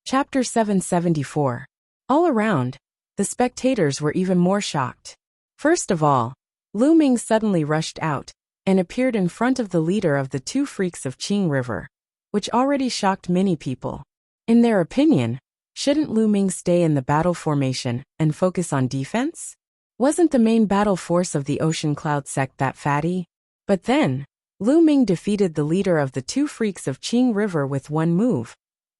Chapter 774. All around, the spectators were even more shocked. First of all, Lu Ming suddenly rushed out and appeared in front of the leader of the two freaks of Qing River, which already shocked many people. In their opinion, shouldn't Lu Ming stay in the battle formation and focus on defense? Wasn't the main battle force of the Ocean Cloud sect that fatty? But then, Lu Ming defeated the leader of the two freaks of Qing River with one move,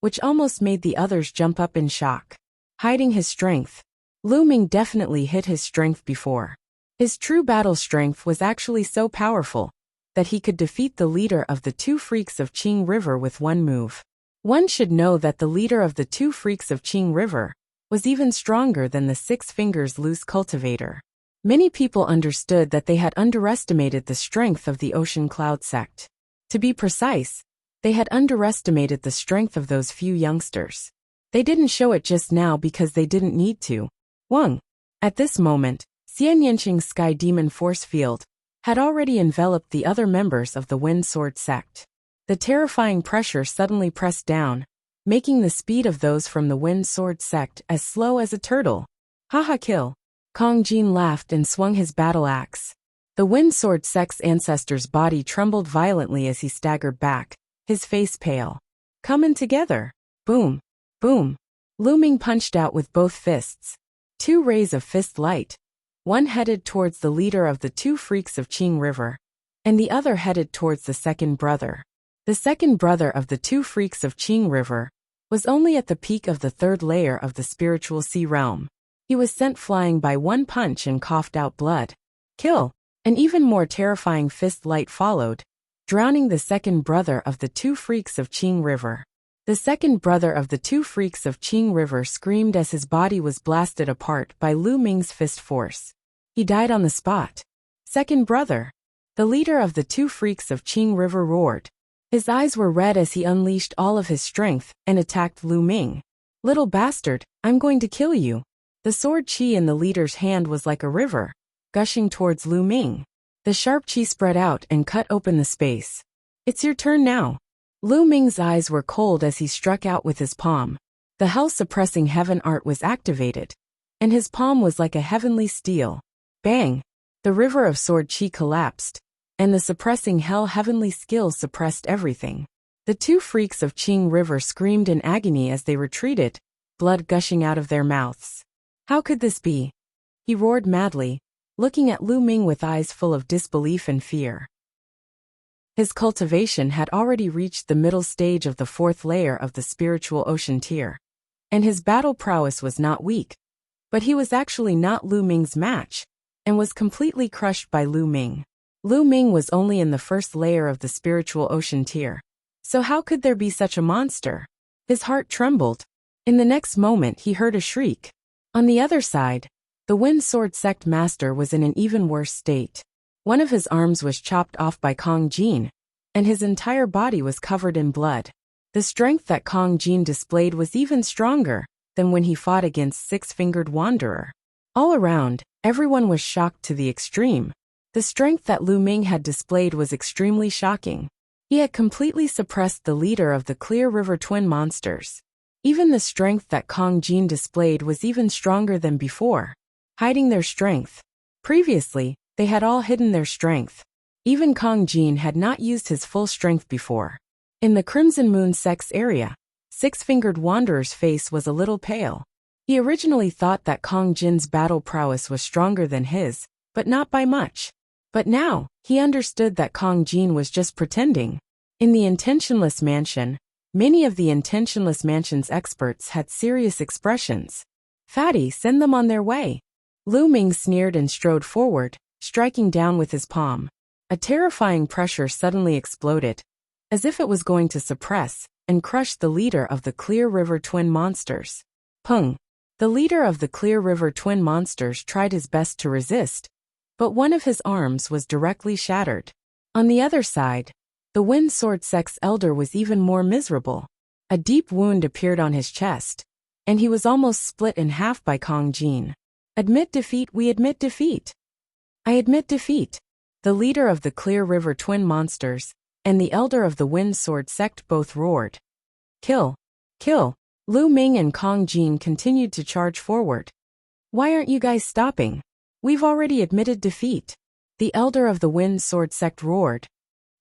which almost made the others jump up in shock. Hiding his strength, Lu Ming definitely hid his strength before. His true battle strength was actually so powerful that he could defeat the leader of the two freaks of Qing River with one move. One should know that the leader of the two freaks of Qing River was even stronger than the Six Fingers Loose cultivator. Many people understood that they had underestimated the strength of the Ocean Cloud sect. To be precise, they had underestimated the strength of those few youngsters. They didn't show it just now because they didn't need to. Wang. At this moment, Xian Yanqing's Sky Demon force field had already enveloped the other members of the Wind Sword sect. The terrifying pressure suddenly pressed down, making the speed of those from the Wind Sword sect as slow as a turtle. Haha, kill. Kong Jin laughed and swung his battle axe. The Wind Sword sect's ancestor's body trembled violently as he staggered back, his face pale. Coming together. Boom. Boom. Lu Ming punched out with both fists. Two rays of fist light. One headed towards the leader of the two freaks of Qing River, and the other headed towards the second brother. The second brother of the two freaks of Qing River was only at the peak of the third layer of the spiritual sea realm. He was sent flying by one punch and coughed out blood. Kill. An even more terrifying fist light followed, drowning the second brother of the two freaks of Qing River. The second brother of the two freaks of Qing River screamed as his body was blasted apart by Lu Ming's fist force. He died on the spot. Second brother. The leader of the two freaks of Qing River roared. His eyes were red as he unleashed all of his strength and attacked Lu Ming. Little bastard, I'm going to kill you. The sword qi in the leader's hand was like a river, gushing towards Lu Ming. The sharp qi spread out and cut open the space. It's your turn now. Lu Ming's eyes were cold as he struck out with his palm. The hell-suppressing heaven art was activated, and his palm was like a heavenly steel. Bang! The river of sword qi collapsed, and the suppressing hell heavenly skill suppressed everything. The two freaks of Qing River screamed in agony as they retreated, blood gushing out of their mouths. How could this be? He roared madly, looking at Lu Ming with eyes full of disbelief and fear. His cultivation had already reached the middle stage of the fourth layer of the spiritual ocean tier, and his battle prowess was not weak, but he was actually not Lu Ming's match, and was completely crushed by Lu Ming. Lu Ming was only in the first layer of the spiritual ocean tier, so how could there be such a monster? His heart trembled. In the next moment he heard a shriek. On the other side, the Wind Sword sect master was in an even worse state. One of his arms was chopped off by Kong Jin, and his entire body was covered in blood. The strength that Kong Jin displayed was even stronger than when he fought against Six-Fingered Wanderer. All around, everyone was shocked to the extreme. The strength that Lu Ming had displayed was extremely shocking. He had completely suppressed the leader of the Clear River twin monsters. Even the strength that Kong Jin displayed was even stronger than before, hiding their strength. Previously, they had all hidden their strength. Even Kong Jin had not used his full strength before. In the Crimson Moon sect's area, Six-Fingered Wanderer's face was a little pale. He originally thought that Kong Jin's battle prowess was stronger than his, but not by much. But now, he understood that Kong Jin was just pretending. In the Intentionless Mansion, many of the Intentionless Mansion's experts had serious expressions. Fatty, send them on their way. Lu Ming sneered and strode forward, striking down with his palm. A terrifying pressure suddenly exploded, as if it was going to suppress and crush the leader of the Clear River twin monsters. Pung! The leader of the Clear River twin monsters tried his best to resist, but one of his arms was directly shattered. On the other side, the Wind Sword sect's elder was even more miserable. A deep wound appeared on his chest, and he was almost split in half by Kong Jin. Admit defeat, we admit defeat. I admit defeat. The leader of the Clear River twin monsters and the elder of the Wind Sword sect both roared. Kill! Kill! Lu Ming and Kong Jin continued to charge forward. "Why aren't you guys stopping? We've already admitted defeat," the elder of the Wind Sword sect roared.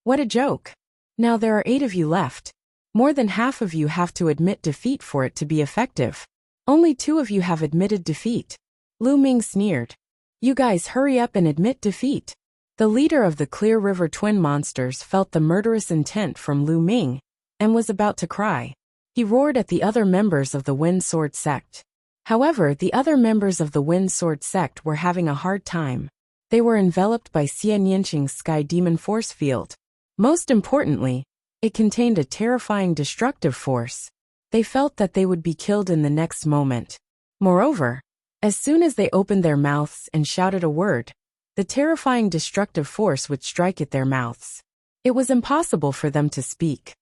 "What a joke. Now there are 8 of you left. More than half of you have to admit defeat for it to be effective. Only 2 of you have admitted defeat." Lu Ming sneered. "You guys hurry up and admit defeat." The leader of the Clear River twin monsters felt the murderous intent from Lu Ming and was about to cry. He roared at the other members of the Wind Sword sect. However, the other members of the Wind Sword sect were having a hard time. They were enveloped by Xian Yinqing's Sky Demon force field. Most importantly, it contained a terrifying destructive force. They felt that they would be killed in the next moment. Moreover, as soon as they opened their mouths and shouted a word, the terrifying destructive force would strike at their mouths. It was impossible for them to speak.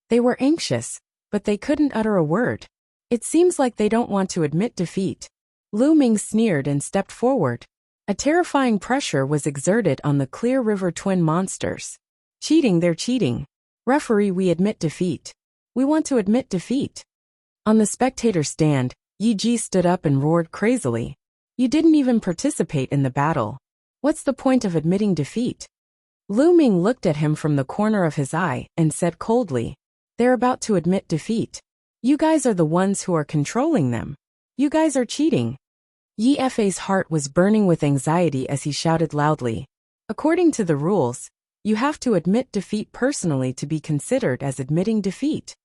They were anxious, but they couldn't utter a word. "It seems like they don't want to admit defeat." Lu Ming sneered and stepped forward. A terrifying pressure was exerted on the Clear River twin monsters. "Cheating, they're cheating. Referee, we admit defeat. We want to admit defeat." On the spectator stand, Yi Ji stood up and roared crazily. "You didn't even participate in the battle. What's the point of admitting defeat?" Lu Ming looked at him from the corner of his eye and said coldly, "They're about to admit defeat. You guys are the ones who are controlling them. You guys are cheating." Yi Fei's heart was burning with anxiety as he shouted loudly. "According to the rules, you have to admit defeat personally to be considered as admitting defeat."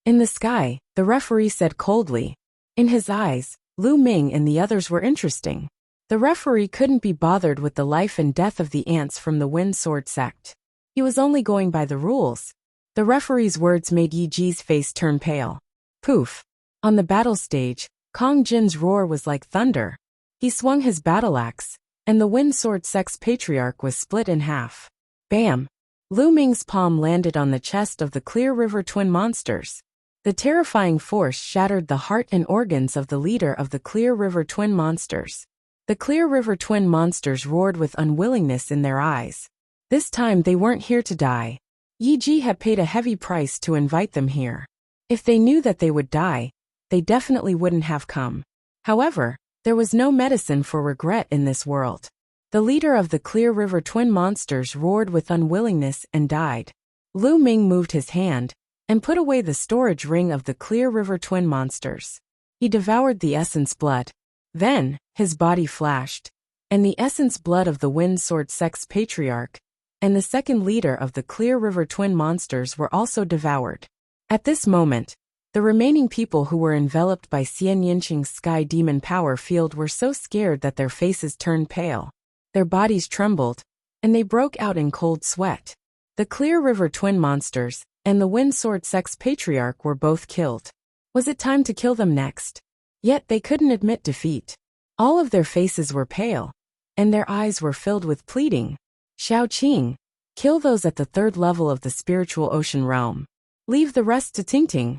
In the sky, the referee said coldly. In his eyes, Lu Ming and the others were interesting. The referee couldn't be bothered with the life and death of the ants from the Wind Sword sect. He was only going by the rules. The referee's words made Yi Ji's face turn pale. Poof! On the battle stage, Kong Jin's roar was like thunder. He swung his battle axe, and the Wind Sword sect's patriarch was split in half. Bam! Lu Ming's palm landed on the chest of the Clear River twin monsters. The terrifying force shattered the heart and organs of the leader of the Clear River twin monsters. The Clear River twin monsters roared with unwillingness in their eyes. This time they weren't here to die. Yi Ji had paid a heavy price to invite them here. If they knew that they would die, they definitely wouldn't have come. However, there was no medicine for regret in this world. The leader of the Clear River twin monsters roared with unwillingness and died. Lu Ming moved his hand and put away the storage ring of the Clear River twin monsters. He devoured the essence blood. Then, his body flashed, and the essence blood of the Wind Sword sect's patriarch and the second leader of the Clear River twin monsters were also devoured. At this moment, the remaining people who were enveloped by Xian Yinqing's Sky Demon power field were so scared that their faces turned pale. Their bodies trembled, and they broke out in cold sweat. The Clear River twin monsters and the Wind Sword sect's patriarch were both killed. Was it time to kill them next? Yet they couldn't admit defeat. All of their faces were pale, and their eyes were filled with pleading. "Xiao Qing, kill those at the 3rd level of the spiritual ocean realm. Leave the rest to Tingting,"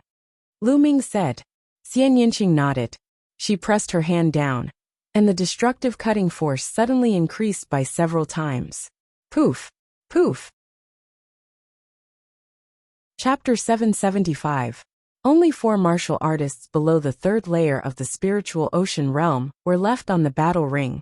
Lu Ming said. Xian Yinqing nodded. She pressed her hand down, and the destructive cutting force suddenly increased by several times. Poof! Poof! Chapter 775. Only 4 martial artists below the 3rd layer of the spiritual ocean realm were left on the battle ring,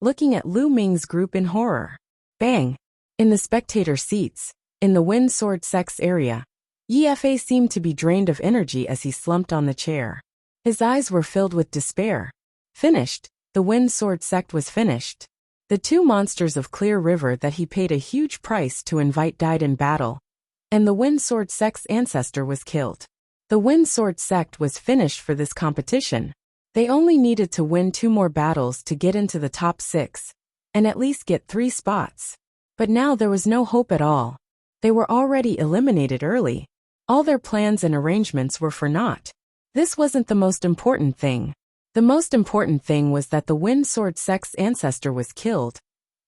looking at Lu Ming's group in horror. Bang! In the spectator seats, in the Wind Sword sect's area, Yi Fei seemed to be drained of energy as he slumped on the chair. His eyes were filled with despair. Finished. The Wind Sword sect was finished. The 2 monsters of Clear River that he paid a huge price to invite died in battle, and the Wind Sword sect's ancestor was killed. The Wind Sword sect was finished for this competition. They only needed to win 2 more battles to get into the top 6, and at least get 3 spots. But now there was no hope at all. They were already eliminated early. All their plans and arrangements were for naught. This wasn't the most important thing. The most important thing was that the Wind Sword sect's ancestor was killed,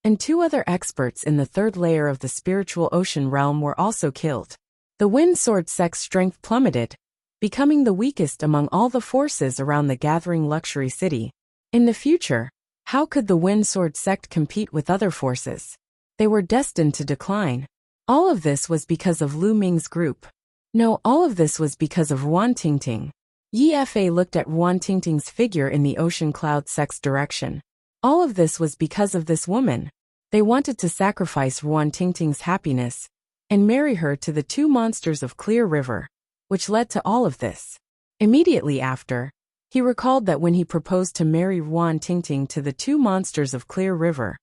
and 2 other experts in the 3rd layer of the spiritual ocean realm were also killed. The Wind Sword sect's strength plummeted, becoming the weakest among all the forces around the gathering luxury city. In the future, how could the Wind Sword sect compete with other forces? They were destined to decline. All of this was because of Lu Ming's group. No, all of this was because of Wan Tingting. Yi Fa looked at Wan Tingting's figure in the ocean cloud sect's direction. All of this was because of this woman. They wanted to sacrifice Wan Tingting's happiness and marry her to the two monsters of Clear River, which led to all of this. Immediately after, he recalled that when he proposed to marry Wan Tingting to the two monsters of Clear River,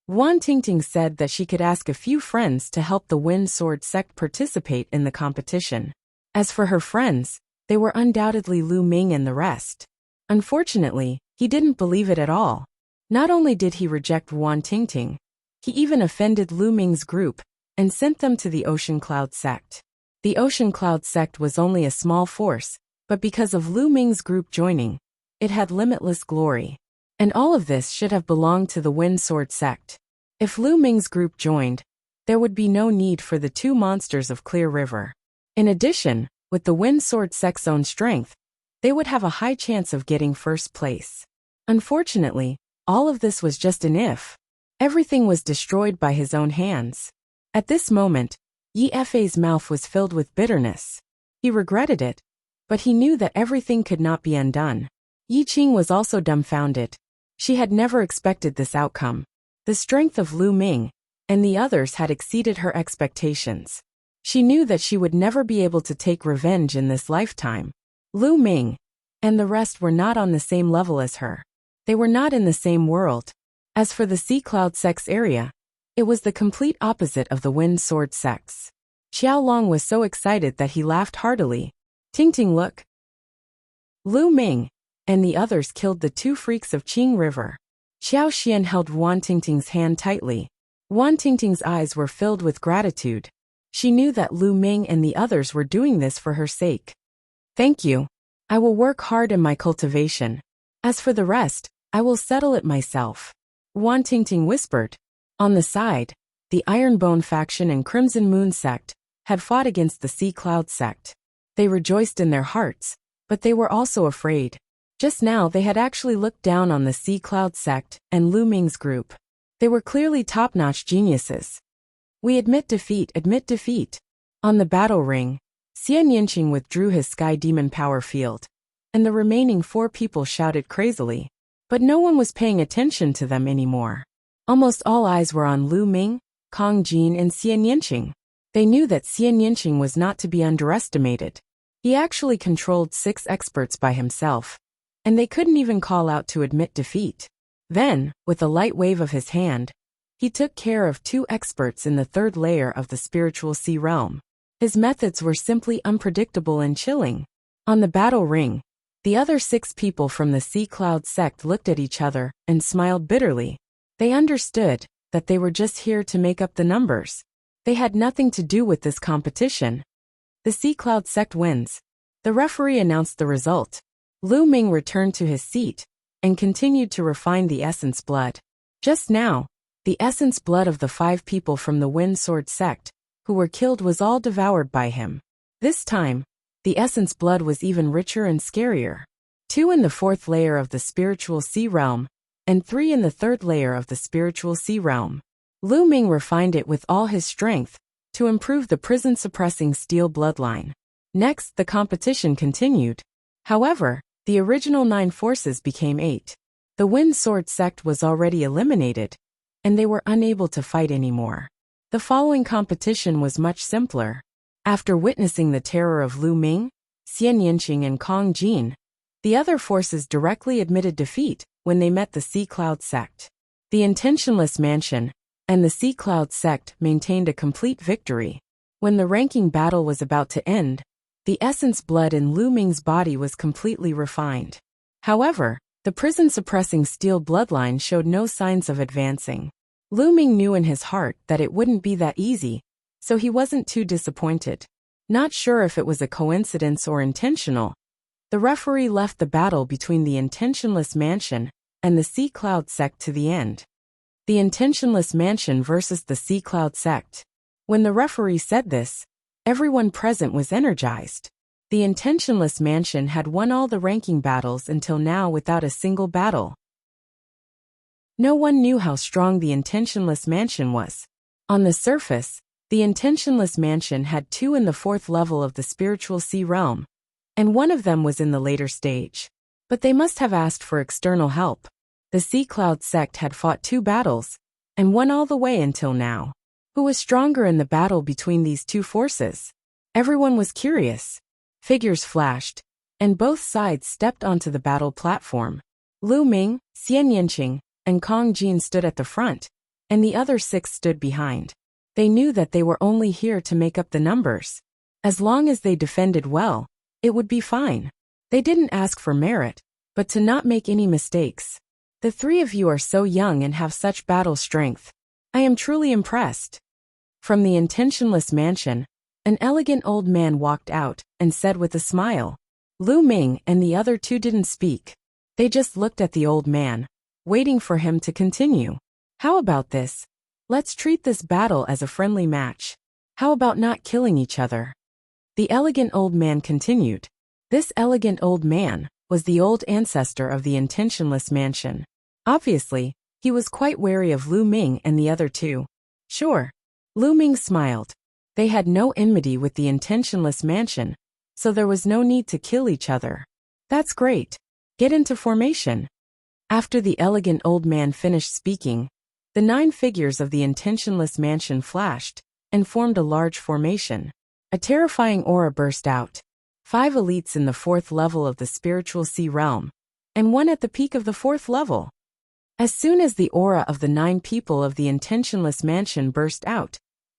Wan Tingting said that she could ask a few friends to help the Wind Sword sect participate in the competition. As for her friends, they were undoubtedly Lu Ming and the rest. Unfortunately, he didn't believe it at all. Not only did he reject Wan Tingting, he even offended Lu Ming's group and sent them to the Ocean Cloud sect. The Ocean Cloud sect was only a small force, but because of Lu Ming's group joining, it had limitless glory. And all of this should have belonged to the Wind Sword sect. If Lu Ming's group joined, there would be no need for the two monsters of Clear River. In addition, with the Wind Sword sect's own strength, they would have a high chance of getting first place. Unfortunately, all of this was just an if. Everything was destroyed by his own hands. At this moment, Yi Fa's mouth was filled with bitterness. He regretted it, but he knew that everything could not be undone. Yi Qing was also dumbfounded. She had never expected this outcome. The strength of Lu Ming and the others had exceeded her expectations. She knew that she would never be able to take revenge in this lifetime. Lu Ming and the rest were not on the same level as her. They were not in the same world. As for the Sea Cloud sect's area, it was the complete opposite of the Wind Sword sect's. Xiao Long was so excited that he laughed heartily. Tingting, look! Lu Ming and the others killed the two freaks of Qing River. Xiao Xian held Wan Tingting's hand tightly. Wan Tingting's eyes were filled with gratitude. She knew that Lu Ming and the others were doing this for her sake. Thank you. I will work hard in my cultivation. As for the rest, I will settle it myself. Wan Tingting whispered. On the side, the Ironbone faction and Crimson Moon sect had fought against the Sea Cloud sect. They rejoiced in their hearts, but they were also afraid. Just now they had actually looked down on the Sea Cloud sect and Lu Ming's group. They were clearly top-notch geniuses. We admit defeat, admit defeat. On the battle ring, Xian Yinqing withdrew his Sky Demon power field, and the remaining 4 people shouted crazily. But no one was paying attention to them anymore. Almost all eyes were on Lu Ming, Kong Jin and Xian Yinqing. They knew that Xian Yinqing was not to be underestimated. He actually controlled 6 experts by himself, and they couldn't even call out to admit defeat. Then, with a light wave of his hand, he took care of 2 experts in the 3rd layer of the spiritual sea realm. His methods were simply unpredictable and chilling. On the battle ring, the other 6 people from the Sea Cloud sect looked at each other and smiled bitterly. They understood that they were just here to make up the numbers. They had nothing to do with this competition. The Sea Cloud sect wins. The referee announced the result. Lu Ming returned to his seat and continued to refine the essence blood. Just now, the essence blood of the 5 people from the Wind Sword sect who were killed was all devoured by him. This time, the essence blood was even richer and scarier. 2 in the 4th layer of the spiritual sea realm, and 3 in the 3rd layer of the spiritual sea realm. Lu Ming refined it with all his strength to improve the prison-suppressing steel bloodline. Next, the competition continued. However, the original 9 forces became 8. The Wind Sword sect was already eliminated, and they were unable to fight anymore. The following competition was much simpler. After witnessing the terror of Lu Ming, Xian Yinqing and Kong Jin, the other forces directly admitted defeat when they met the Sea Cloud sect. The Intentionless Mansion and the Sea Cloud sect maintained a complete victory. When the ranking battle was about to end, the essence blood in Lu Ming's body was completely refined. However, the prison-suppressing steel bloodline showed no signs of advancing. Lu Ming knew in his heart that it wouldn't be that easy, so he wasn't too disappointed. Not sure if it was a coincidence or intentional, the referee left the battle between the Intentionless Mansion and the Sea Cloud sect to the end. The Intentionless Mansion versus the Sea Cloud sect. When the referee said this, everyone present was energized. The Intentionless Mansion had won all the ranking battles until now without a single battle. No one knew how strong the Intentionless Mansion was. On the surface, The intentionless mansion had 2 in the 4th level of the spiritual sea realm, and one of them was in the later stage. But they must have asked for external help. The Sea Cloud sect had fought 2 battles, and won all the way until now. Who was stronger in the battle between these 2 forces? Everyone was curious. Figures flashed, and both sides stepped onto the battle platform. Lu Ming, Xian Yanqing, and Kong Jin stood at the front, and the other 6 stood behind. They knew that they were only here to make up the numbers. As long as they defended well, it would be fine. They didn't ask for merit, but to not make any mistakes. The 3 of you are so young and have such battle strength. I am truly impressed. From the intentionless mansion, an elegant old man walked out and said with a smile. Lu Ming and the other 2 didn't speak. They just looked at the old man, waiting for him to continue. How about this? Let's treat this battle as a friendly match. How about not killing each other? The elegant old man continued. This elegant old man was the old ancestor of the intentionless mansion. Obviously, he was quite wary of Lu Ming and the other 2. Sure. Lu Ming smiled. They had no enmity with the intentionless mansion, so there was no need to kill each other. That's great. Get into formation. After the elegant old man finished speaking, the 9 figures of the intentionless mansion flashed and formed a large formation. A terrifying aura burst out. 5 elites in the 4th level of the spiritual sea realm, and 1 at the peak of the 4th level. As soon as the aura of the 9 people of the intentionless mansion burst out,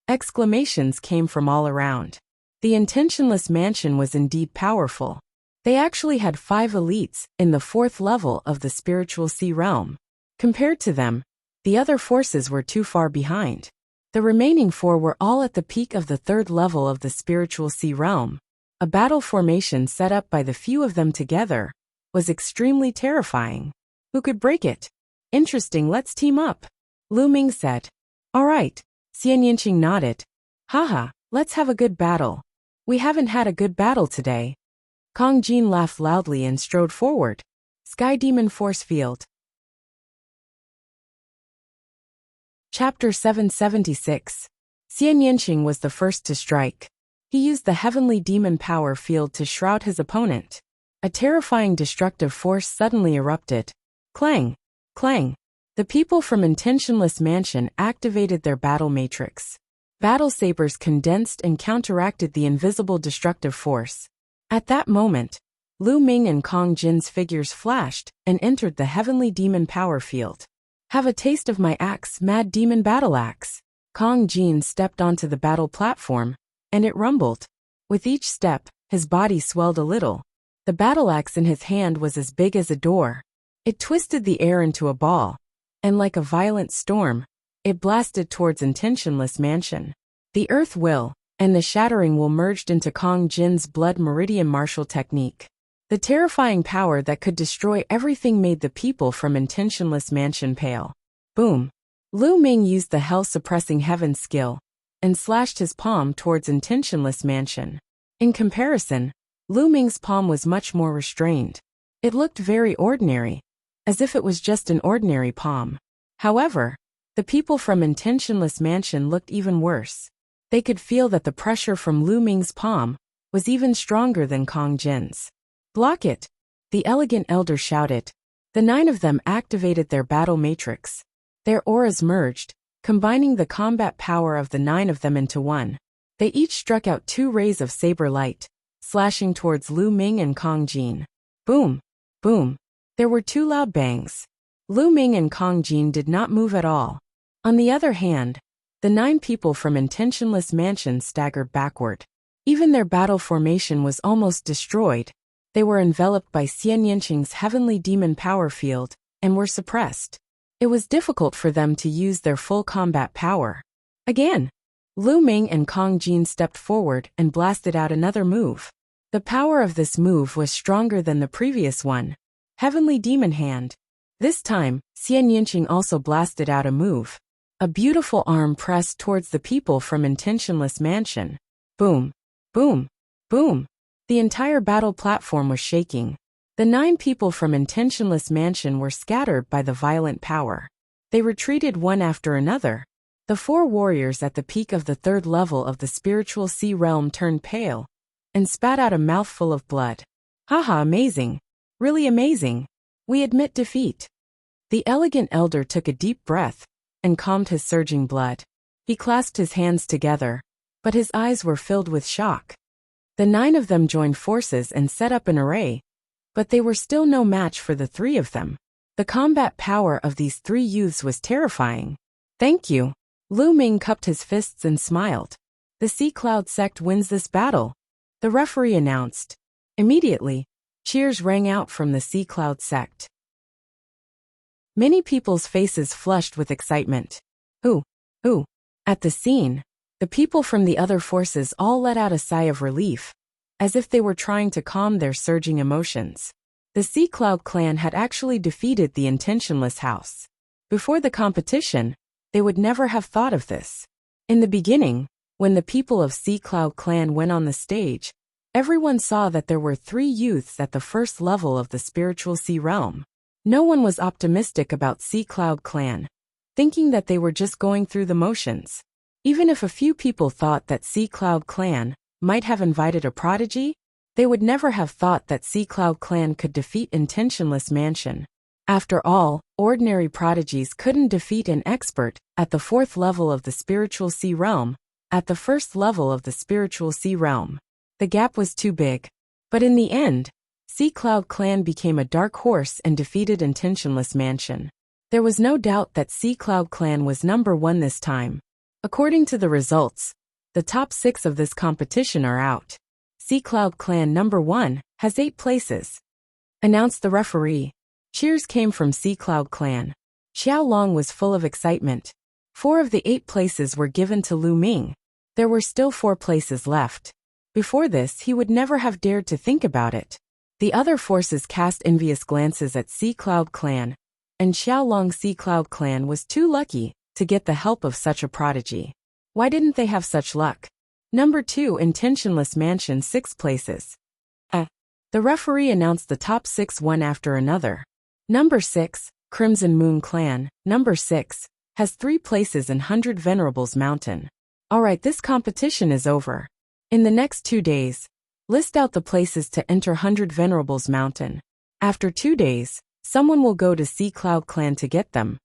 exclamations came from all around. The intentionless mansion was indeed powerful. They actually had 5 elites in the 4th level of the spiritual sea realm. Compared to them, the other forces were too far behind. The remaining 4 were all at the peak of the 3rd level of the spiritual sea realm. A battle formation set up by the few of them together was extremely terrifying. Who could break it? Interesting, let's team up. Lu Ming said. All right. Xian Yanqing nodded. Haha, let's have a good battle. We haven't had a good battle today. Kong Jin laughed loudly and strode forward. Sky Demon Force Field. Chapter 776. Xian Yanqing was the first to strike. He used the heavenly demon power field to shroud his opponent. A terrifying destructive force suddenly erupted. Clang! Clang! The people from Intentionless Mansion activated their battle matrix. Battle sabers condensed and counteracted the invisible destructive force. At that moment, Lu Ming and Kong Jin's figures flashed and entered the heavenly demon power field. Have a taste of my axe, Mad Demon Battle Axe. Kong Jin stepped onto the battle platform, and it rumbled. With each step, his body swelled a little. The battle axe in his hand was as big as a door. It twisted the air into a ball, and like a violent storm, it blasted towards Intentionless Mansion. The earth will, and the shattering will merged into Kong Jin's blood meridian martial technique. The terrifying power that could destroy everything made the people from Intentionless Mansion pale. Boom! Lu Ming used the hell-suppressing heaven skill and slashed his palm towards Intentionless Mansion. In comparison, Lu Ming's palm was much more restrained. It looked very ordinary, as if it was just an ordinary palm. However, the people from Intentionless Mansion looked even worse. They could feel that the pressure from Lu Ming's palm was even stronger than Kong Jin's. Block it! The elegant elder shouted. The 9 of them activated their battle matrix. Their auras merged, combining the combat power of the 9 of them into one. They each struck out 2 rays of saber light, slashing towards Lu Ming and Kong Jin. Boom! Boom! There were 2 loud bangs. Lu Ming and Kong Jin did not move at all. On the other hand, the 9 people from Intentionless Mansion staggered backward. Even their battle formation was almost destroyed. They were enveloped by Xian Yanqing's heavenly demon power field and were suppressed. It was difficult for them to use their full combat power. Again, Lu Ming and Kong Jin stepped forward and blasted out another move. The power of this move was stronger than the previous one. Heavenly Demon Hand. This time, Xian Yanqing also blasted out a move. A beautiful arm pressed towards the people from Intentionless Mansion. Boom! Boom! Boom! The entire battle platform was shaking. The 9 people from Intentionless Mansion were scattered by the violent power. They retreated one after another. The 4 warriors at the peak of the 3rd level of the spiritual sea realm turned pale and spat out a mouthful of blood. Haha, amazing. Really amazing. We admit defeat. The elegant elder took a deep breath and calmed his surging blood. He clasped his hands together, but his eyes were filled with shock. The 9 of them joined forces and set up an array, but they were still no match for the 3 of them. The combat power of these 3 youths was terrifying. Thank you. Lu Ming cupped his fists and smiled. The Sea Cloud sect wins this battle, the referee announced. Immediately, cheers rang out from the Sea Cloud sect. Many people's faces flushed with excitement. Who? At the scene, the people from the other forces all let out a sigh of relief, as if they were trying to calm their surging emotions. The Sea Cloud clan had actually defeated the Intentionless House. Before the competition, they would never have thought of this. In the beginning, when the people of Sea Cloud clan went on the stage, everyone saw that there were 3 youths at the 1st level of the spiritual sea realm. No one was optimistic about Sea Cloud clan, thinking that they were just going through the motions. Even if a few people thought that Sea Cloud clan might have invited a prodigy, they would never have thought that Sea Cloud clan could defeat Intentionless Mansion. After all, ordinary prodigies couldn't defeat an expert at the 4th level of the spiritual sea realm, at the 1st level of the spiritual sea realm. The gap was too big. But in the end, Sea Cloud clan became a dark horse and defeated Intentionless Mansion. There was no doubt that Sea Cloud clan was number 1 this time. According to the results, the top 6 of this competition are out. Sea Cloud clan number 1 has 8 places, announced the referee. Cheers came from Sea Cloud clan. Xiao Long was full of excitement. 4 of the 8 places were given to Lu Ming. There were still 4 places left. Before this, he would never have dared to think about it. The other forces cast envious glances at Sea Cloud clan, and Xiao Long Sea Cloud clan was too lucky to get the help of such a prodigy. Why didn't they have such luck? Number 2, Intentionless Mansion 6 places. The referee announced the top 6 one after another. Number 6, Crimson Moon Clan, number 6, has 3 places in 100 Venerables Mountain. Alright, this competition is over. In the next 2 days, list out the places to enter 100 Venerables Mountain. After 2 days, someone will go to Sea Cloud clan to get them.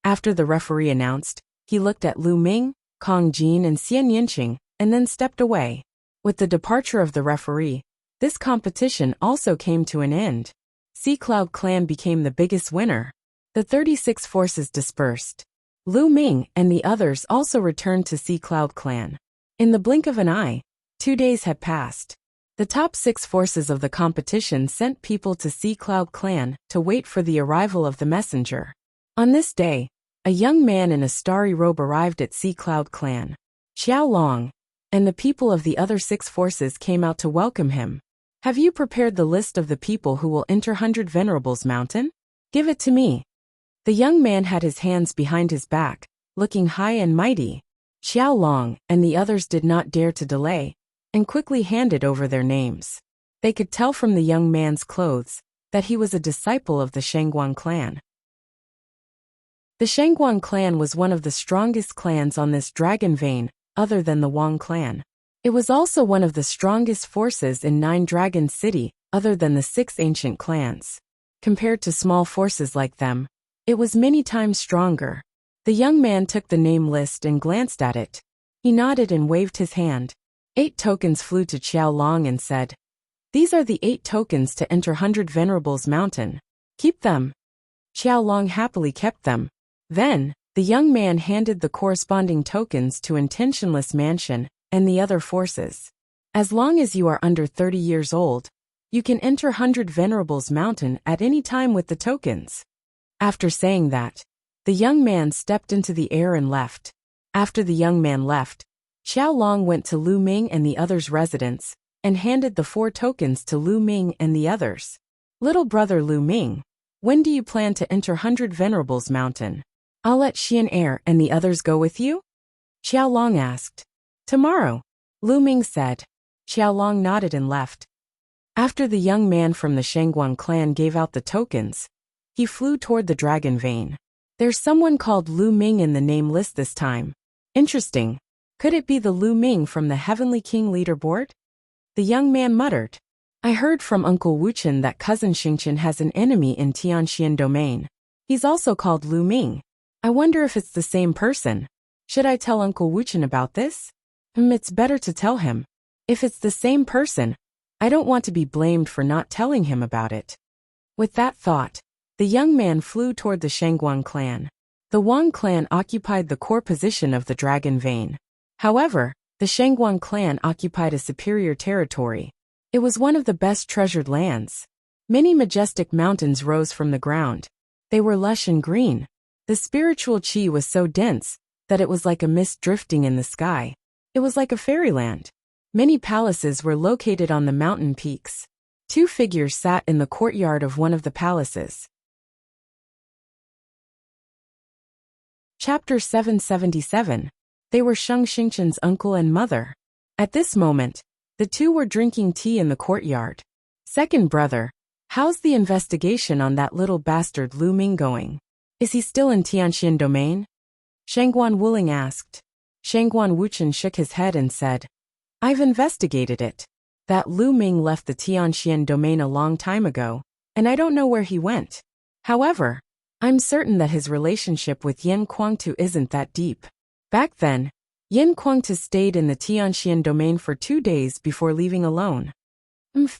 After the referee announced, he looked at Lu Ming, Kong Jin and Xian Yinqing, and then stepped away. With the departure of the referee, this competition also came to an end. Sea Cloud clan became the biggest winner. The 36 forces dispersed. Lu Ming and the others also returned to Sea Cloud clan. In the blink of an eye, 2 days had passed. The top 6 forces of the competition sent people to Sea Cloud clan to wait for the arrival of the messenger. On this day, a young man in a starry robe arrived at Sea Cloud clan. Xiao Long and the people of the other 6 forces came out to welcome him. Have you prepared the list of the people who will enter 100 Venerables Mountain? Give it to me. The young man had his hands behind his back, looking high and mighty. Xiao Long and the others did not dare to delay, and quickly handed over their names. They could tell from the young man's clothes that he was a disciple of the Shangguan clan. The Shangguan clan was one of the strongest clans on this dragon vein, other than the Wang clan. It was also one of the strongest forces in 9 Dragon City, other than the 6 ancient clans. Compared to small forces like them, it was many times stronger. The young man took the name list and glanced at it. He nodded and waved his hand. 8 tokens flew to Xiao Long and said, "These are the 8 tokens to enter 100 Venerables Mountain. Keep them." Xiao Long happily kept them. Then, the young man handed the corresponding tokens to Intentionless Mansion and the other forces. As long as you are under 30 years old, you can enter 100 Venerables Mountain at any time with the tokens. After saying that, the young man stepped into the air and left. After the young man left, Xiao Long went to Lu Ming and the others' residence, and handed the 4 tokens to Lu Ming and the others. "Little brother Lu Ming, when do you plan to enter 100 Venerables Mountain? I'll let Xian Er and the others go with you?" Xiao Long asked. "Tomorrow," Lu Ming said. Xiao Long nodded and left. After the young man from the Shangguan clan gave out the tokens, he flew toward the dragon vein. "There's someone called Lu Ming in the name list this time," Interesting. Could it be the Lu Ming from the Heavenly King leaderboard? The young man muttered. I heard from Uncle Wuchen that cousin Xingqian has an enemy in Tianxian domain. He's also called Lu Ming. I wonder if it's the same person. Should I tell Uncle Wuchen about this? It's better to tell him. If it's the same person, I don't want to be blamed for not telling him about it. With that thought, the young man flew toward the Shangguan clan. The Wang clan occupied the core position of the Dragon Vein. However, the Shangguan clan occupied a superior territory. It was one of the best treasured lands. Many majestic mountains rose from the ground. They were lush and green. The spiritual qi was so dense that it was like a mist drifting in the sky. It was like a fairyland. Many palaces were located on the mountain peaks. Two figures sat in the courtyard of one of the palaces. Chapter 777. They were Sheng Xingqian's uncle and mother. At this moment, the two were drinking tea in the courtyard. Second brother, how's the investigation on that little bastard Lu Ming going? Is he still in Tianxian domain? Shangguan Wuling asked. Shangguan Wuchen shook his head and said, I've investigated it. That Lu Ming left the Tianxian domain a long time ago, and I don't know where he went. However, I'm certain that his relationship with Yin Kuangtu isn't that deep. Back then, Yin Kuangtu stayed in the Tianxian domain for 2 days before leaving alone.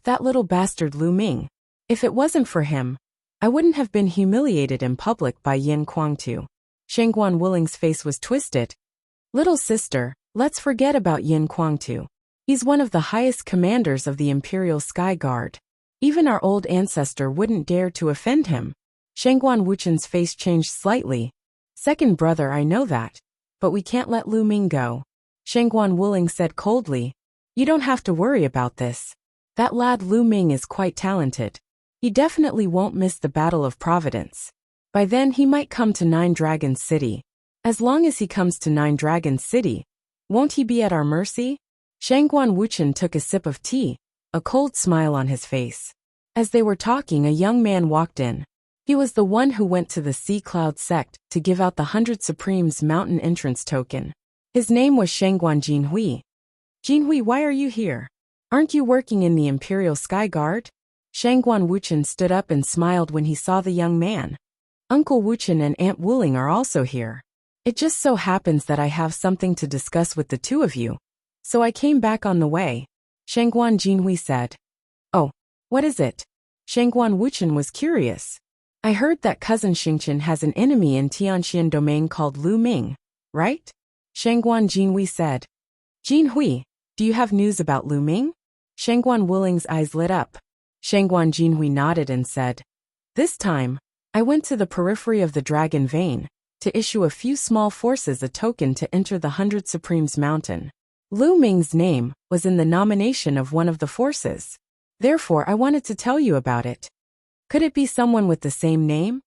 That little bastard Lu Ming. If it wasn't for him, I wouldn't have been humiliated in public by Yin Kuangtu. Shangguan Wuling's face was twisted. Little sister, let's forget about Yin Kuangtu. He's one of the highest commanders of the Imperial Sky Guard. Even our old ancestor wouldn't dare to offend him. Shangguan Wuchen's face changed slightly. Second brother, I know that. But we can't let Lu Ming go. Shangguan Wuling said coldly. You don't have to worry about this. That lad Lu Ming is quite talented. He definitely won't miss the Battle of Providence. By then he might come to Nine Dragons City. As long as he comes to Nine Dragons City, won't he be at our mercy? Shangguan Wuchen took a sip of tea, a cold smile on his face. As they were talking, a young man walked in. He was the one who went to the Sea Cloud sect to give out the 100 Supremes mountain entrance token. His name was Shangguan Jinhui. Jinhui, why are you here? Aren't you working in the Imperial Sky Guard? Shangguan Wuchen stood up and smiled when he saw the young man. Uncle Wuchen and Aunt Wuling are also here. It just so happens that I have something to discuss with the two of you. So I came back on the way. Shangguan Jinhui said. Oh, what is it? Shangguan Wuchen was curious. I heard that cousin Xingqian has an enemy in Tianxian domain called Lu Ming, right? Shangguan Jinhui said. Jinhui, do you have news about Lu Ming? Shangguan Wuling's eyes lit up. Shangguan Jinhui nodded and said. This time, I went to the periphery of the Dragon Vein to issue a few small forces a token to enter the 100 Supremes mountain. Lu Ming's name was in the nomination of one of the forces. Therefore, I wanted to tell you about it. Could it be someone with the same name?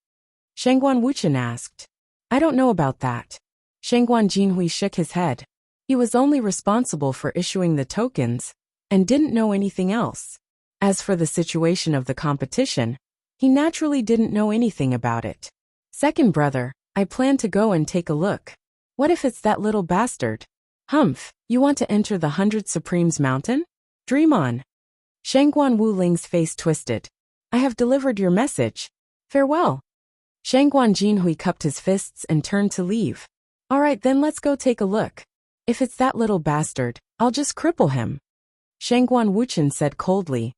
Shangguan Wuchen asked. I don't know about that. Shangguan Jinhui shook his head. He was only responsible for issuing the tokens and didn't know anything else. As for the situation of the competition, he naturally didn't know anything about it. Second brother, I plan to go and take a look. What if it's that little bastard? Humph, you want to enter the 100 Supremes mountain? Dream on. Shangguan Wuling's face twisted. I have delivered your message. Farewell. Shangguan Jinhui cupped his fists and turned to leave. All right, then let's go take a look. If it's that little bastard, I'll just cripple him. Shangguan Wuchen said coldly.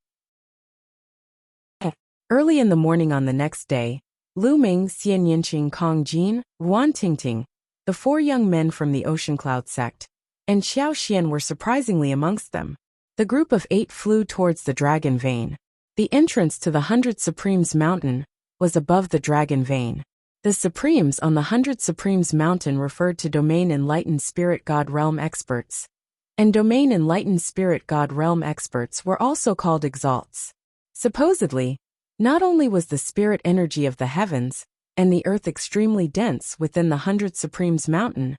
Early in the morning on the next day, Lu Ming, Xian Yinqing, Kong Jin, Ruan Tingting, the 4 young men from the Ocean Cloud sect, and Xiao Xian were surprisingly amongst them. The group of 8 flew towards the Dragon Vein. The entrance to the 100 Supremes mountain was above the Dragon Vein. The Supremes on the 100 Supremes mountain referred to Domain Enlightened Spirit God Realm experts. And Domain Enlightened Spirit God Realm experts were also called exalts. Supposedly, not only was the spirit energy of the heavens and the earth extremely dense within the 100 Supremes mountain,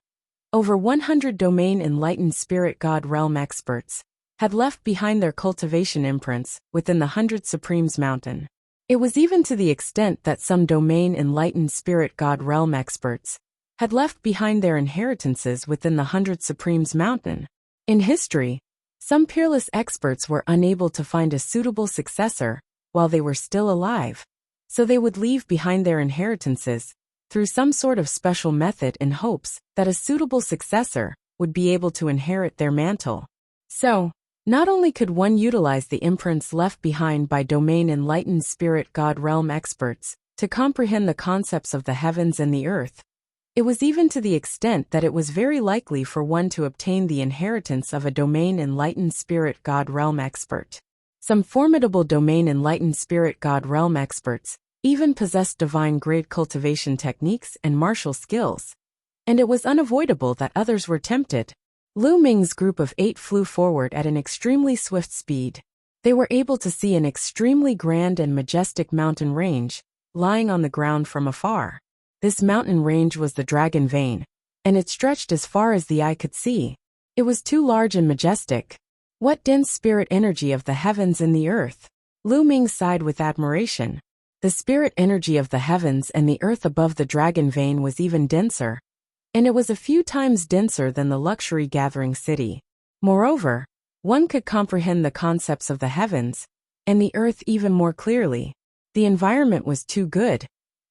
over 100 Domain Enlightened Spirit God Realm experts had left behind their cultivation imprints within the 100 Supremes mountain. It was even to the extent that some Domain Enlightened Spirit God Realm experts had left behind their inheritances within the 100 Supremes Mountain. In history, some peerless experts were unable to find a suitable successor while they were still alive, so they would leave behind their inheritances through some sort of special method in hopes that a suitable successor would be able to inherit their mantle. So, not only could one utilize the imprints left behind by domain enlightened spirit God realm experts to comprehend the concepts of the heavens and the earth, it was even to the extent that it was very likely for one to obtain the inheritance of a domain enlightened spirit God realm expert. Some formidable domain enlightened spirit God realm experts even possessed divine grade cultivation techniques and martial skills, and it was unavoidable that others were tempted. Lu Ming's group of 8 flew forward at an extremely swift speed. They were able to see an extremely grand and majestic mountain range lying on the ground from afar. This mountain range was the Dragon Vein, and it stretched as far as the eye could see. It was too large and majestic. What dense spirit energy of the heavens and the earth! Lu Ming sighed with admiration. The spirit energy of the heavens and the earth above the Dragon Vein was even denser, and it was a few times denser than the luxury gathering city. Moreover, one could comprehend the concepts of the heavens and the earth even more clearly. The environment was too good,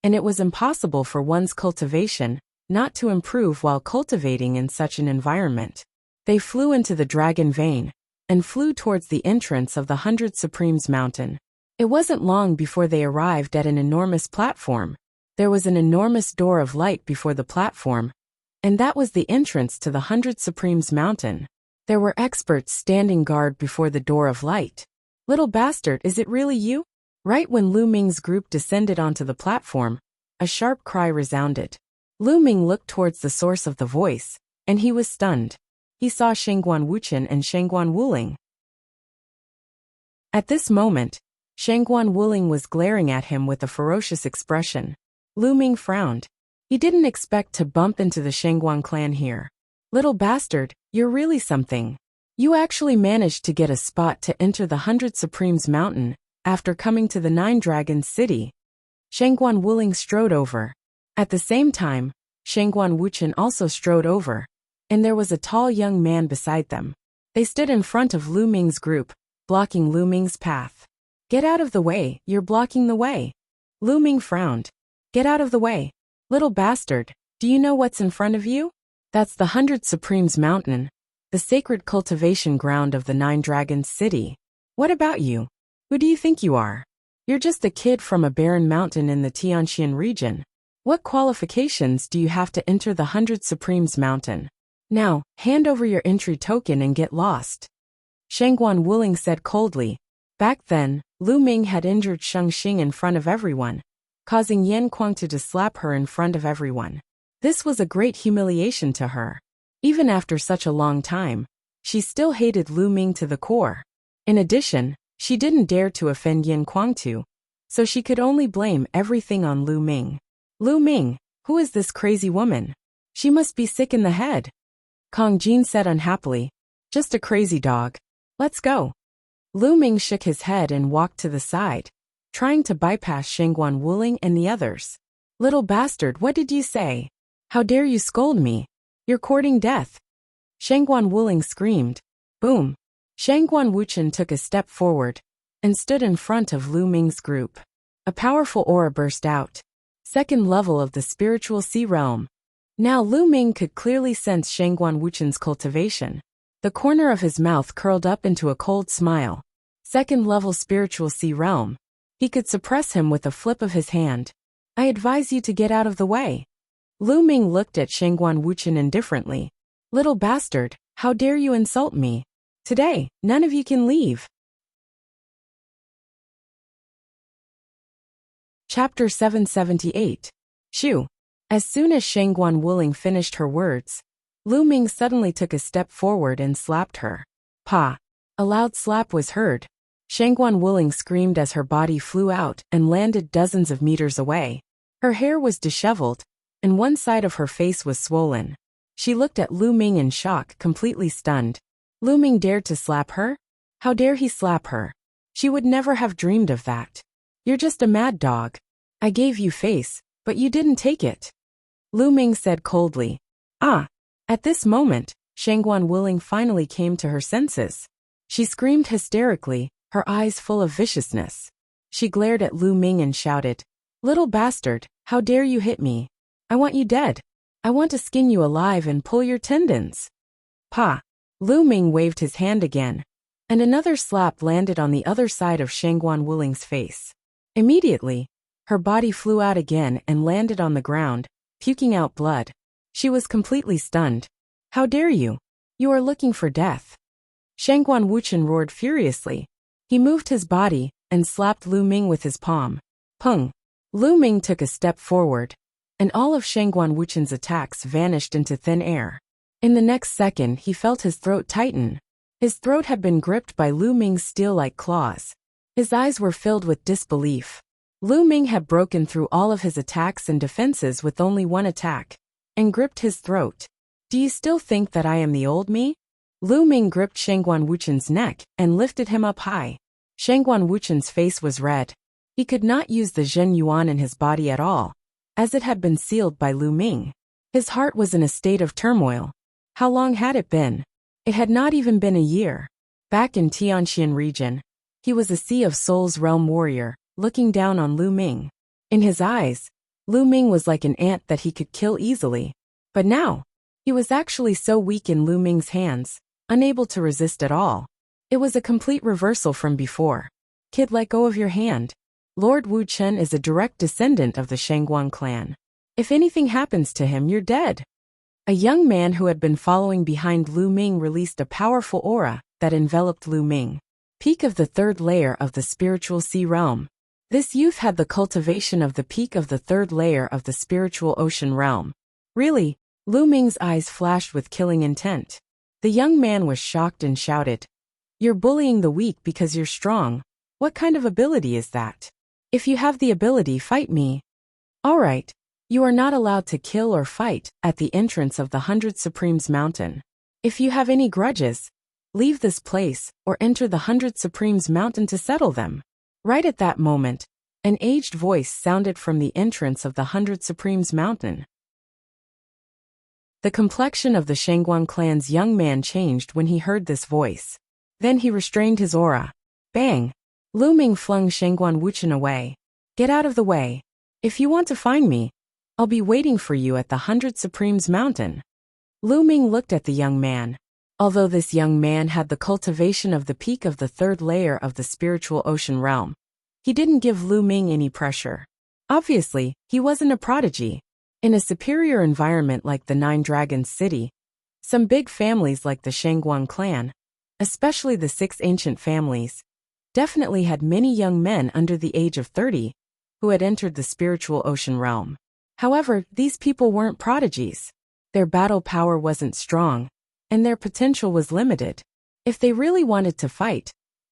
and it was impossible for one's cultivation not to improve while cultivating in such an environment. They flew into the Dragon Vein and flew towards the entrance of the 100 Supremes Mountain. It wasn't long before they arrived at an enormous platform. There was an enormous door of light before the platform, and that was the entrance to the 100 Supremes Mountain. There were experts standing guard before the door of light. Little bastard, is it really you? Right when Lu Ming's group descended onto the platform, a sharp cry resounded. Lu Ming looked towards the source of the voice, and he was stunned. He saw Shangguan Wuchen and Shangguan Wuling. At this moment, Shangguan Wuling was glaring at him with a ferocious expression. Lu Ming frowned. He didn't expect to bump into the Shangguan clan here. Little bastard, you're really something. You actually managed to get a spot to enter the 100 Supremes Mountain after coming to the 9 Dragons City. Shangguan Wuling strode over. At the same time, Shangguan Wuchen also strode over, and there was a tall young man beside them. They stood in front of Lu Ming's group, blocking Lu Ming's path. Get out of the way, you're blocking the way. Lu Ming frowned. Get out of the way. Little bastard, do you know what's in front of you? That's the 100 Supremes Mountain, the sacred cultivation ground of the 9 Dragons City. What about you? Who do you think you are? You're just a kid from a barren mountain in the Tianxian region. What qualifications do you have to enter the 100 Supremes Mountain? Now, hand over your entry token and get lost. Shangguan Wuling said coldly. Back then, Lu Ming had injured Sheng Xing in front of everyone, causing Yan Kuang to slap her in front of everyone. This was a great humiliation to her. Even after such a long time, she still hated Lu Ming to the core. In addition, she didn't dare to offend Yan Kuang, so she could only blame everything on Lu Ming. Lu Ming, who is this crazy woman? She must be sick in the head. Kong Jin said unhappily. Just a crazy dog. Let's go. Lu Ming shook his head and walked to the side, trying to bypass Shangguan Wuling and the others. Little bastard, what did you say? How dare you scold me? You're courting death. Shangguan Wuling screamed. Boom. Shangguan Wuchen took a step forward and stood in front of Lu Ming's group. A powerful aura burst out. Second level of the spiritual sea realm. Now Lu Ming could clearly sense Shangguan Wuchen's cultivation. The corner of his mouth curled up into a cold smile. Second level spiritual sea realm. He could suppress him with a flip of his hand. I advise you to get out of the way. Lu Ming looked at Shangguan Wuchen indifferently. Little bastard, how dare you insult me? Today, none of you can leave. Chapter 778. Shoo. As soon as Shangguan Wuling finished her words, Lu Ming suddenly took a step forward and slapped her. Pa! A loud slap was heard. Shangguan Wuling screamed as her body flew out and landed dozens of meters away. Her hair was disheveled, and one side of her face was swollen. She looked at Lu Ming in shock, completely stunned. Lu Ming dared to slap her? How dare he slap her? She would never have dreamed of that. You're just a mad dog. I gave you face, but you didn't take it. Lu Ming said coldly. Ah! At this moment, Shangguan Wuling finally came to her senses. She screamed hysterically, her eyes full of viciousness. She glared at Lu Ming and shouted, "Little bastard, how dare you hit me? I want you dead. I want to skin you alive and pull your tendons." Pa! Lu Ming waved his hand again, and another slap landed on the other side of Shangguan Wuling's face. Immediately, her body flew out again and landed on the ground, puking out blood. She was completely stunned. "How dare you? You are looking for death." Shangguan Wuchen roared furiously. He moved his body and slapped Lu Ming with his palm. Pung! Lu Ming took a step forward, and all of Shangguan Wuchen's attacks vanished into thin air. In the next second, he felt his throat tighten. His throat had been gripped by Lu Ming's steel-like claws. His eyes were filled with disbelief. Lu Ming had broken through all of his attacks and defenses with only one attack, and gripped his throat. "Do you still think that I am the old me?" Lu Ming gripped Shangguan Wuchen's neck and lifted him up high. Shangguan Wuchen's face was red. He could not use the Zhen Yuan in his body at all, as it had been sealed by Lu Ming. His heart was in a state of turmoil. How long had it been? It had not even been a year. Back in Tianxian region, he was a Sea of Souls realm warrior, looking down on Lu Ming. In his eyes, Lu Ming was like an ant that he could kill easily. But now, he was actually so weak in Lu Ming's hands, unable to resist at all. It was a complete reversal from before. "Kid, let go of your hand. Lord Wu Chen is a direct descendant of the Shangguan clan. If anything happens to him, you're dead." A young man who had been following behind Lu Ming released a powerful aura that enveloped Lu Ming. Peak of the third layer of the spiritual sea realm. This youth had the cultivation of the peak of the third layer of the spiritual ocean realm. Really? Lu Ming's eyes flashed with killing intent. The young man was shocked and shouted, "You're bullying the weak because you're strong. What kind of ability is that? If you have the ability, fight me." "All right. You are not allowed to kill or fight at the entrance of the 100 Supremes Mountain. If you have any grudges, leave this place or enter the 100 Supremes Mountain to settle them." Right at that moment, an aged voice sounded from the entrance of the 100 Supremes Mountain. The complexion of the Shangguan clan's young man changed when he heard this voice. Then he restrained his aura. Bang! Lu Ming flung Shangguan Wuchen away. "Get out of the way. If you want to find me, I'll be waiting for you at the 100 Supremes Mountain." Lu Ming looked at the young man. Although this young man had the cultivation of the peak of the third layer of the spiritual ocean realm, he didn't give Lu Ming any pressure. Obviously, he wasn't a prodigy. In a superior environment like the Nine Dragons City, some big families like the Shangguan clan, especially the 6 ancient families, definitely had many young men under the age of 30 who had entered the spiritual ocean realm. However, these people weren't prodigies. Their battle power wasn't strong, and their potential was limited. If they really wanted to fight,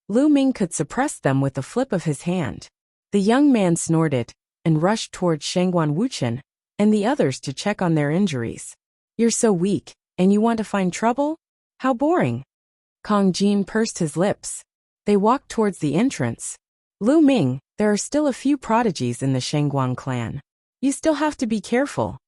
Lu Ming could suppress them with a flip of his hand. The young man snorted and rushed towards Shangguan Wuchen and the others to check on their injuries. "You're so weak, and you want to find trouble? How boring." Kong Jin pursed his lips. They walked towards the entrance. "Lu Ming, there are still a few prodigies in the Shangguan clan. You still have to be careful."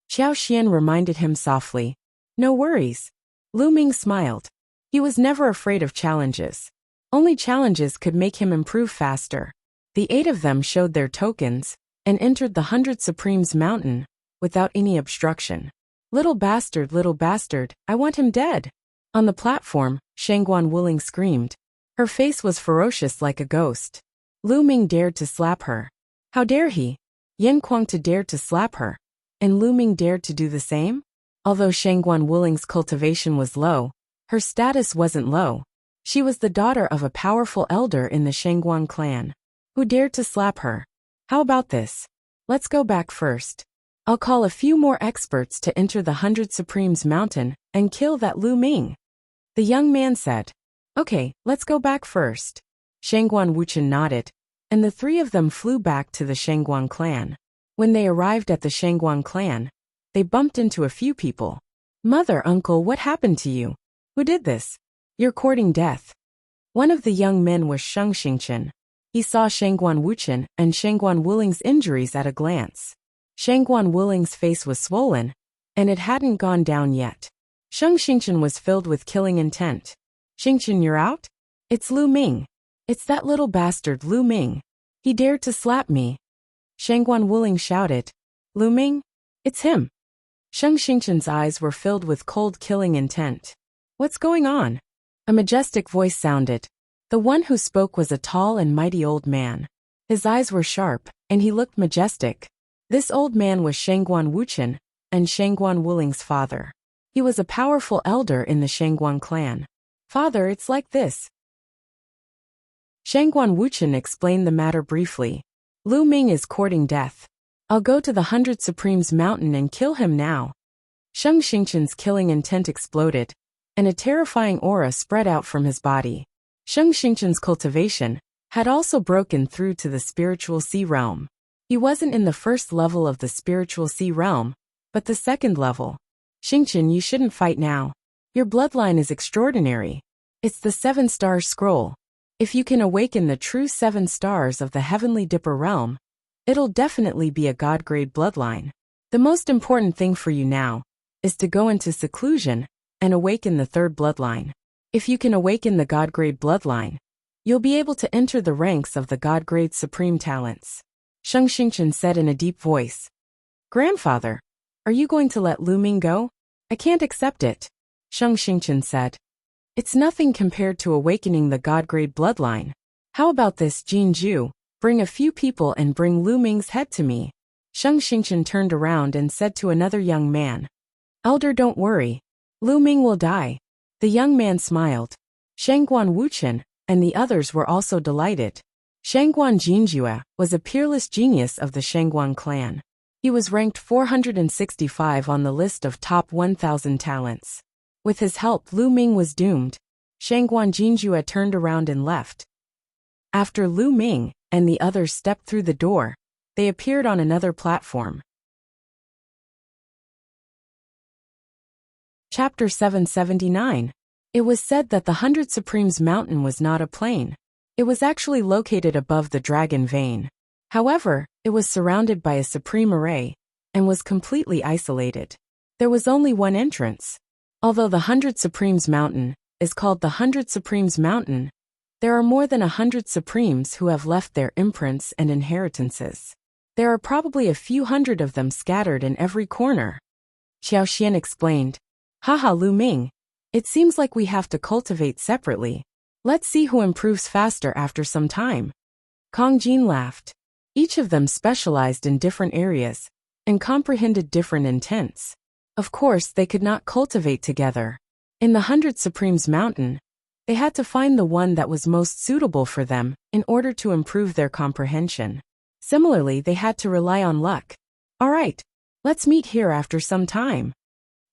Xiao Xian reminded him softly. "No worries." Lu Ming smiled. He was never afraid of challenges. Only challenges could make him improve faster. The 8 of them showed their tokens and entered the 100 Supremes Mountain without any obstruction. Little bastard, I want him dead." On the platform, Shangguan Wuling screamed. Her face was ferocious like a ghost. Lu Ming dared to slap her. How dare he? Yan Kuang to dare to slap her, and Lu Ming dared to do the same? Although Shangguan Wuling's cultivation was low, her status wasn't low. She was the daughter of a powerful elder in the Shangguan clan. Who dared to slap her? How about this? Let's go back first. I'll call a few more experts to enter the 100 Supremes Mountain and kill that Lu Ming. The young man said. Okay, let's go back first. Shangguan Wuchen nodded, and the 3 of them flew back to the Shangguan clan. When they arrived at the Shangguan clan, they bumped into a few people. Mother, uncle, what happened to you? Who did this? You're courting death. One of the young men was Sheng Xingchen. He saw Shangguan Wuchen and Shangguan Wuling's injuries at a glance. Shangguan Wuling's face was swollen, and it hadn't gone down yet. Sheng Xingchen was filled with killing intent. Xingchen, you're out? It's Lu Ming. It's that little bastard Lu Ming. He dared to slap me. Shangguan Wuling shouted. Lu Ming? It's him. Sheng Xingchen's eyes were filled with cold killing intent. What's going on? A majestic voice sounded. The one who spoke was a tall and mighty old man. His eyes were sharp, and he looked majestic. This old man was Shangguan Wuchen, and Shangguan Wuling's father. He was a powerful elder in the Shangguan clan. Father, it's like this. Shangguan Wuchen explained the matter briefly. Lu Ming is courting death. I'll go to the 100 Supremes mountain and kill him now. Sheng Xingchen's killing intent exploded, and a terrifying aura spread out from his body. Sheng Xingchen's cultivation had also broken through to the spiritual sea realm. He wasn't in the first level of the spiritual sea realm, but the second level. Xingchen, you shouldn't fight now. Your bloodline is extraordinary. It's the 7-star scroll. If you can awaken the true 7 stars of the Heavenly Dipper realm, it'll definitely be a God-grade bloodline. The most important thing for you now is to go into seclusion and awaken the 3rd bloodline. If you can awaken the God-grade bloodline, you'll be able to enter the ranks of the God-grade supreme talents. Sheng Xingchen said in a deep voice. Grandfather, are you going to let Lu Ming go? I can't accept it. Sheng Xingchen said. It's nothing compared to awakening the God-grade bloodline. How about this, Jin Ju? Bring a few people and bring Lu Ming's head to me. Sheng Xingchen turned around and said to another young man. Elder, don't worry. Lu Ming will die. The young man smiled. Shangguan Wuchen and the others were also delighted. Shangguan Jinjue was a peerless genius of the Shangguan clan. He was ranked 465 on the list of top 1,000 talents. With his help, Lu Ming was doomed. Shangguan Jinjue turned around and left. After Lu Ming and the others stepped through the door, they appeared on another platform. Chapter 779. It was said that the 100 Supremes mountain was not a plain. It was actually located above the Dragon Vein. However, it was surrounded by a supreme array and was completely isolated. There was only one entrance. Although the 100 Supremes mountain is called the 100 Supremes mountain, there are more than 100 Supremes who have left their imprints and inheritances. There are probably a few hundred of them scattered in every corner. Xiao Xian explained. Haha, Lu Ming. It seems like we have to cultivate separately. Let's see who improves faster after some time. Kong Jin laughed. Each of them specialized in different areas and comprehended different intents. Of course, they could not cultivate together. In the 100 Supremes mountain, they had to find the one that was most suitable for them in order to improve their comprehension. Similarly, they had to rely on luck. All right, let's meet here after some time.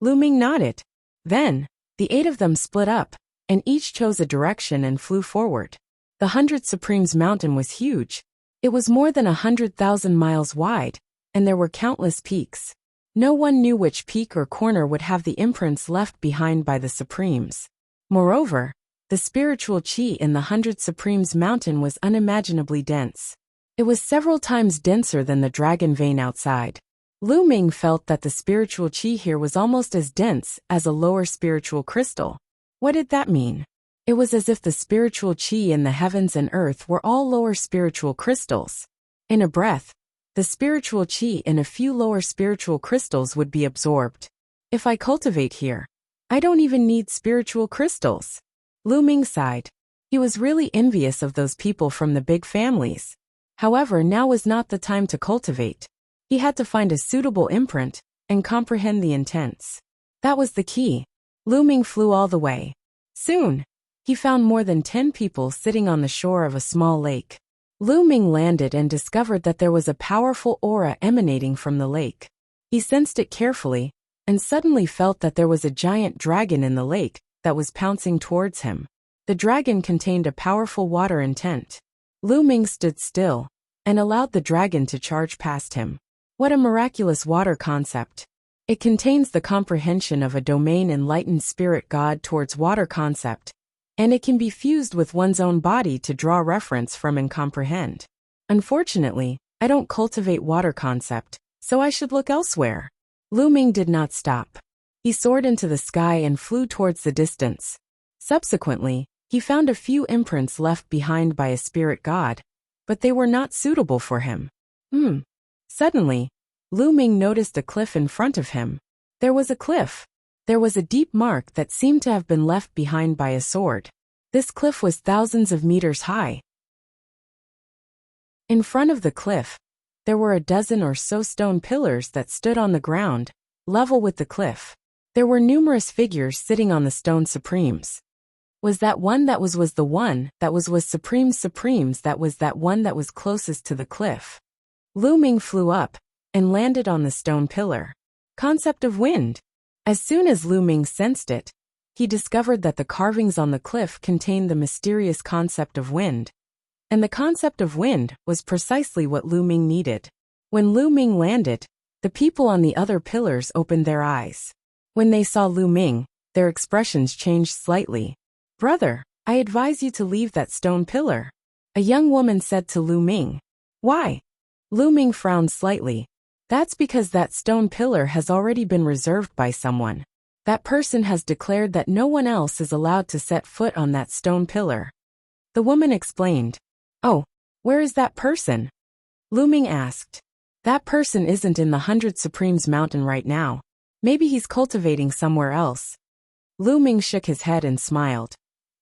Lu Ming nodded. Then, the 8 of them split up, and each chose a direction and flew forward. The 100 Supremes mountain was huge. It was more than 100,000 miles wide, and there were countless peaks. No one knew which peak or corner would have the imprints left behind by the Supremes. Moreover, the spiritual chi in the 100 Supremes mountain was unimaginably dense. It was several times denser than the Dragon Vein outside. Lu Ming felt that the spiritual chi here was almost as dense as a lower spiritual crystal. What did that mean? It was as if the spiritual chi in the heavens and earth were all lower spiritual crystals. In a breath, the spiritual chi in a few lower spiritual crystals would be absorbed. If I cultivate here, I don't even need spiritual crystals. Lu Ming sighed. He was really envious of those people from the big families. However, now was not the time to cultivate. He had to find a suitable imprint and comprehend the intents. That was the key. Lu Ming flew all the way. Soon, he found more than 10 people sitting on the shore of a small lake. Lu Ming landed and discovered that there was a powerful aura emanating from the lake. He sensed it carefully, and suddenly felt that there was a giant dragon in the lake that was pouncing towards him. The dragon contained a powerful water intent. Lu Ming stood still and allowed the dragon to charge past him. What a miraculous water concept. It contains the comprehension of a domain enlightened spirit god towards water concept, and it can be fused with one's own body to draw reference from and comprehend. Unfortunately, I don't cultivate water concept, so I should look elsewhere. Lu Ming did not stop. He soared into the sky and flew towards the distance. Subsequently, he found a few imprints left behind by a spirit god, but they were not suitable for him. Suddenly, Lu Ming noticed a cliff in front of him. There was a cliff. There was a deep mark that seemed to have been left behind by a sword. This cliff was thousands of meters high. In front of the cliff, there were a dozen or so stone pillars that stood on the ground, level with the cliff. There were numerous figures sitting on the stone supremes. Was that one that was the one that was supremes that was that one that was closest to the cliff? Lu Ming flew up and landed on the stone pillar. Concept of wind. As soon as Lu Ming sensed it, he discovered that the carvings on the cliff contained the mysterious concept of wind. And the concept of wind was precisely what Lu Ming needed. When Lu Ming landed, the people on the other pillars opened their eyes. When they saw Lu Ming, their expressions changed slightly. "Brother, I advise you to leave that stone pillar," a young woman said to Lu Ming. "Why?" Lu Ming frowned slightly. "That's because that stone pillar has already been reserved by someone. That person has declared that no one else is allowed to set foot on that stone pillar." The woman explained. "Oh, where is that person?" Lu Ming asked. "That person isn't in the 100 Supremes mountain right now. Maybe he's cultivating somewhere else." Lu Ming shook his head and smiled.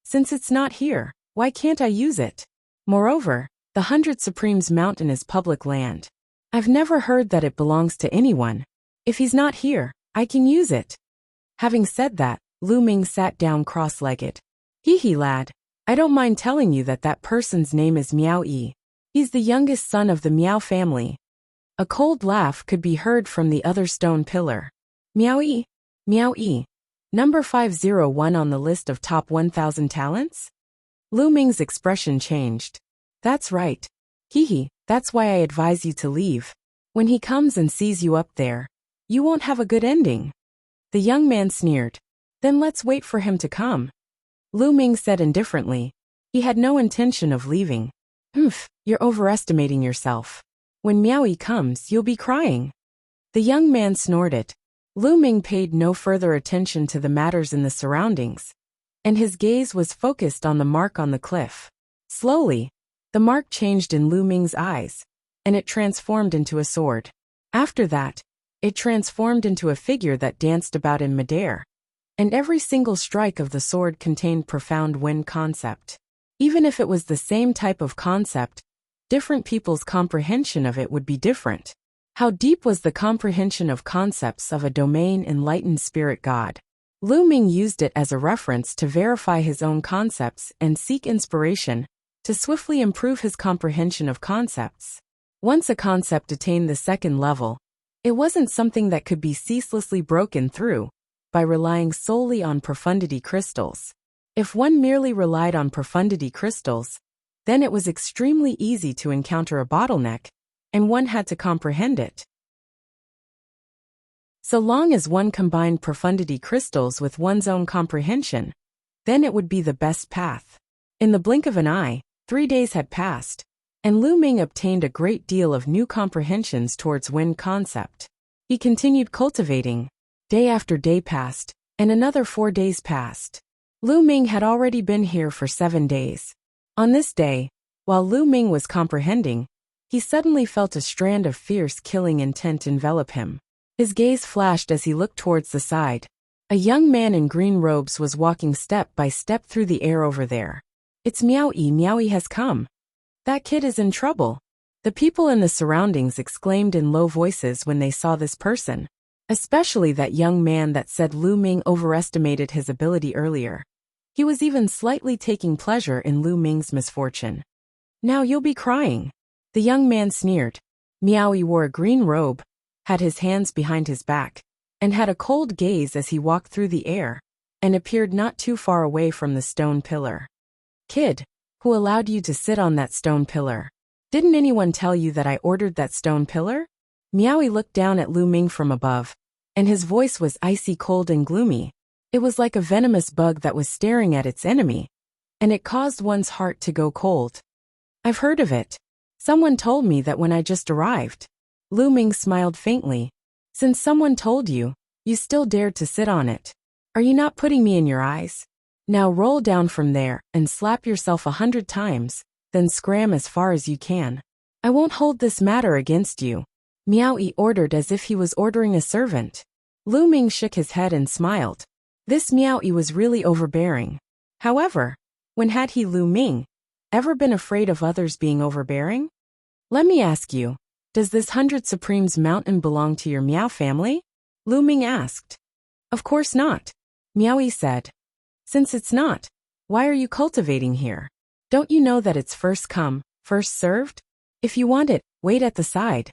"Since it's not here, why can't I use it? Moreover, the 100 Supremes mountain is public land. I've never heard that it belongs to anyone. If he's not here, I can use it." Having said that, Lu Ming sat down cross-legged. "Hee lad. I don't mind telling you that that person's name is Miao Yi. He's the youngest son of the Miao family." A cold laugh could be heard from the other stone pillar. "Miao Yi? Miao Yi. Number 501 on the list of top 1,000 talents?" Lu Ming's expression changed. "That's right. That's why I advise you to leave. When he comes and sees you up there, you won't have a good ending." The young man sneered. "Then let's wait for him to come." Lu Ming said indifferently. He had no intention of leaving. You're overestimating yourself. When Miao Yi comes, you'll be crying." The young man snorted. Lu Ming paid no further attention to the matters in the surroundings, and his gaze was focused on the mark on the cliff. Slowly, the mark changed in Lu Ming's eyes, and it transformed into a sword. After that, it transformed into a figure that danced about in midair, and every single strike of the sword contained profound wind concept. Even if it was the same type of concept, different people's comprehension of it would be different. How deep was the comprehension of concepts of a domain enlightened spirit god? Lu Ming used it as a reference to verify his own concepts and seek inspiration to swiftly improve his comprehension of concepts. Once a concept attained the second level, it wasn't something that could be ceaselessly broken through by relying solely on profundity crystals. If one merely relied on profundity crystals, then it was extremely easy to encounter a bottleneck, and one had to comprehend it. So long as one combined profundity crystals with one's own comprehension, then it would be the best path. In the blink of an eye, 3 days had passed, and Lu Ming obtained a great deal of new comprehensions towards wind concept. He continued cultivating. Day after day passed, and another 4 days passed. Lu Ming had already been here for 7 days. On this day, while Lu Ming was comprehending, he suddenly felt a strand of fierce killing intent envelop him. His gaze flashed as he looked towards the side. A young man in green robes was walking step by step through the air over there. "It's Miao Yi. Miao Yi has come. That kid is in trouble." The people in the surroundings exclaimed in low voices when they saw this person, especially that young man that said Lu Ming overestimated his ability earlier. He was even slightly taking pleasure in Lu Ming's misfortune. "Now you'll be crying." The young man sneered. Miao Yi wore a green robe, had his hands behind his back, and had a cold gaze as he walked through the air, and appeared not too far away from the stone pillar. "Kid, who allowed you to sit on that stone pillar? Didn't anyone tell you that I ordered that stone pillar?" Miao Yi looked down at Lu Ming from above, and his voice was icy cold and gloomy. It was like a venomous bug that was staring at its enemy, and it caused one's heart to go cold. "I've heard of it. Someone told me that when I just arrived. Lu Ming smiled faintly. Since someone told you, you still dared to sit on it. Are you not putting me in your eyes? Now roll down from there and slap yourself 100 times, then scram as far as you can. I won't hold this matter against you. Miao Yi ordered as if he was ordering a servant. Lu Ming shook his head and smiled. This Miao Yi was really overbearing. However, when had he, Lu Ming, ever been afraid of others being overbearing? Let me ask you, does this 100 Supremes mountain belong to your Miao family? Lu Ming asked. Of course not. Miao Yi said. Since it's not, why are you cultivating here? Don't you know that it's first come, first served? If you want it, wait at the side.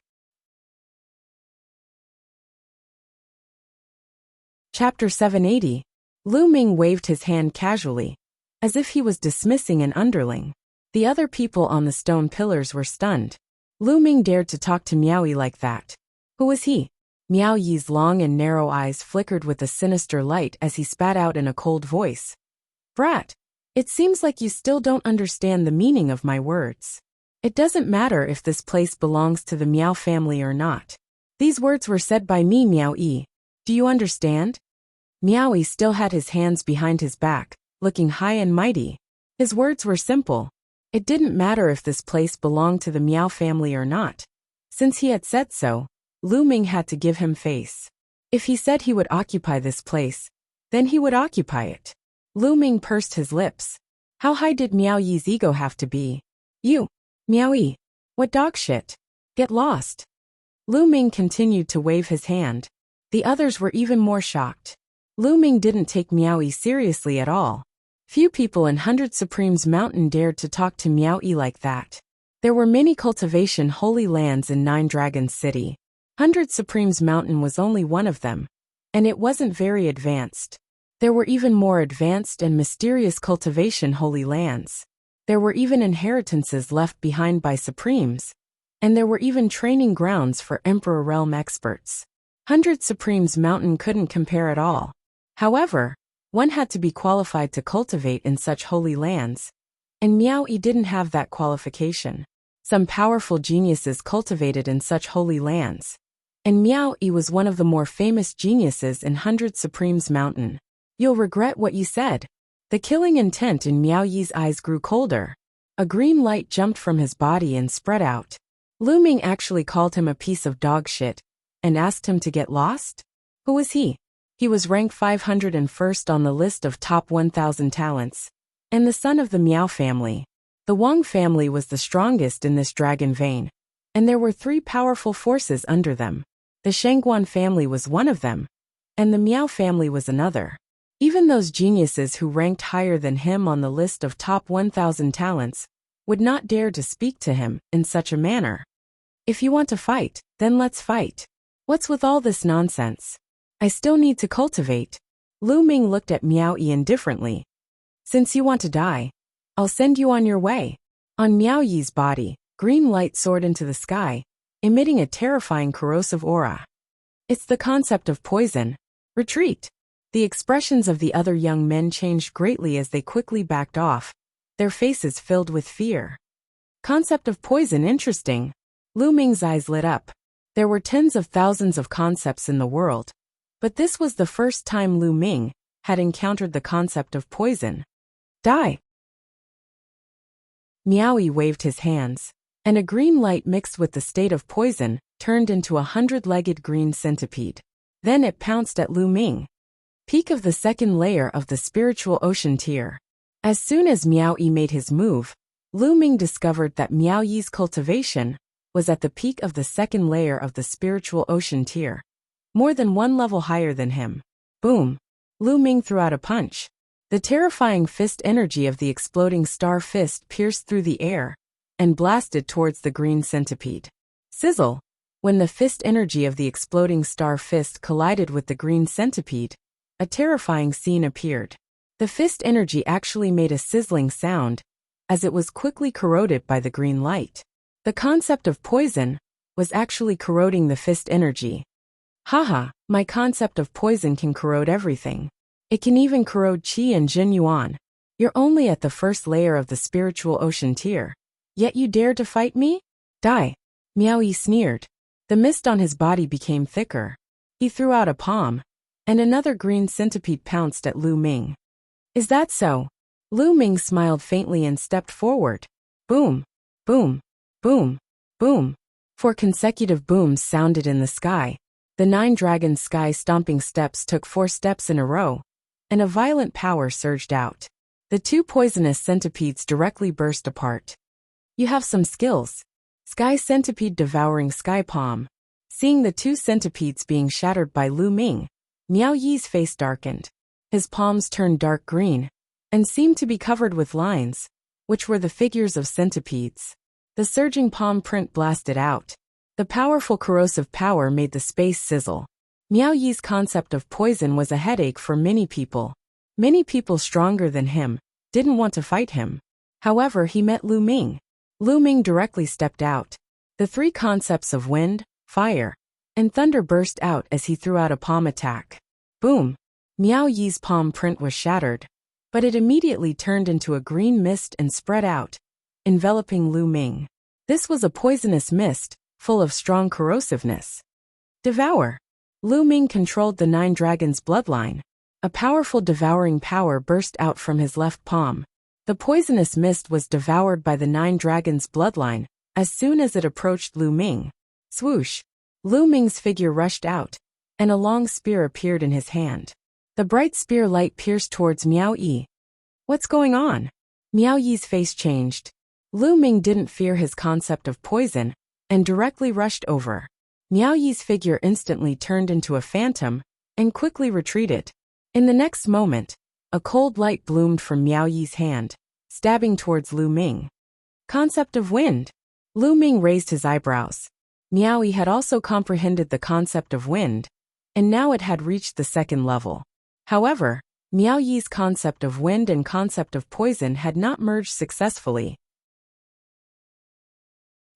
Chapter 780. Lu Ming waved his hand casually, as if he was dismissing an underling. The other people on the stone pillars were stunned. Lu Ming dared to talk to Miao Yi like that. Who was he? Miao Yi's long and narrow eyes flickered with a sinister light as he spat out in a cold voice. Brat, it seems like you still don't understand the meaning of my words. It doesn't matter if this place belongs to the Miao family or not. These words were said by me, Miao Yi. Do you understand? Miao Yi still had his hands behind his back, looking high and mighty. His words were simple. It didn't matter if this place belonged to the Miao family or not. Since he had said so, Lu Ming had to give him face. If he said he would occupy this place, then he would occupy it. Lu Ming pursed his lips. How high did Miao Yi's ego have to be? You, Miao Yi, what dog shit? Get lost. Lu Ming continued to wave his hand. The others were even more shocked. Lu Ming didn't take Miao Yi seriously at all. Few people in 100 Supremes Mountain dared to talk to Miao Yi like that. There were many cultivation holy lands in 9 Dragons City. 100 Supremes Mountain was only one of them, and it wasn't very advanced. There were even more advanced and mysterious cultivation holy lands. There were even inheritances left behind by Supremes, and there were even training grounds for Emperor Realm experts. 100 Supremes Mountain couldn't compare at all. However, one had to be qualified to cultivate in such holy lands, and Miao Yi didn't have that qualification. Some powerful geniuses cultivated in such holy lands, and Miao Yi was one of the more famous geniuses in 100 Supremes Mountain. You'll regret what you said. The killing intent in Miao Yi's eyes grew colder. A green light jumped from his body and spread out. Lu Ming actually called him a piece of dog shit and asked him to get lost? Who was he? He was ranked 501st on the list of top 1,000 talents, and the son of the Miao family. The Wang family was the strongest in this dragon vein, and there were 3 powerful forces under them. The Shangguan family was one of them, and the Miao family was another. Even those geniuses who ranked higher than him on the list of top 1,000 talents would not dare to speak to him in such a manner. If you want to fight, then let's fight. What's with all this nonsense? I still need to cultivate. Lu Ming looked at Miao Yi indifferently. Since you want to die, I'll send you on your way. On Miao Yi's body, green light soared into the sky, emitting a terrifying corrosive aura. It's the concept of poison. Retreat. The expressions of the other young men changed greatly as they quickly backed off, their faces filled with fear. Concept of poison, interesting. Lu Ming's eyes lit up. There were tens of thousands of concepts in the world, but this was the first time Lu Ming had encountered the concept of poison. Die. Miao Yi waved his hands, and a green light mixed with the state of poison turned into a 100-legged green centipede. Then it pounced at Lu Ming. Peak of the second layer of the spiritual ocean tier. As soon as Miao Yi made his move, Lu Ming discovered that Miao Yi's cultivation was at the peak of the second layer of the spiritual ocean tier, more than 1 level higher than him. Boom! Lu Ming threw out a punch. The terrifying fist energy of the exploding star fist pierced through the air and blasted towards the green centipede. Sizzle! When the fist energy of the exploding star fist collided with the green centipede, a terrifying scene appeared. The fist energy actually made a sizzling sound, as it was quickly corroded by the green light. The concept of poison was actually corroding the fist energy. Haha, my concept of poison can corrode everything. It can even corrode qi and jin yuan. You're only at the first layer of the spiritual ocean tier, yet you dare to fight me? Die. Miao Yi sneered. The mist on his body became thicker. He threw out a palm, and another green centipede pounced at Lu Ming. Is that so? Lu Ming smiled faintly and stepped forward. Boom, boom, boom, boom. 4 consecutive booms sounded in the sky. The 9 dragon sky stomping steps took 4 steps in a row, and a violent power surged out. The 2 poisonous centipedes directly burst apart. You have some skills. Sky centipede devouring sky palm. Seeing the 2 centipedes being shattered by Lu Ming, Miao Yi's face darkened. His palms turned dark green, and seemed to be covered with lines, which were the figures of centipedes. The surging palm print blasted out. The powerful corrosive power made the space sizzle. Miao Yi's concept of poison was a headache for many people. Many people stronger than him didn't want to fight him. However, he met Lu Ming. Lu Ming directly stepped out. The 3 concepts of wind, fire, and thunder burst out as he threw out a palm attack. Boom! Miao Yi's palm print was shattered, but it immediately turned into a green mist and spread out, enveloping Lu Ming. This was a poisonous mist, full of strong corrosiveness. Devour! Lu Ming controlled the 9 dragons' bloodline. A powerful devouring power burst out from his left palm. The poisonous mist was devoured by the 9 dragons' bloodline as soon as it approached Lu Ming. Swoosh! Lu Ming's figure rushed out, and a long spear appeared in his hand. The bright spear light pierced towards Miao Yi. What's going on? Miao Yi's face changed. Lu Ming didn't fear his concept of poison, and directly rushed over. Miao Yi's figure instantly turned into a phantom, and quickly retreated. In the next moment, a cold light bloomed from Miao Yi's hand, stabbing towards Lu Ming. Concept of wind. Lu Ming raised his eyebrows. Miao Yi had also comprehended the concept of wind, and now it had reached the 2nd level. However, Miao Yi's concept of wind and concept of poison had not merged successfully.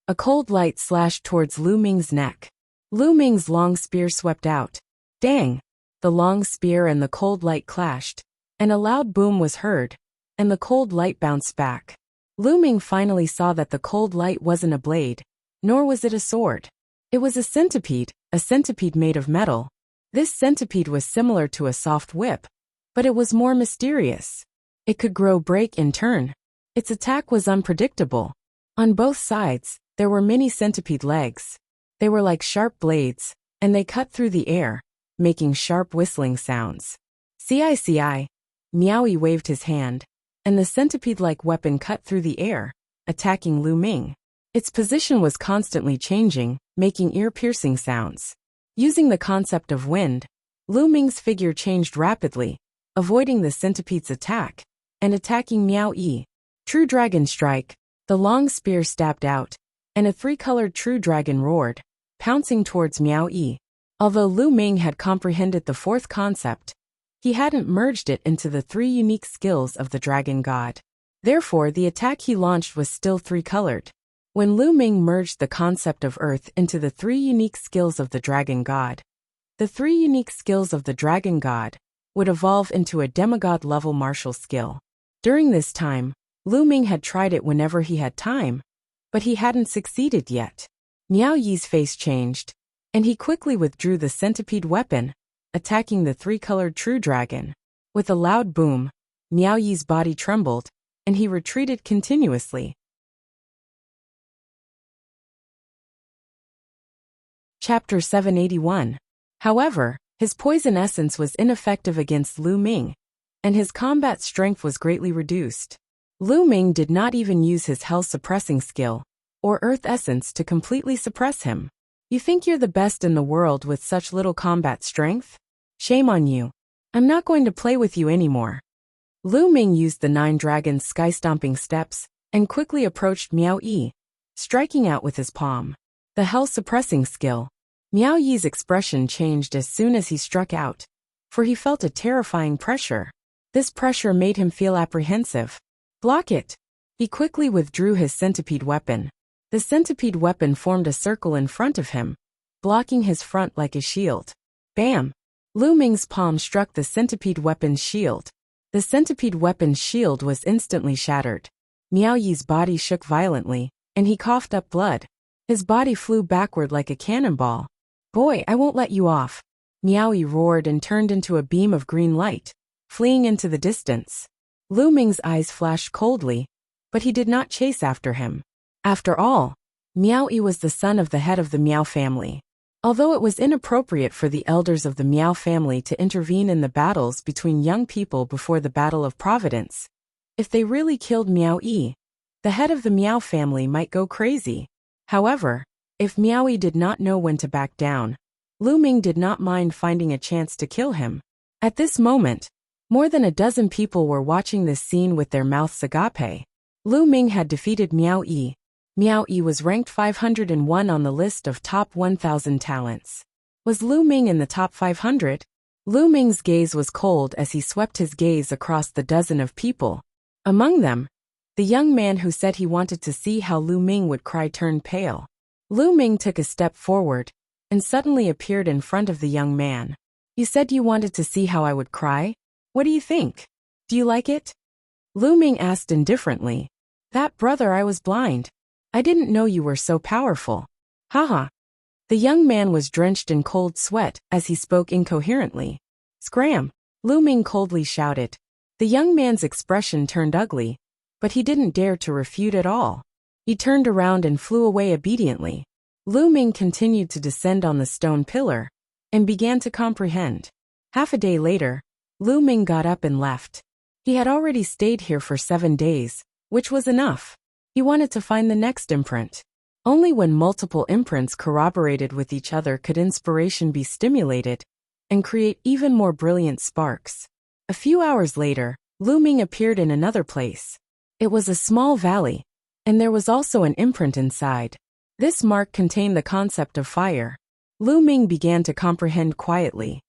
A cold light slashed towards Lu Ming's neck. Lu Ming's long spear swept out. Dang! The long spear and the cold light clashed, and a loud boom was heard, and the cold light bounced back. Lu Ming finally saw that the cold light wasn't a blade, nor was it a sword. It was a centipede made of metal. This centipede was similar to a soft whip, but it was more mysterious. It could grow, break, and turn. Its attack was unpredictable. On both sides, there were many centipede legs. They were like sharp blades, and they cut through the air, making sharp whistling sounds. CICI. Miao Yi waved his hand, and the centipede-like weapon cut through the air, attacking Lu Ming. Its position was constantly changing, making ear-piercing sounds. Using the concept of wind, Lu Ming's figure changed rapidly, avoiding the centipede's attack, and attacking Miao Yi. True Dragon Strike. The long spear stabbed out, and a 3-colored true dragon roared, pouncing towards Miao Yi. Although Lu Ming had comprehended the 4th concept, he hadn't merged it into the 3 unique skills of the dragon god. Therefore, the attack he launched was still 3-colored. When Lu Ming merged the concept of earth into the 3 unique skills of the dragon god, the 3 unique skills of the dragon god would evolve into a demigod-level martial skill. During this time, Lu Ming had tried it whenever he had time, but he hadn't succeeded yet. Miao Yi's face changed, and he quickly withdrew the centipede weapon, attacking the 3-colored true dragon. With a loud boom, Miao Yi's body trembled, and he retreated continuously. Chapter 781. However, his poison essence was ineffective against Lu Ming, and his combat strength was greatly reduced. Lu Ming did not even use his hell-suppressing skill, or earth essence, to completely suppress him. You think you're the best in the world with such little combat strength? Shame on you. I'm not going to play with you anymore. Lu Ming used the 9 dragons' sky-stomping steps, and quickly approached Miao Yi, striking out with his palm. The hell-suppressing skill. Miao Yi's expression changed as soon as he struck out, for he felt a terrifying pressure. This pressure made him feel apprehensive. Block it! He quickly withdrew his centipede weapon. The centipede weapon formed a circle in front of him, blocking his front like a shield. Bam! Lu Ming's palm struck the centipede weapon's shield. The centipede weapon's shield was instantly shattered. Miao Yi's body shook violently, and he coughed up blood. His body flew backward like a cannonball. "Boy, I won't let you off." Miaoyi roared and turned into a beam of green light, fleeing into the distance. Lu Ming's eyes flashed coldly, but he did not chase after him. After all, Miaoyi was the son of the head of the Miao family. Although it was inappropriate for the elders of the Miao family to intervene in the battles between young people before the Battle of Providence, if they really killed Miaoyi, the head of the Miao family might go crazy. However, if Miaoyi did not know when to back down, Lu Ming did not mind finding a chance to kill him. At this moment, more than a dozen people were watching this scene with their mouths agape. Lu Ming had defeated Miaoyi. Miaoyi was ranked 501 on the list of top 1,000 talents. Was Lu Ming in the top 500? Lu Ming's gaze was cold as he swept his gaze across the dozen of people. Among them, the young man who said he wanted to see how Lu Ming would cry turned pale. Lu Ming took a step forward and suddenly appeared in front of the young man. "You said you wanted to see how I would cry? What do you think? Do you like it?" Lu Ming asked indifferently. "That brother, I was blind. I didn't know you were so powerful." Haha. The young man was drenched in cold sweat as he spoke incoherently. "Scram!" Lu Ming coldly shouted. The young man's expression turned ugly, but he didn't dare to refute at all. He turned around and flew away obediently. Lu Ming continued to descend on the stone pillar and began to comprehend. Half a day later, Lu Ming got up and left. He had already stayed here for 7 days, which was enough. He wanted to find the next imprint. Only when multiple imprints corroborated with each other could inspiration be stimulated and create even more brilliant sparks. A few hours later, Lu Ming appeared in another place. It was a small valley, and there was also an imprint inside. This mark contained the concept of fire. Lu Ming began to comprehend quietly.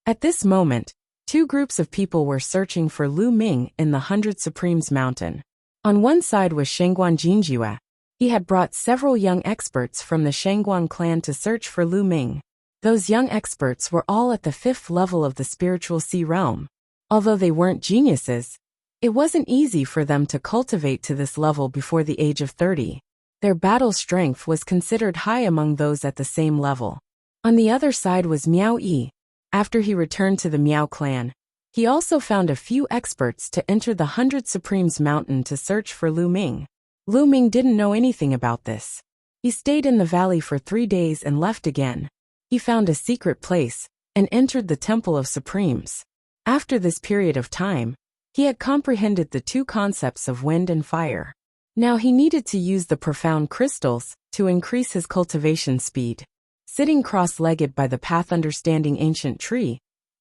At this moment, 2 groups of people were searching for Lu Ming in the 100 Supremes Mountain. On one side was Shangguan Jinjue. He had brought several young experts from the Shangguan clan to search for Lu Ming. Those young experts were all at the 5th level of the spiritual sea realm. Although they weren't geniuses, it wasn't easy for them to cultivate to this level before the age of 30. Their battle strength was considered high among those at the same level. On the other side was Miaoyi. After he returned to the Miao clan, he also found a few experts to enter the 100 Supremes Mountain to search for Lu Ming. Lu Ming didn't know anything about this. He stayed in the valley for 3 days and left again. He found a secret place and entered the Temple of Supremes. After this period of time, he had comprehended the 2 concepts of wind and fire. Now he needed to use the profound crystals to increase his cultivation speed. Sitting cross-legged by the path understanding ancient tree,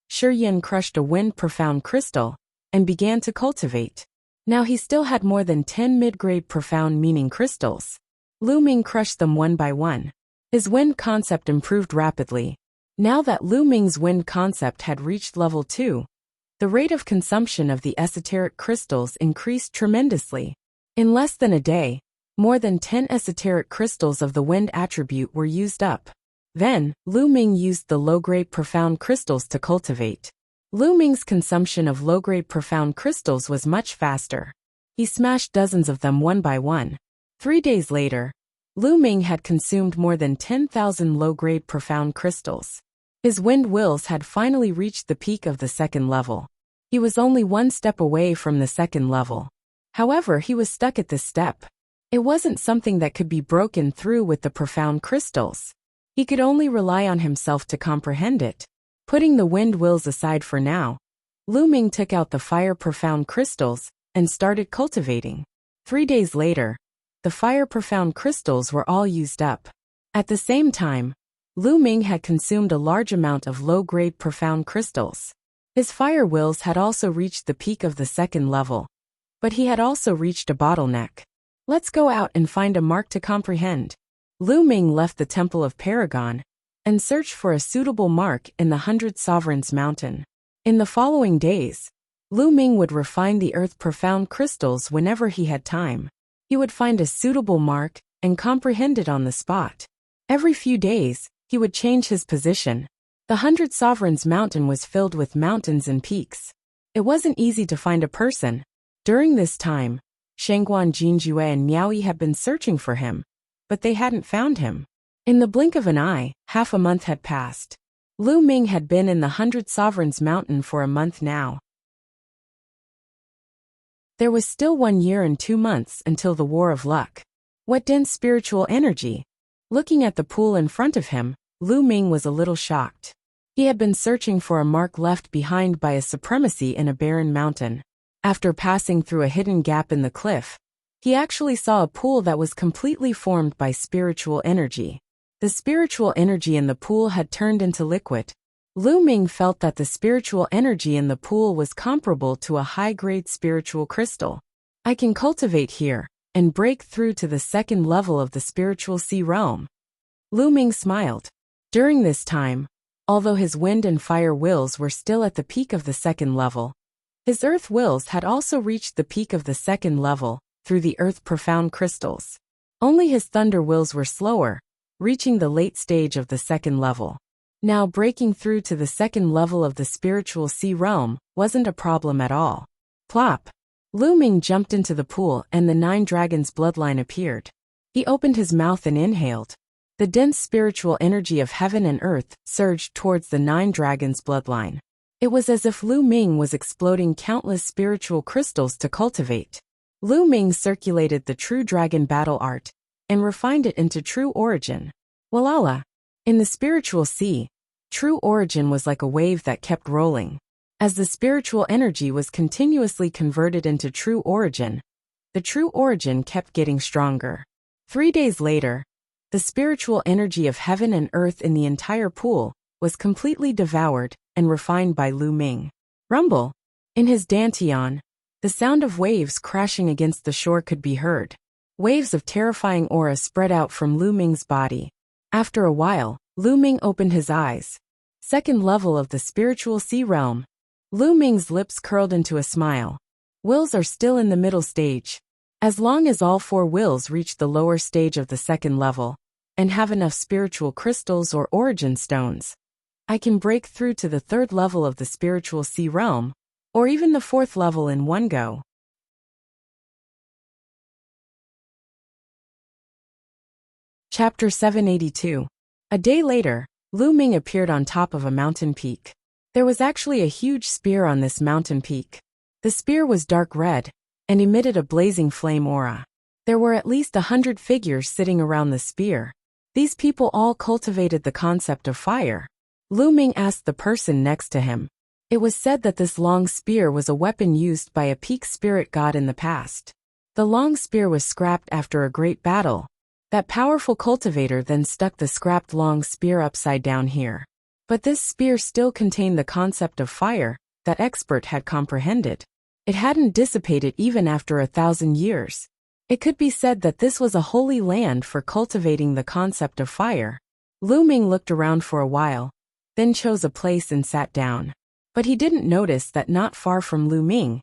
Shiyan crushed a wind profound crystal and began to cultivate. Now he still had more than 10 mid-grade profound meaning crystals. Lu Ming crushed them one by one. His wind concept improved rapidly. Now that Lu Ming's wind concept had reached level 2, the rate of consumption of the esoteric crystals increased tremendously. In less than a day, more than 10 esoteric crystals of the wind attribute were used up. Then, Lu Ming used the low-grade profound crystals to cultivate. Lu Ming's consumption of low-grade profound crystals was much faster. He smashed dozens of them one by one. 3 days later, Lu Ming had consumed more than 10,000 low-grade profound crystals. His wind wills had finally reached the peak of the 2nd level. He was only 1 step away from the 2nd level. However, he was stuck at this step. It wasn't something that could be broken through with the profound crystals. He could only rely on himself to comprehend it. Putting the wind wills aside for now, Lu Ming took out the fire profound crystals and started cultivating. 3 days later, the fire profound crystals were all used up. At the same time, Lu Ming had consumed a large amount of low-grade profound crystals. His fire wills had also reached the peak of the 2nd level, but he had also reached a bottleneck. Let's go out and find a mark to comprehend. Lu Ming left the Temple of Paragon and searched for a suitable mark in the 100 Sovereigns Mountain. In the following days, Lu Ming would refine the earth profound crystals whenever he had time. He would find a suitable mark and comprehend it on the spot. Every few days, he would change his position. The 100 Sovereigns Mountain was filled with mountains and peaks. It wasn't easy to find a person. During this time, Shangguan Jinjue and Miao Yi had been searching for him, but they hadn't found him. In the blink of an eye, half a month had passed. Lu Ming had been in the 100 Sovereigns Mountain for a month now. There was still 1 year and 2 months until the War of Luck. What dense spiritual energy! Looking at the pool in front of him, Lu Ming was a little shocked. He had been searching for a mark left behind by a supremacy in a barren mountain. After passing through a hidden gap in the cliff, he actually saw a pool that was completely formed by spiritual energy. The spiritual energy in the pool had turned into liquid. Lu Ming felt that the spiritual energy in the pool was comparable to a high-grade spiritual crystal. I can cultivate here and break through to the second level of the spiritual sea realm. Lu Ming smiled. During this time, although his wind and fire wills were still at the peak of the second level, his earth wills had also reached the peak of the second level through the earth profound crystals. Only his thunder wills were slower, reaching the late stage of the second level. Now breaking through to the second level of the spiritual sea realm wasn't a problem at all. Plop! Lu Ming jumped into the pool and the 9 dragons' bloodline appeared. He opened his mouth and inhaled. The dense spiritual energy of heaven and earth surged towards the 9 dragons' bloodline. It was as if Lu Ming was exploding countless spiritual crystals to cultivate. Lu Ming circulated the true dragon battle art and refined it into true origin. Walala! In the spiritual sea, true origin was like a wave that kept rolling. As the spiritual energy was continuously converted into true origin, the true origin kept getting stronger. 3 days later, the spiritual energy of heaven and earth in the entire pool was completely devoured and refined by Lu Ming. Rumble! In his dantian, the sound of waves crashing against the shore could be heard. Waves of terrifying aura spread out from Lu Ming's body. After a while, Lu Ming opened his eyes. Second level of the spiritual sea realm. Lu Ming's lips curled into a smile. Wills are still in the middle stage. As long as all 4 wills reach the lower stage of the second level, and have enough spiritual crystals or origin stones, I can break through to the 3rd level of the spiritual sea realm, or even the 4th level in one go. Chapter 782. A day later, Lu Ming appeared on top of a mountain peak. There was actually a huge spear on this mountain peak. The spear was dark red and emitted a blazing flame aura. There were at least 100 figures sitting around the spear. These people all cultivated the concept of fire. Lu Ming asked the person next to him. It was said that this long spear was a weapon used by a peak spirit god in the past. The long spear was scrapped after a great battle. That powerful cultivator then stuck the scrapped long spear upside down here. But this spear still contained the concept of fire that expert had comprehended. It hadn't dissipated even after 1,000 years. It could be said that this was a holy land for cultivating the concept of fire. Lu Ming looked around for a while, then chose a place and sat down. But he didn't notice that not far from Lu Ming,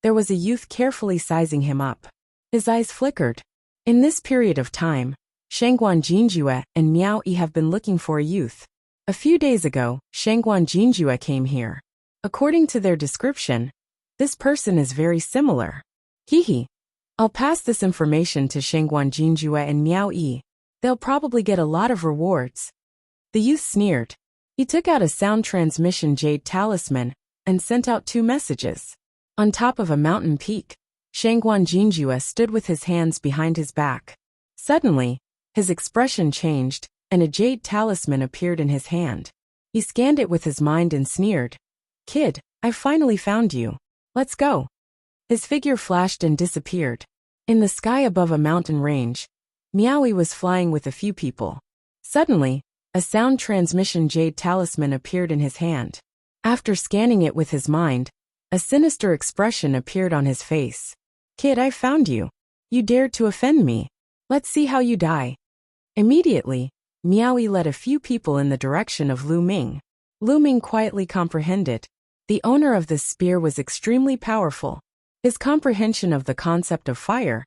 there was a youth carefully sizing him up. His eyes flickered. In this period of time, Shangguan Jinjue and Miao Yi have been looking for a youth. A few days ago, Shangguan Jinjue came here. According to their description, this person is very similar. Hehe. I'll pass this information to Shangguan Jinjue and Miao Yi. They'll probably get a lot of rewards. The youth sneered. He took out a sound transmission jade talisman and sent out 2 messages. On top of a mountain peak, Shangguan Jinjue stood with his hands behind his back. Suddenly, his expression changed, and a jade talisman appeared in his hand. He scanned it with his mind and sneered. Kid, I finally found you. Let's go. His figure flashed and disappeared. In the sky above a mountain range, Miao Yi was flying with a few people. Suddenly, a sound transmission jade talisman appeared in his hand. After scanning it with his mind, a sinister expression appeared on his face. Kid, I found you. You dared to offend me. Let's see how you die. Immediately, Miao Yi led a few people in the direction of Lu Ming. Lu Ming quietly comprehended. The owner of this spear was extremely powerful. His comprehension of the concept of fire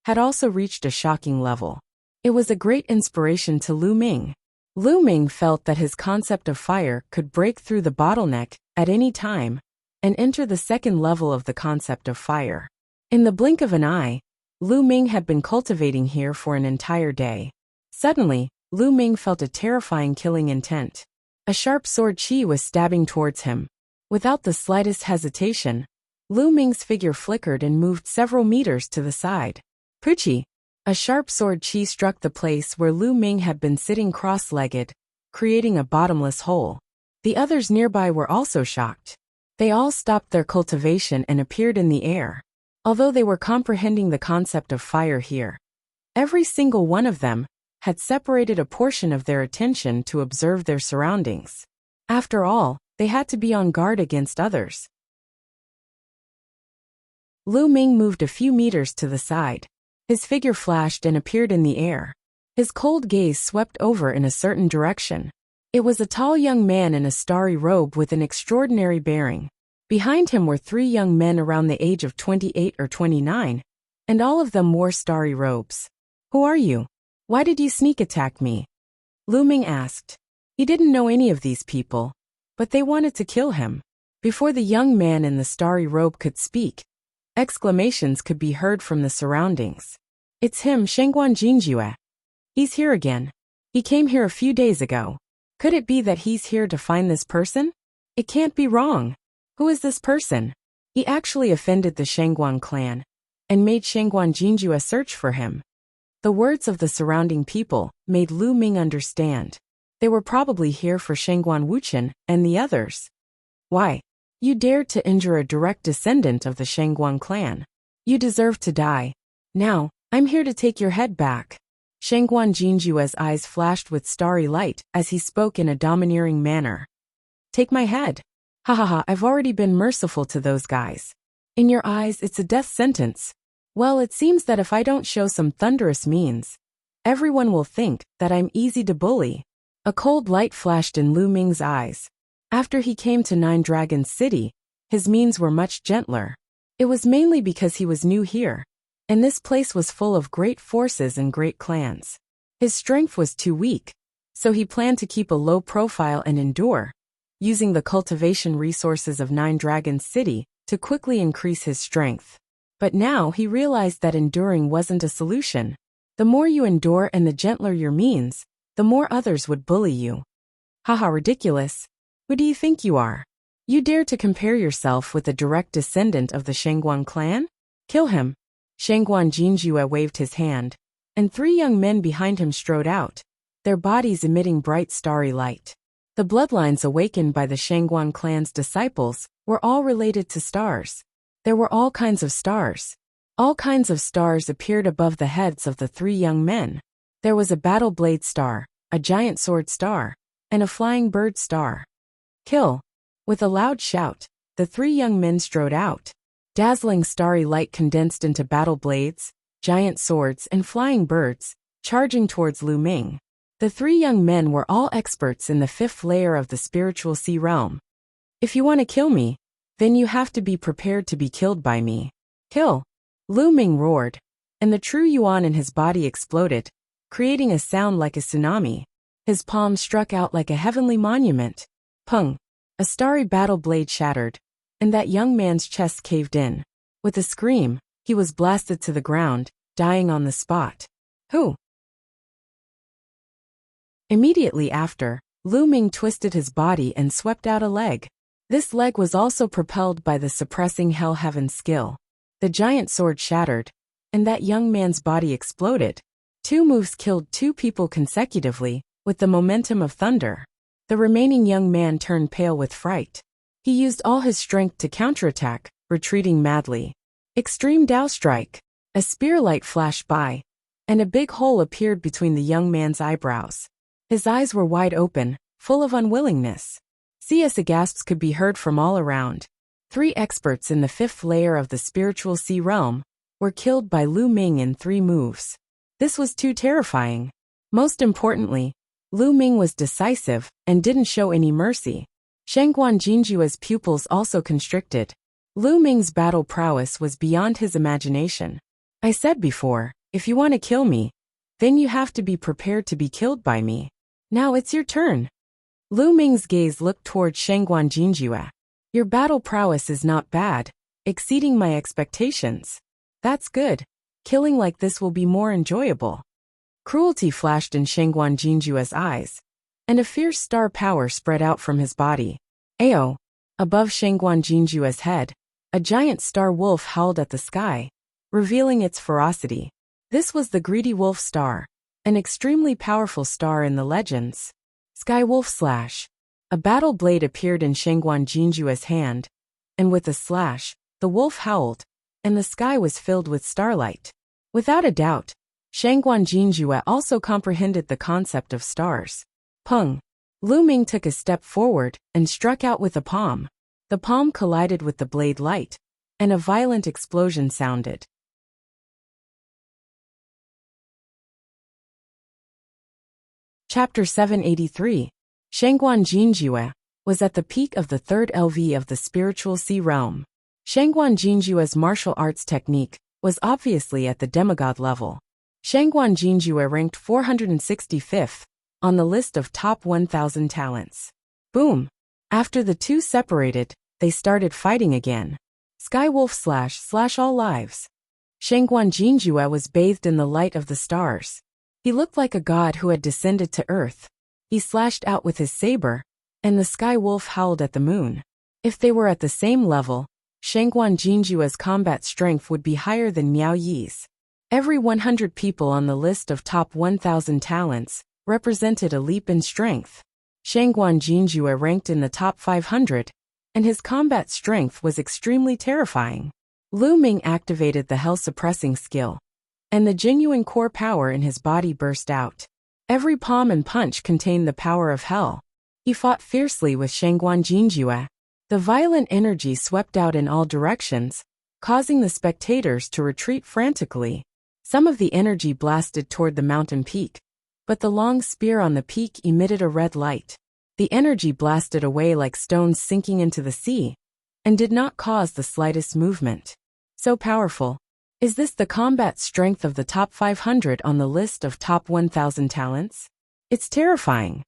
had also reached a shocking level. It was a great inspiration to Lu Ming. Lu Ming felt that his concept of fire could break through the bottleneck at any time and enter the second level of the concept of fire. In the blink of an eye, Lu Ming had been cultivating here for an entire day. Suddenly, Lu Ming felt a terrifying killing intent. A sharp sword chi was stabbing towards him. Without the slightest hesitation, Lu Ming's figure flickered and moved several meters to the side. Puchi! A sharp sword chi struck the place where Lu Ming had been sitting cross-legged, creating a bottomless hole. The others nearby were also shocked. They all stopped their cultivation and appeared in the air. Although they were comprehending the concept of fire here, every single one of them had separated a portion of their attention to observe their surroundings. After all, they had to be on guard against others. Lu Ming moved a few meters to the side. His figure flashed and appeared in the air. His cold gaze swept over in a certain direction. It was a tall young man in a starry robe with an extraordinary bearing. Behind him were 3 young men around the age of 28 or 29, and all of them wore starry robes. "Who are you? Why did you sneak attack me?" Lu Ming asked. He didn't know any of these people, but they wanted to kill him. Before the young man in the starry robe could speak, exclamations could be heard from the surroundings. "It's him, Shengguan Jinjue. He's here again. He came here a few days ago. Could it be that he's here to find this person? It can't be wrong. Who is this person? He actually offended the Shengguan clan and made Shengguan Jinjue search for him." The words of the surrounding people made Lu Ming understand. They were probably here for Shengguan Wuxian and the others. "Why? You dared to injure a direct descendant of the Shengguan clan. You deserve to die. Now, I'm here to take your head back." Shengguan Jinjue's eyes flashed with starry light as he spoke in a domineering manner. "Take my head? Ha ha ha, I've already been merciful to those guys. In your eyes, it's a death sentence. Well, it seems that if I don't show some thunderous means, everyone will think that I'm easy to bully." A cold light flashed in Lu Ming's eyes. After he came to Nine Dragons City, his means were much gentler. It was mainly because he was new here, and this place was full of great forces and great clans. His strength was too weak, so he planned to keep a low profile and endure, using the cultivation resources of Nine Dragons City to quickly increase his strength. But now he realized that enduring wasn't a solution. The more you endure and the gentler your means, the more others would bully you. Haha, ridiculous. Who do you think you are? You dare to compare yourself with a direct descendant of the Shengguan clan? Kill him. Shengguan Jinjue waved his hand, and 3 young men behind him strode out, their bodies emitting bright starry light. The bloodlines awakened by the Shengguan clan's disciples were all related to stars. There were all kinds of stars. All kinds of stars appeared above the heads of the 3 young men. There was a battle blade star, a giant sword star, and a flying bird star. "Kill!" With a loud shout, the 3 young men strode out. Dazzling starry light condensed into battle blades, giant swords, and flying birds, charging towards Lu Ming. The 3 young men were all experts in the 5th layer of the spiritual sea realm. "If you want to kill me, then you have to be prepared to be killed by me. Kill!" Lu Ming roared, and the true yuan in his body exploded, creating a sound like a tsunami. His palm struck out like a heavenly monument. Pung! A starry battle blade shattered, and that young man's chest caved in. With a scream, he was blasted to the ground, dying on the spot. "Who?" Immediately after, Lu Ming twisted his body and swept out a leg. This leg was also propelled by the suppressing Hell Heaven skill. The giant sword shattered, and that young man's body exploded. 2 moves killed 2 people consecutively, with the momentum of thunder. The remaining young man turned pale with fright. He used all his strength to counterattack, retreating madly. Extreme Dao Strike. A spear light flashed by, and a big hole appeared between the young man's eyebrows. His eyes were wide open, full of unwillingness. CS gasps could be heard from all around. 3 experts in the 5th layer of the spiritual sea realm were killed by Lu Ming in 3 moves. This was too terrifying. Most importantly, Lu Ming was decisive and didn't show any mercy. Shengguan Jinjue's pupils also constricted. Lu Ming's battle prowess was beyond his imagination. "I said before, if you want to kill me, then you have to be prepared to be killed by me. Now it's your turn." Lu Ming's gaze looked toward Shengguan Jinjue. "Your battle prowess is not bad, exceeding my expectations. That's good. Killing like this will be more enjoyable. Cruelty flashed in Shangguan Jinjue's eyes, and a fierce star power spread out from his body. Ao! Above Shangguan Jinjue's head, a giant star wolf howled at the sky, revealing its ferocity. This was the greedy wolf star, an extremely powerful star in the legends. Sky Wolf Slash. A battle blade appeared in Shangguan Jinjue's hand, and with a slash, the wolf howled, and the sky was filled with starlight. Without a doubt, Shangguan Jinjue also comprehended the concept of stars. Peng. Lu Ming took a step forward and struck out with a palm. The palm collided with the blade light, and a violent explosion sounded. Chapter 783. Shangguan Jinjue was at the peak of the third LV of the spiritual sea realm. Shangguan Jinjue's martial arts technique was obviously at the demigod level. Shangguan Jinjue ranked 465th on the list of top 1,000 talents. Boom! After the two separated, they started fighting again. Sky Wolf slash all lives. Shangguan Jinjue was bathed in the light of the stars. He looked like a god who had descended to earth. He slashed out with his saber, and the Sky Wolf howled at the moon. If they were at the same level, Shangguan Jinjue's combat strength would be higher than Miao Yi's. Every 100 people on the list of top 1,000 talents represented a leap in strength. Shangguan Jinjue ranked in the top 500, and his combat strength was extremely terrifying. Lu Ming activated the hell-suppressing skill, and the genuine core power in his body burst out. Every palm and punch contained the power of hell. He fought fiercely with Shangguan Jinjue. The violent energy swept out in all directions, causing the spectators to retreat frantically. Some of the energy blasted toward the mountain peak, but the long spear on the peak emitted a red light. The energy blasted away like stones sinking into the sea, and did not cause the slightest movement. So powerful. Is this the combat strength of the top 500 on the list of top 1,000 talents? It's terrifying.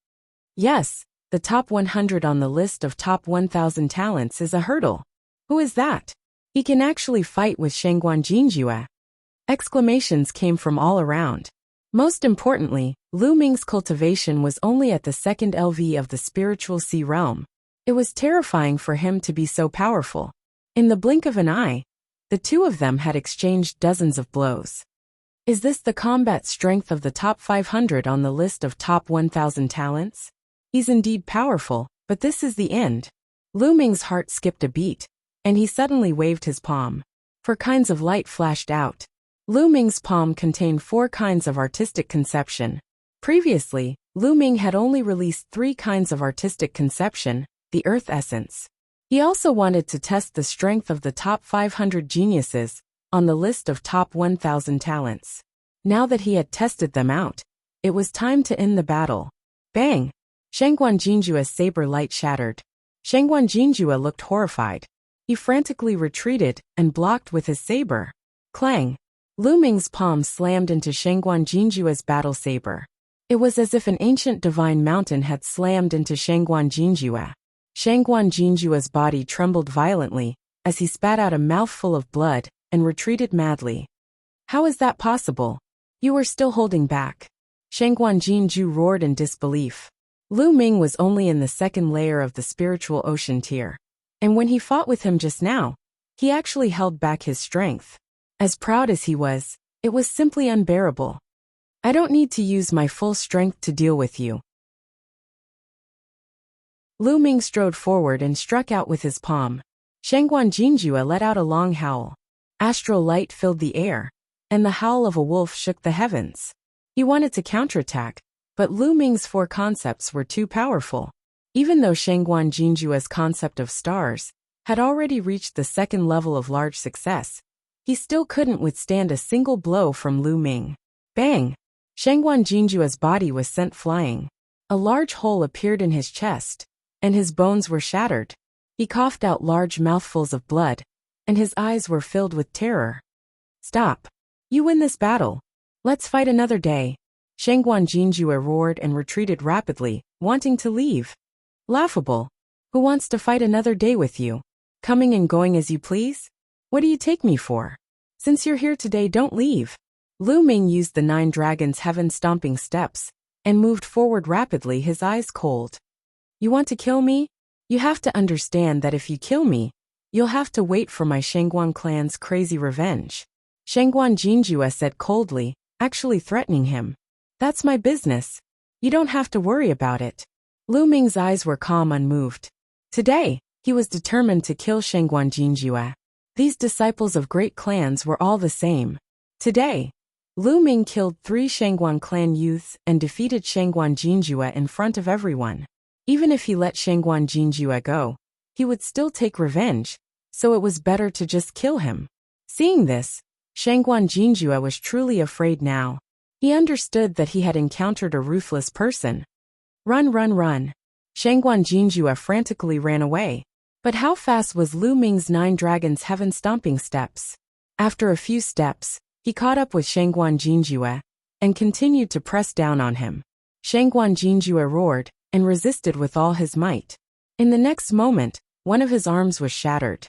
Yes, the top 100 on the list of top 1,000 talents is a hurdle. Who is that? He can actually fight with Shangguan Jinjue. Exclamations came from all around. Most importantly, Lu Ming's cultivation was only at the second LV of the spiritual sea realm. It was terrifying for him to be so powerful. In the blink of an eye, the two of them had exchanged dozens of blows. Is this the combat strength of the top 500 on the list of top 1,000 talents? He's indeed powerful, but this is the end. Lu Ming's heart skipped a beat, and he suddenly waved his palm. 4 kinds of light flashed out. Lu Ming's palm contained 4 kinds of artistic conception. Previously, Lu Ming had only released 3 kinds of artistic conception, the earth essence. He also wanted to test the strength of the top 500 geniuses on the list of top 1,000 talents. Now that he had tested them out, it was time to end the battle. Bang! Shangguan Jinjue's saber light shattered. Shangguan Jinjue looked horrified. He frantically retreated and blocked with his saber. Clang! Lu Ming's palm slammed into Shangguan Jinjue's battle saber. It was as if an ancient divine mountain had slammed into Shangguan Jinjue. Shangguan Jinjue's body trembled violently as he spat out a mouthful of blood and retreated madly. How is that possible? You were still holding back. Shangguan Jinju roared in disbelief. Lu Ming was only in the second layer of the spiritual ocean tier, and when he fought with him just now, he actually held back his strength. As proud as he was, it was simply unbearable. I don't need to use my full strength to deal with you. Lu Ming strode forward and struck out with his palm. Shangguan Jinjue let out a long howl. Astral light filled the air, and the howl of a wolf shook the heavens. He wanted to counterattack, but Lu Ming's 4 concepts were too powerful. Even though Shangguan Jinjue's concept of stars had already reached the second level of large success, he still couldn't withstand a single blow from Lu Ming. Bang! Shangguan Jinjue's body was sent flying. A large hole appeared in his chest, and his bones were shattered. He coughed out large mouthfuls of blood, and his eyes were filled with terror. Stop! You win this battle. Let's fight another day. Shangguan Jinjue roared and retreated rapidly, wanting to leave. Laughable. Who wants to fight another day with you? Coming and going as you please? What do you take me for? Since you're here today, don't leave. Lu Ming used the 9 dragons' heaven-stomping steps and moved forward rapidly, his eyes cold. You want to kill me? You have to understand that if you kill me, you'll have to wait for my Shangguan clan's crazy revenge. Shangguan Jinjue said coldly, actually threatening him. That's my business. You don't have to worry about it. Lu Ming's eyes were calm, unmoved. Today, he was determined to kill Shangguan Jinjue. These disciples of great clans were all the same. Today, Lu Ming killed 3 Shangguan clan youths and defeated Shangguan Jinjue in front of everyone. Even if he let Shangguan Jinjue go, he would still take revenge, so it was better to just kill him. Seeing this, Shangguan Jinjue was truly afraid now. He understood that he had encountered a ruthless person. Run, run, run. Shangguan Jinjue frantically ran away. But how fast was Lu Ming's 9 dragons' heaven-stomping steps? After a few steps, he caught up with Shangguan Jinjue and continued to press down on him. Shangguan Jinjue roared and resisted with all his might. In the next moment, one of his arms was shattered.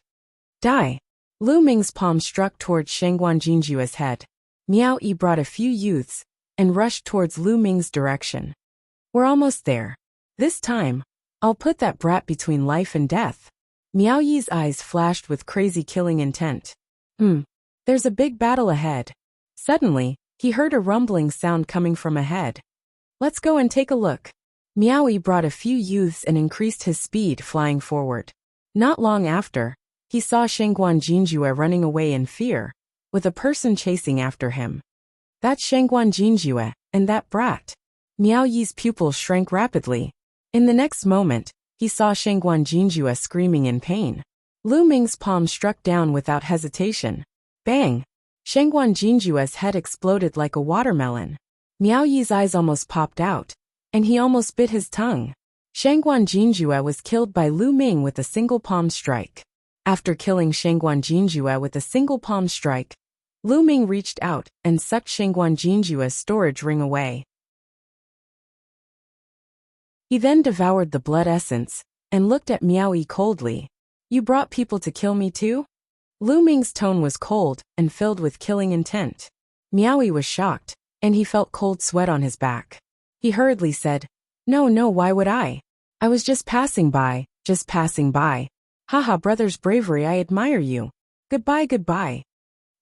Die! Lu Ming's palm struck towards Shangguan Jinjue's head. Miao Yi brought a few youths and rushed towards Lu Ming's direction. We're almost there. This time, I'll put that brat between life and death. Miao Yi's eyes flashed with crazy killing intent. There's a big battle ahead. Suddenly, he heard a rumbling sound coming from ahead. Let's go and take a look. Miao Yi brought a few youths and increased his speed, flying forward. Not long after, he saw Shangguan Jinjue running away in fear, with a person chasing after him. That's Shangguan Jinjue, and that brat. Miao Yi's pupil shrank rapidly. In the next moment, he saw Shangguan Jinjue screaming in pain. Lu Ming's palm struck down without hesitation. Bang! Shangguan Jinjue's head exploded like a watermelon. Miao Yi's eyes almost popped out, and he almost bit his tongue. Shangguan Jinjue was killed by Lu Ming with a single palm strike. After killing Shangguan Jinjue with a single palm strike, Lu Ming reached out and sucked Shangguan Jinjue's storage ring away. He then devoured the blood essence and looked at Miao Yi coldly. You brought people to kill me too? Lu Ming's tone was cold and filled with killing intent. Miao Yi was shocked, and he felt cold sweat on his back. He hurriedly said, No, why would I? I was just passing by, Haha, brother's bravery, I admire you. Goodbye.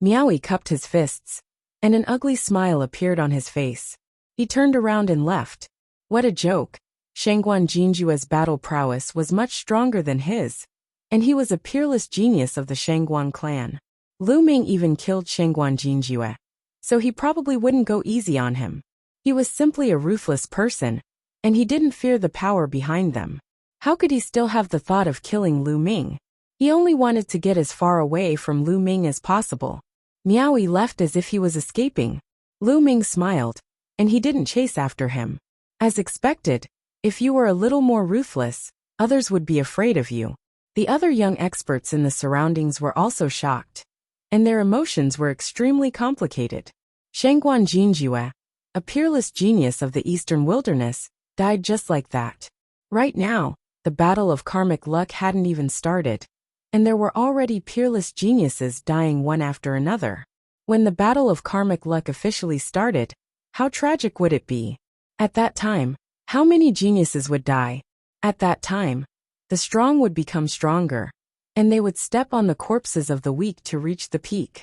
Miao Yi cupped his fists, and an ugly smile appeared on his face. He turned around and left. What a joke. Shangguan Jinjue's battle prowess was much stronger than his, and he was a peerless genius of the Shangguan clan. Lu Ming even killed Shangguan Jinjue, so he probably wouldn't go easy on him. He was simply a ruthless person, and he didn't fear the power behind them. How could he still have the thought of killing Lu Ming? He only wanted to get as far away from Lu Ming as possible. Miao Yi left as if he was escaping. Lu Ming smiled, and he didn't chase after him. As expected, if you were a little more ruthless, others would be afraid of you. The other young experts in the surroundings were also shocked, and their emotions were extremely complicated. Shangguan Jinjue, a peerless genius of the Eastern Wilderness, died just like that. Right now, the battle of karmic luck hadn't even started, and there were already peerless geniuses dying one after another. When the battle of karmic luck officially started, how tragic would it be? At that time, how many geniuses would die? At that time, the strong would become stronger, and they would step on the corpses of the weak to reach the peak.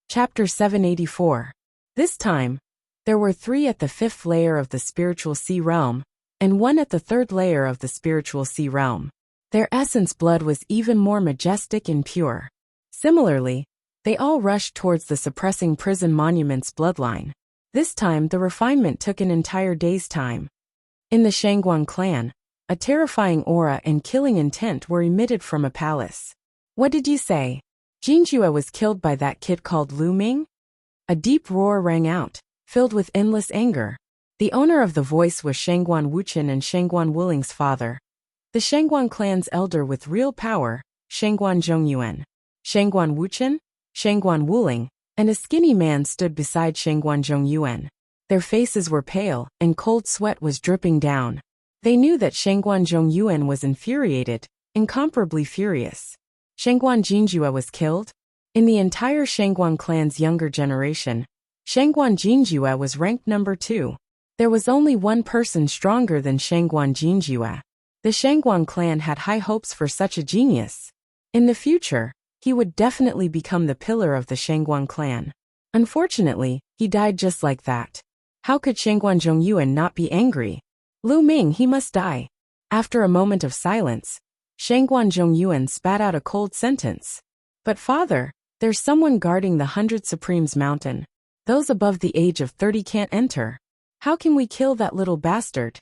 Chapter 784. This time, there were 3 at the 5th layer of the spiritual sea realm, and 1 at the 3rd layer of the spiritual sea realm. Their essence blood was even more majestic and pure. Similarly, they all rushed towards the suppressing prison monument's bloodline. This time the refinement took an entire day's time. In the Shangguan clan, a terrifying aura and killing intent were emitted from a palace. What did you say? Jinjue was killed by that kid called Lu Ming? A deep roar rang out, filled with endless anger. The owner of the voice was Shangguan Wuchen and Shangguan Wuling's father. The Shangguan clan's elder with real power, Shangguan Zhongyuan. Shangguan Wuchen, Shangguan Wuling, and a skinny man stood beside Shangguan Zhongyuan. Their faces were pale, and cold sweat was dripping down. They knew that Shangguan Zhongyuan was infuriated, incomparably furious. Shangguan Jinjue was killed? In the entire Shangguan clan's younger generation, Shangguan Jinjue was ranked number 2. There was only one person stronger than Shangguan Jinjue. The Shangguan clan had high hopes for such a genius. In the future, he would definitely become the pillar of the Shangguan clan. Unfortunately, he died just like that. How could Shangguan Zhongyuan not be angry? Lu Ming, he must die. After a moment of silence, Shangguan Zhongyuan spat out a cold sentence. But father, there's someone guarding the 100 Supremes mountain. Those above the age of 30 can't enter. How can we kill that little bastard?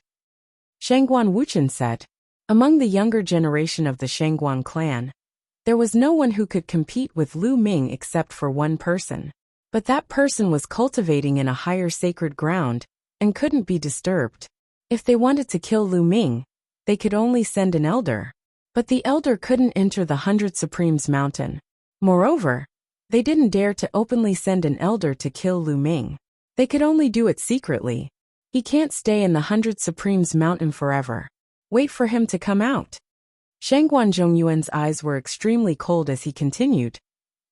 Shangguan Wuchen said. Among the younger generation of the Shangguan clan, there was no one who could compete with Lu Ming except for one person. But that person was cultivating in a higher sacred ground and couldn't be disturbed. If they wanted to kill Lu Ming, they could only send an elder. But the elder couldn't enter the 100 Supremes mountain. Moreover, they didn't dare to openly send an elder to kill Lu Ming. They could only do it secretly. He can't stay in the 100 Supremes mountain forever. Wait for him to come out. Shangguan Zhongyuan's eyes were extremely cold as he continued.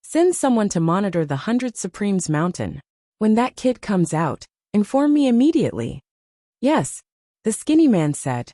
Send someone to monitor the 100 Supremes mountain. When that kid comes out, inform me immediately. Yes, the skinny man said.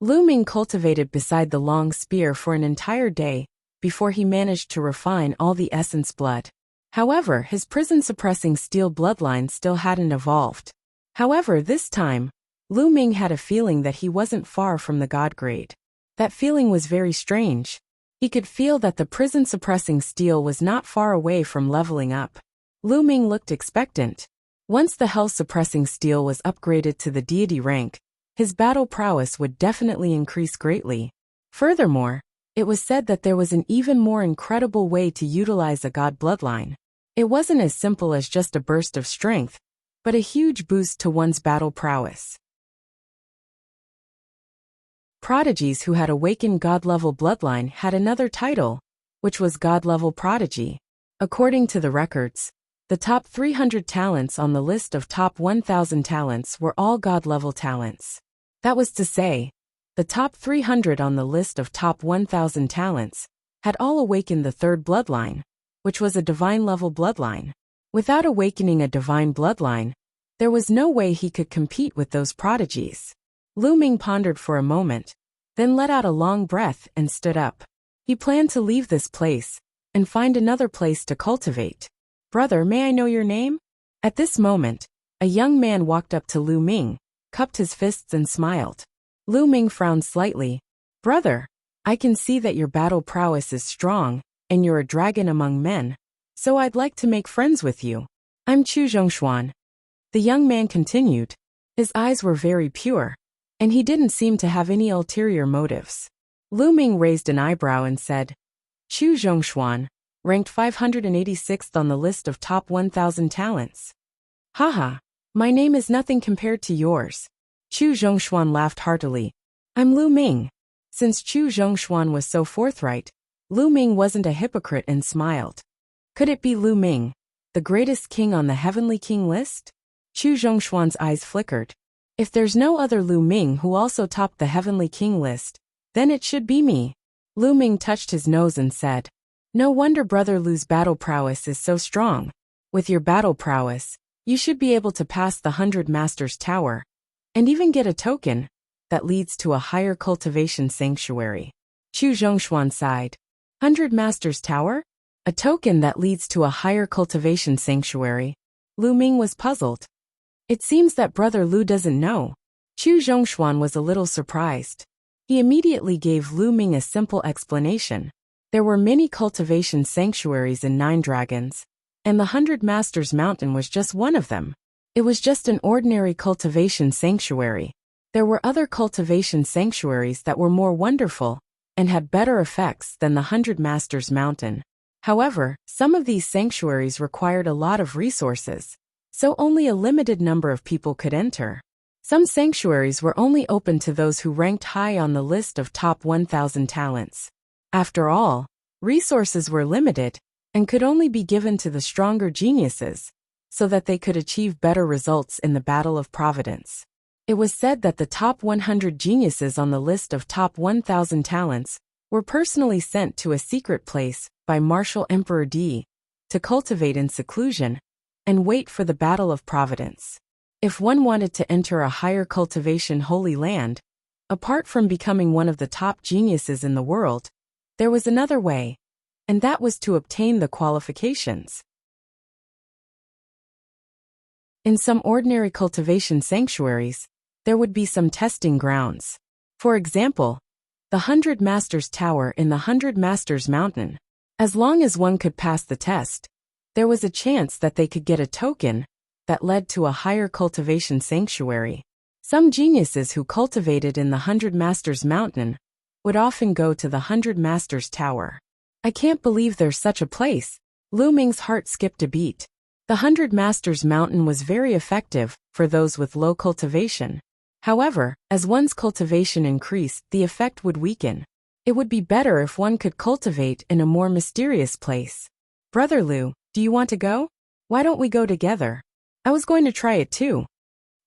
Lu Ming cultivated beside the long spear for an entire day before he managed to refine all the essence blood. However, his prison-suppressing steel bloodline still hadn't evolved. However, this time, Lu Ming had a feeling that he wasn't far from the god grade. That feeling was very strange. He could feel that the prison-suppressing steel was not far away from leveling up. Lu Ming looked expectant. Once the hell-suppressing steel was upgraded to the deity rank, his battle prowess would definitely increase greatly. Furthermore, it was said that there was an even more incredible way to utilize a god bloodline. It wasn't as simple as just a burst of strength, but a huge boost to one's battle prowess. Prodigies who had awakened god-level bloodline had another title, which was god-level prodigy. According to the records, the top 300 talents on the list of top 1,000 talents were all god-level talents. That was to say, the top 300 on the list of top 1,000 talents had all awakened the third bloodline, which was a divine-level bloodline. Without awakening a divine bloodline, there was no way he could compete with those prodigies. Lu Ming pondered for a moment, then let out a long breath and stood up. He planned to leave this place and find another place to cultivate. Brother, may I know your name? At this moment, a young man walked up to Lu Ming, cupped his fists and smiled. Lu Ming frowned slightly. Brother, I can see that your battle prowess is strong, and you're a dragon among men, so I'd like to make friends with you. I'm Chu Zhongshuan. The young man continued. His eyes were very pure, and he didn't seem to have any ulterior motives. Lu Ming raised an eyebrow and said, Chu Zhongshuan, ranked 586th on the list of top 1,000 talents. Haha, my name is nothing compared to yours. Chu Zhongshuan laughed heartily. I'm Lu Ming. Since Chu Zhongshuan was so forthright, Lu Ming wasn't a hypocrite and smiled. Could it be Lu Ming, the greatest king on the Heavenly King list? Chu Zhongshuan's eyes flickered. If there's no other Lu Ming who also topped the Heavenly King list, then it should be me. Lu Ming touched his nose and said, No wonder Brother Lu's battle prowess is so strong. With your battle prowess, you should be able to pass the 100 Masters Tower, and even get a token that leads to a higher cultivation sanctuary. Chu Zhongshuan sighed. 100 Masters Tower? A token that leads to a higher cultivation sanctuary? Lu Ming was puzzled. It seems that Brother Lu doesn't know. Chu Zhongshuan was a little surprised. He immediately gave Lu Ming a simple explanation. There were many cultivation sanctuaries in Nine Dragons, and the 100 Masters Mountain was just one of them. It was just an ordinary cultivation sanctuary. There were other cultivation sanctuaries that were more wonderful and had better effects than the 100 Masters Mountain. However, some of these sanctuaries required a lot of resources, so only a limited number of people could enter. Some sanctuaries were only open to those who ranked high on the list of top 1,000 talents. After all, resources were limited and could only be given to the stronger geniuses, so that they could achieve better results in the Battle of Providence. It was said that the top 100 geniuses on the list of top 1,000 talents were personally sent to a secret place by Martial Emperor D to cultivate in seclusion and wait for the battle of Providence. If one wanted to enter a higher cultivation holy land, apart from becoming one of the top geniuses in the world, there was another way, and that was to obtain the qualifications. In some ordinary cultivation sanctuaries, there would be some testing grounds. For example, the 100 Masters Tower in the 100 Masters Mountain. As long as one could pass the test, there was a chance that they could get a token that led to a higher cultivation sanctuary. Some geniuses who cultivated in the 100 Masters Mountain would often go to the 100 Masters Tower. I can't believe there's such a place. Lu Ming's heart skipped a beat. The 100 Masters Mountain was very effective for those with low cultivation. However, as one's cultivation increased, the effect would weaken. It would be better if one could cultivate in a more mysterious place. Brother Lu, do you want to go? Why don't we go together? I was going to try it too.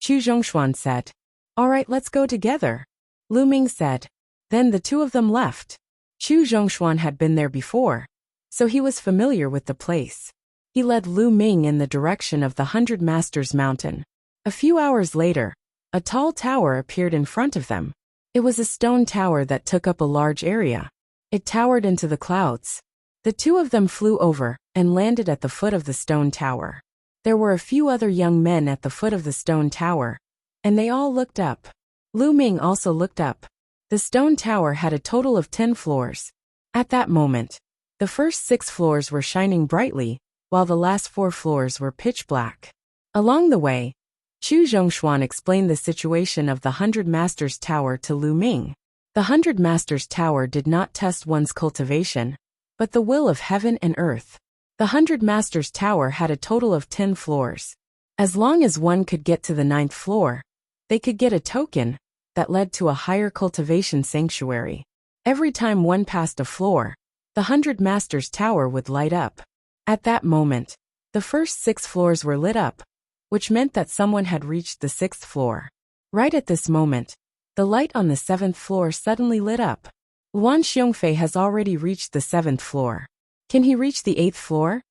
Chu Zhongshuan said. All right, let's go together. Lu Ming said. Then the two of them left. Chu Zhongshuan had been there before, so he was familiar with the place. He led Lu Ming in the direction of the 100 Masters Mountain. A few hours later, a tall tower appeared in front of them. It was a stone tower that took up a large area. It towered into the clouds. The two of them flew over and landed at the foot of the stone tower. There were a few other young men at the foot of the stone tower, and they all looked up. Lu Ming also looked up. The stone tower had a total of 10 floors. At that moment, the first 6 floors were shining brightly, while the last 4 floors were pitch black. Along the way, Chu Zhongshuan explained the situation of the 100 Masters Tower to Lu Ming. The 100 Masters Tower did not test one's cultivation, but the will of heaven and earth. The 100 Masters Tower had a total of 10 floors. As long as one could get to the 9th floor, they could get a token that led to a higher cultivation sanctuary. Every time one passed a floor, the 100 Masters Tower would light up. At that moment, the first 6 floors were lit up, which meant that someone had reached the 6th floor. Right at this moment, the light on the 7th floor suddenly lit up. Luan Xiongfei has already reached the 7th floor. Can he reach the 8th floor?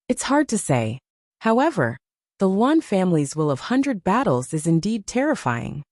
It's hard to say. However, the Luan family's will of 100 battles is indeed terrifying.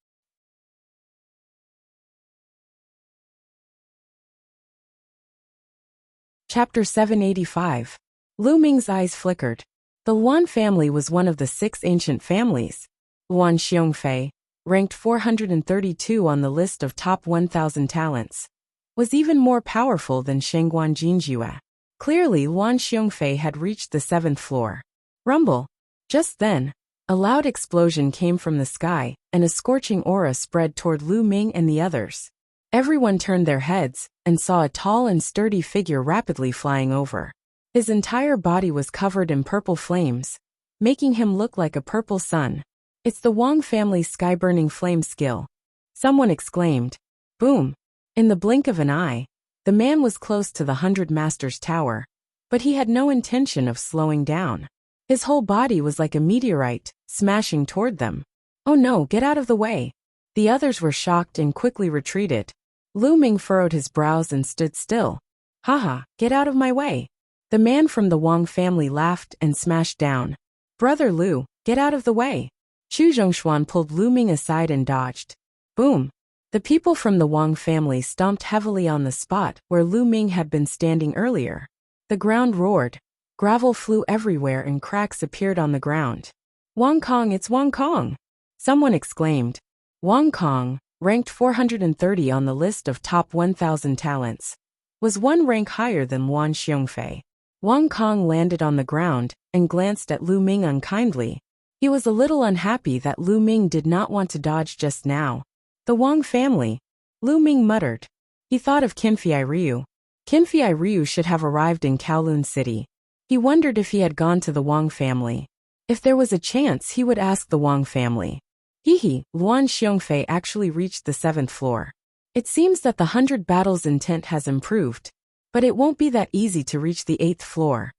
Chapter 785. Lu Ming's eyes flickered. The Luan family was one of the 6 ancient families. Luan Xiongfei, ranked 432 on the list of top 1,000 talents, was even more powerful than Shengguan Jinjue. Clearly, Luan Xiongfei had reached the 7th floor. Rumble. Just then, a loud explosion came from the sky, and a scorching aura spread toward Lu Ming and the others. Everyone turned their heads and saw a tall and sturdy figure rapidly flying over. His entire body was covered in purple flames, making him look like a purple sun. It's the Wang family's sky-burning flame skill. Someone exclaimed. Boom! In the blink of an eye, the man was close to the 100 Masters Tower, but he had no intention of slowing down. His whole body was like a meteorite, smashing toward them. Oh no, get out of the way! The others were shocked and quickly retreated. Lu Ming furrowed his brows and stood still. Haha, get out of my way! The man from the Wang family laughed and smashed down. Brother Lu, get out of the way! Chu Zhongshuan pulled Lu Ming aside and dodged. Boom! The people from the Wang family stomped heavily on the spot where Lu Ming had been standing earlier. The ground roared. Gravel flew everywhere and cracks appeared on the ground. Wang Kong, it's Wang Kong! Someone exclaimed. Wang Kong, ranked 430 on the list of top 1,000 talents, was one rank higher than Luan Xiongfei. Wang Kong landed on the ground and glanced at Lu Ming unkindly. He was a little unhappy that Lu Ming did not want to dodge just now. The Wang family, Lu Ming muttered. He thought of Qinfei Ryu. Qinfei Ryu should have arrived in Kowloon City. He wondered if he had gone to the Wang family. If there was a chance, he would ask the Wang family. Luan Xiongfei actually reached the 7th floor. It seems that the 100 battles intent has improved, but it won't be that easy to reach the 8th floor.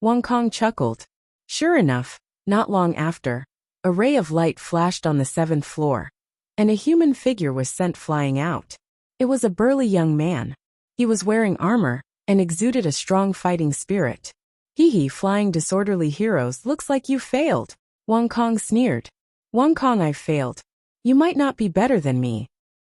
Wang Kong chuckled. Sure enough, not long after, a ray of light flashed on the 7th floor, and a human figure was sent flying out. It was a burly young man. He was wearing armor and exuded a strong fighting spirit. Hee, flying disorderly heroes, looks like you failed. Wang Kong sneered. Wang Kong, I failed. You might not be better than me.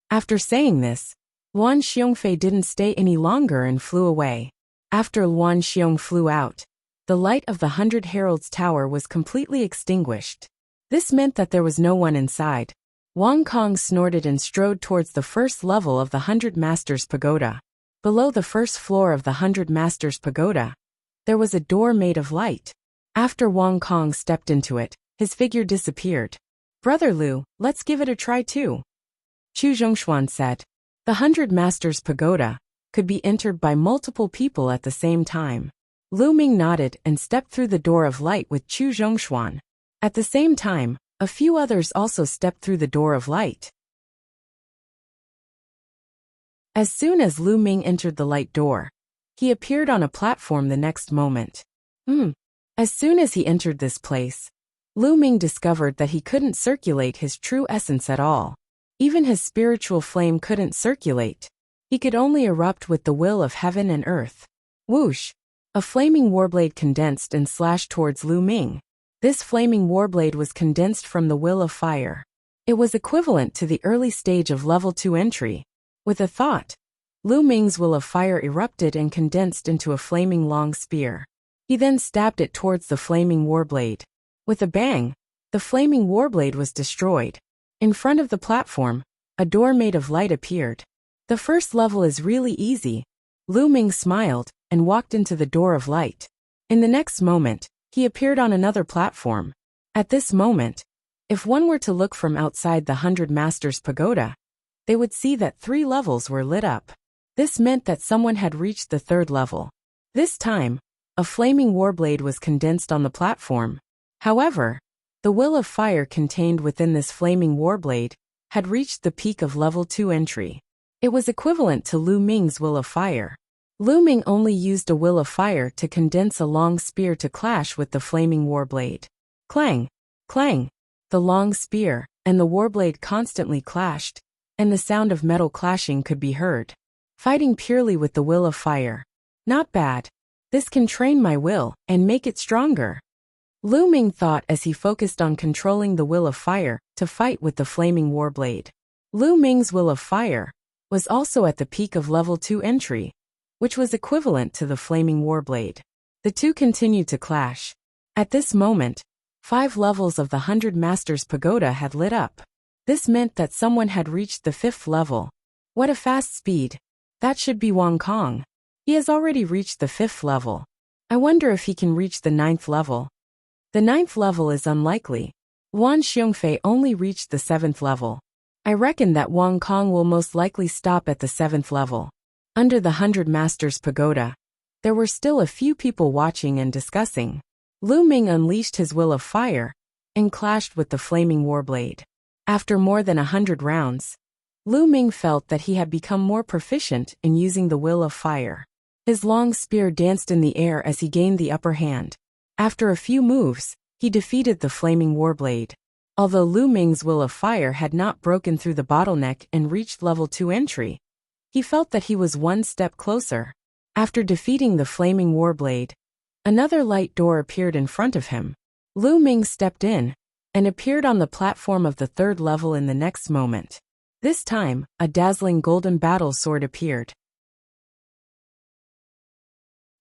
After saying this, Luan Xiongfei didn't stay any longer and flew away. After Luan Xiong flew out, the light of the 100 Heralds Tower was completely extinguished. This meant that there was no one inside. Wang Kong snorted and strode towards the first level of the 100 Masters Pagoda. Below the first floor of the 100 Masters Pagoda, there was a door made of light. After Wang Kong stepped into it, his figure disappeared. Brother Liu, let's give it a try too. Chu Zhongshuan said. The 100 Masters Pagoda could be entered by multiple people at the same time. Lu Ming nodded and stepped through the door of light with Chu Zhongshuan. At the same time, a few others also stepped through the door of light. As soon as Lu Ming entered the light door, he appeared on a platform the next moment. As soon as he entered this place, Lu Ming discovered that he couldn't circulate his true essence at all. Even his spiritual flame couldn't circulate. He could only erupt with the will of heaven and earth. Whoosh! A flaming warblade condensed and slashed towards Lu Ming. This flaming warblade was condensed from the will of fire. It was equivalent to the early stage of level 2 entry. With a thought, Lu Ming's will of fire erupted and condensed into a flaming long spear. He then stabbed it towards the flaming warblade. With a bang, the flaming warblade was destroyed. In front of the platform, a door made of light appeared. The first level is really easy. Lu Ming smiled and walked into the door of light. In the next moment, he appeared on another platform. At this moment, if one were to look from outside the 100 Masters Pagoda, they would see that 3 levels were lit up. This meant that someone had reached the 3rd level. This time, a flaming warblade was condensed on the platform. However, the will of fire contained within this flaming warblade had reached the peak of level 2 entry. It was equivalent to Lu Ming's will of fire. Lu Ming only used a will of fire to condense a long spear to clash with the flaming warblade. Clang! Clang! The long spear and the warblade constantly clashed, and the sound of metal clashing could be heard. Fighting purely with the will of fire. Not bad. This can train my will and make it stronger. Lu Ming thought as he focused on controlling the will of fire to fight with the flaming warblade. Lu Ming's will of fire was also at the peak of level 2 entry, which was equivalent to the flaming warblade. The two continued to clash. At this moment, 5 levels of the 100 Masters Pagoda had lit up. This meant that someone had reached the 5th level. What a fast speed. That should be Wang Kong. He has already reached the 5th level. I wonder if he can reach the 9th level. The 9th level is unlikely. Luan Xiongfei only reached the 7th level. I reckon that Wang Kong will most likely stop at the 7th level. Under the 100 Masters Pagoda, there were still a few people watching and discussing. Lu Ming unleashed his will of fire and clashed with the flaming warblade. After more than 100 rounds, Lu Ming felt that he had become more proficient in using the will of fire. His long spear danced in the air as he gained the upper hand. After a few moves, he defeated the flaming warblade. Although Lu Ming's will of fire had not broken through the bottleneck and reached level 2 entry, he felt that he was one step closer. After defeating the flaming warblade, another light door appeared in front of him. Lu Ming stepped in and appeared on the platform of the 3rd level in the next moment. This time, a dazzling golden battle sword appeared.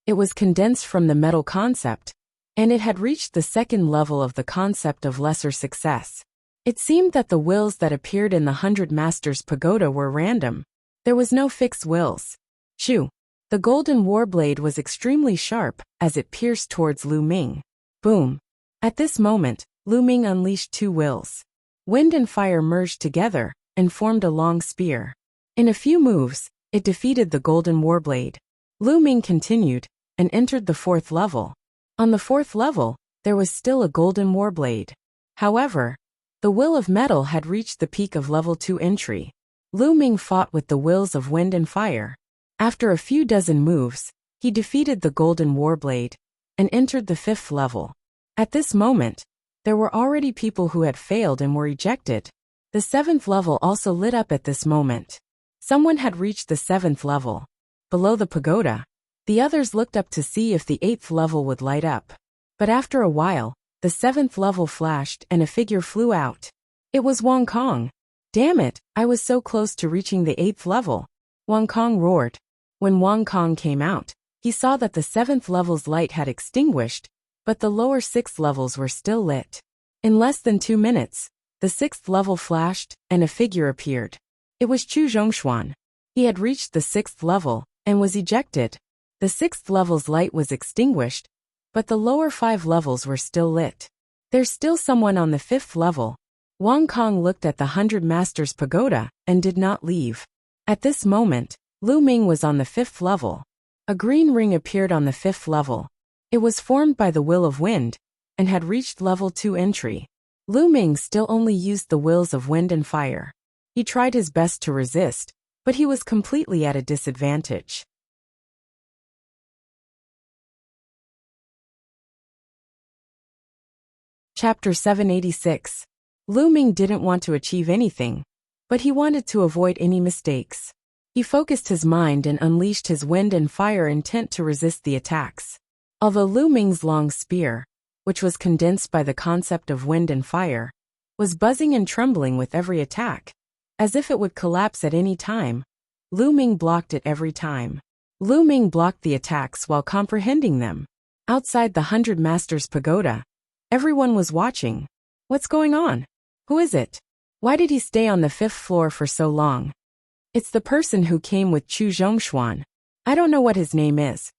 It was condensed from the metal concept, and it had reached the 2nd level of the concept of lesser success. It seemed that the wills that appeared in the 100 Masters Pagoda were random. There was no fixed wills. Shoo! The golden warblade was extremely sharp as it pierced towards Lu Ming. Boom! At this moment, Lu Ming unleashed 2 wills. Wind and fire merged together and formed a long spear. In a few moves, it defeated the golden warblade. Lu Ming continued and entered the 4th level. On the 4th level, there was still a golden warblade. However, the will of metal had reached the peak of level 2 entry. Lu Ming fought with the wills of wind and fire. After a few dozen moves, he defeated the golden warblade and entered the 5th level. At this moment, there were already people who had failed and were ejected. The 7th level also lit up at this moment. Someone had reached the 7th level. below the pagoda. The others looked up to see if the 8th level would light up. But after a while, the 7th level flashed and a figure flew out. It was Wang Kong. Damn it, I was so close to reaching the 8th level. Wang Kong roared. When Wang Kong came out, he saw that the 7th level's light had extinguished, but the lower 6 levels were still lit. In less than 2 minutes, the 6th level flashed, and a figure appeared. It was Chu Zhongshuan. He had reached the 6th level, and was ejected. The 6th level's light was extinguished, but the lower 5 levels were still lit. There's still someone on the 5th level. Wang Kong looked at the 100 Masters Pagoda, and did not leave. At this moment, Lu Ming was on the 5th level. A green ring appeared on the 5th level. It was formed by the Will of Wind, and had reached level 2 entry. Lu Ming still only used the wills of wind and fire. He tried his best to resist, but he was completely at a disadvantage. Chapter 786. Lu Ming didn't want to achieve anything, but he wanted to avoid any mistakes. He focused his mind and unleashed his wind and fire intent to resist the attacks. Although Lu Ming's long spear, which was condensed by the concept of wind and fire, was buzzing and trembling with every attack, as if it would collapse at any time, Lu Ming blocked it every time. Lu Ming blocked the attacks while comprehending them. Outside the 100 Masters Pagoda, everyone was watching. What's going on? Who is it? Why did he stay on the 5th floor for so long? It's the person who came with Chu Zhongshuan. I don't know what his name is,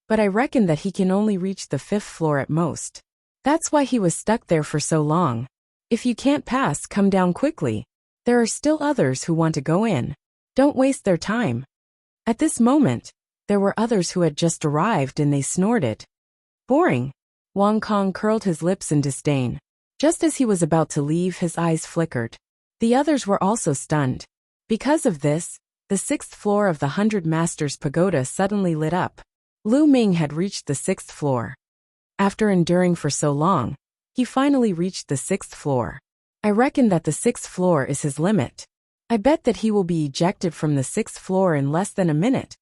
but I reckon that he can only reach the 5th floor at most. That's why he was stuck there for so long. If you can't pass, come down quickly. There are still others who want to go in. Don't waste their time. At this moment, there were others who had just arrived and they snorted. Boring. Wang Kong curled his lips in disdain. Just as he was about to leave, his eyes flickered. The others were also stunned. Because of this, the 6th floor of the 100 Masters Pagoda suddenly lit up. Lu Ming had reached the 6th floor. After enduring for so long, he finally reached the 6th floor. I reckon that the 6th floor is his limit. I bet that he will be ejected from the 6th floor in less than a minute.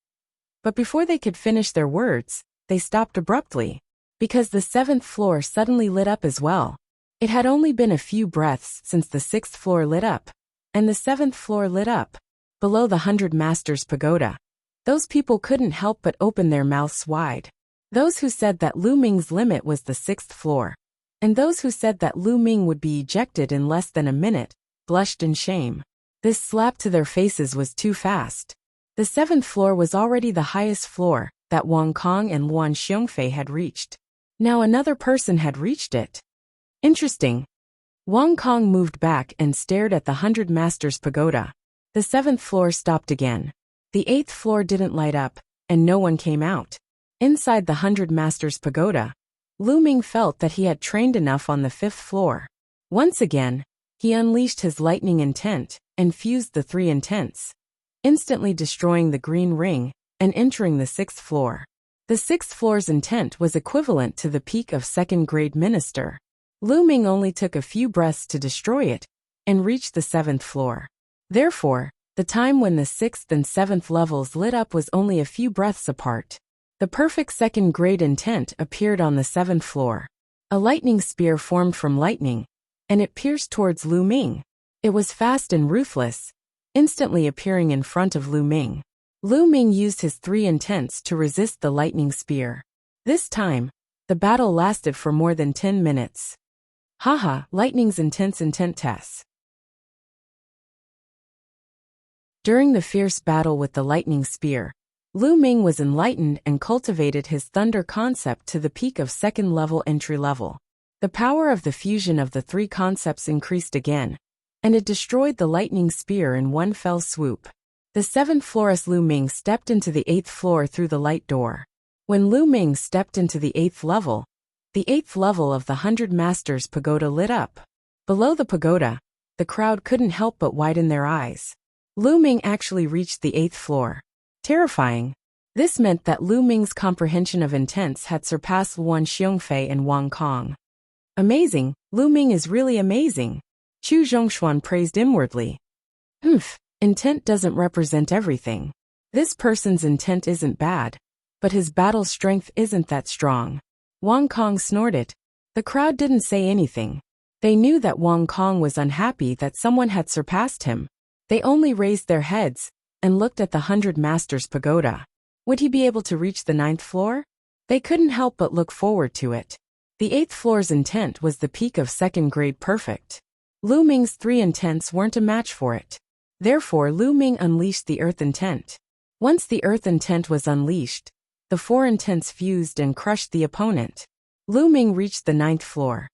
But before they could finish their words, they stopped abruptly, because the 7th floor suddenly lit up as well. It had only been a few breaths since the 6th floor lit up, and the 7th floor lit up. Below the 100 Masters Pagoda, those people couldn't help but open their mouths wide. Those who said that Lu Ming's limit was the 6th floor, and those who said that Lu Ming would be ejected in less than a minute, blushed in shame. This slap to their faces was too fast. The 7th floor was already the highest floor that Wang Kong and Luan Xiongfei had reached. Now another person had reached it. Interesting. Wang Kong moved back and stared at the 100 Masters Pagoda. The 7th floor stopped again. The 8th floor didn't light up, and no one came out. Inside the 100 Masters Pagoda, Lu Ming felt that he had trained enough on the 5th floor. Once again, he unleashed his lightning intent and fused the 3 intents, instantly destroying the green ring and entering the 6th floor. The 6th floor's intent was equivalent to the peak of 2nd grade minister. Lu Ming only took a few breaths to destroy it and reached the 7th floor. Therefore, the time when the 6th and 7th levels lit up was only a few breaths apart. The perfect 2nd grade intent appeared on the 7th floor. A lightning spear formed from lightning, and it pierced towards Lu Ming. It was fast and ruthless, instantly appearing in front of Lu Ming. Lu Ming used his 3 intents to resist the lightning spear. This time, the battle lasted for more than 10 minutes. Haha, lightning's intense intent tests. During the fierce battle with the lightning spear, Lu Ming was enlightened and cultivated his thunder concept to the peak of 2nd level entry level. The power of the fusion of the 3 concepts increased again, and it destroyed the lightning spear in one fell swoop. The 7th floorist Lu Ming stepped into the 8th floor through the light door. When Lu Ming stepped into the 8th level of the 100 Masters Pagoda lit up. Below the pagoda, the crowd couldn't help but widen their eyes. Lu Ming actually reached the 8th floor. Terrifying. This meant that Lu Ming's comprehension of intents had surpassed Luan Xiongfei and Wang Kong. Amazing, Lu Ming is really amazing. Chu Zhongshuan praised inwardly. Intent doesn't represent everything. This person's intent isn't bad, but his battle strength isn't that strong. Wang Kong snorted. The crowd didn't say anything. They knew that Wang Kong was unhappy that someone had surpassed him. They only raised their heads and looked at the 100 Masters Pagoda. Would he be able to reach the 9th floor? They couldn't help but look forward to it. The 8th floor's intent was the peak of 2nd grade perfect. Lu Ming's 3 intents weren't a match for it. Therefore, Lu Ming unleashed the Earth intent. Once the Earth intent was unleashed, the 4 intents fused and crushed the opponent. Lu Ming reached the 9th floor.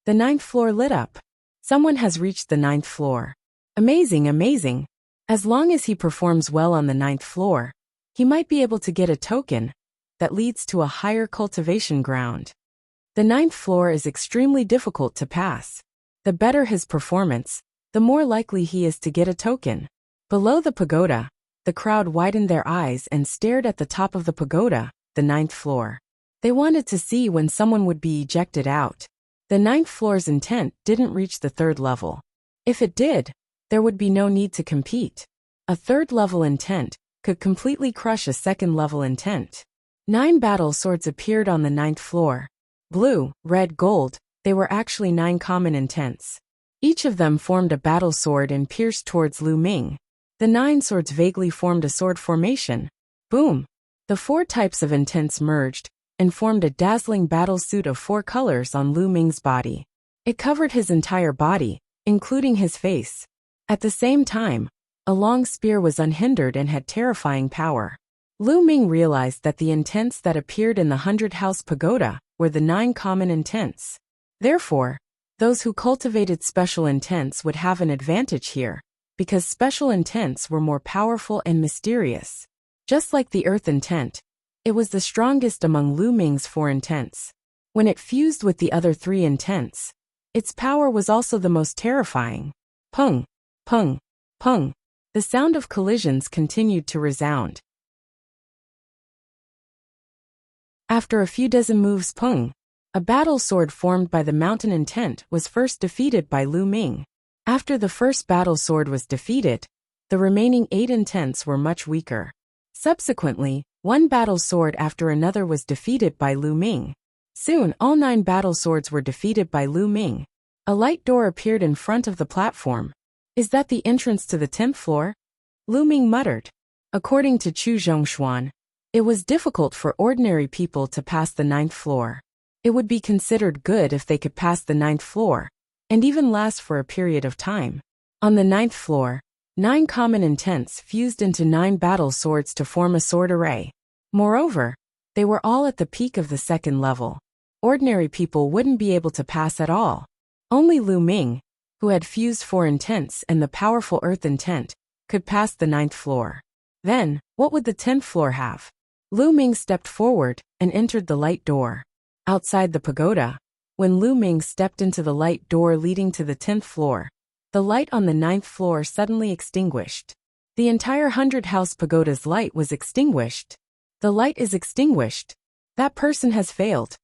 The 9th floor lit up. Someone has reached the 9th floor. Amazing, amazing. As long as he performs well on the 9th floor, he might be able to get a token that leads to a higher cultivation ground. The 9th floor is extremely difficult to pass. The better his performance, the more likely he is to get a token. Below the pagoda, the crowd widened their eyes and stared at the top of the pagoda, the 9th floor. They wanted to see when someone would be ejected out. The 9th floor's intent didn't reach the 3rd level. If it did, there would be no need to compete. A 3rd level intent could completely crush a 2nd level intent. 9 battle swords appeared on the 9th floor. Blue, red, gold, they were actually 9 common intents. Each of them formed a battle sword and pierced towards Lu Ming. The 9 swords vaguely formed a sword formation. Boom! The 4 types of intents merged and formed a dazzling battle suit of 4 colors on Lu Ming's body. It covered his entire body, including his face. At the same time, a long spear was unhindered and had terrifying power. Lu Ming realized that the intents that appeared in the 100 House Pagoda were the 9 common intents. Therefore, those who cultivated special intents would have an advantage here, because special intents were more powerful and mysterious. Just like the Earth intent, it was the strongest among Lu Ming's 4 intents. When it fused with the other 3 intents, its power was also the most terrifying. Pung, pung, pung. The sound of collisions continued to resound. After a few dozen moves, pung, a battle sword formed by the mountain intent was first defeated by Lu Ming. After the first battle sword was defeated, the remaining 8 intents were much weaker. Subsequently, one battle sword after another was defeated by Lu Ming. Soon, all 9 battle swords were defeated by Lu Ming. A light door appeared in front of the platform. Is that the entrance to the 10th floor? Lu Ming muttered. According to Chu Zhongshuan, it was difficult for ordinary people to pass the 9th floor. It would be considered good if they could pass the 9th floor, and even last for a period of time. On the 9th floor, 9 common intents fused into 9 battle swords to form a sword array. Moreover, they were all at the peak of the 2nd level. Ordinary people wouldn't be able to pass at all. Only Lu Ming, who had fused 4 intents and the powerful Earth intent, could pass the 9th floor. Then, what would the 10th floor have? Lu Ming stepped forward and entered the light door. Outside the pagoda, when Lu Ming stepped into the light door leading to the 10th floor, the light on the 9th floor suddenly extinguished. The entire 100 House Pagoda's light was extinguished. The light is extinguished. That person has failed.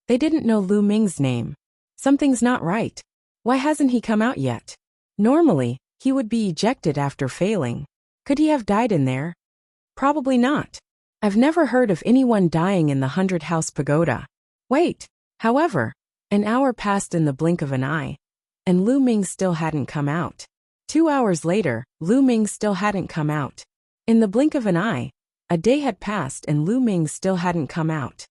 They didn't know Lu Ming's name. Something's not right. Why hasn't he come out yet? Normally, he would be ejected after failing. Could he have died in there? Probably not. I've never heard of anyone dying in the 100 House Pagoda. Wait, however, an hour passed in the blink of an eye, and Lu Ming still hadn't come out. 2 hours later, Lu Ming still hadn't come out. In the blink of an eye, a day had passed and Lu Ming still hadn't come out.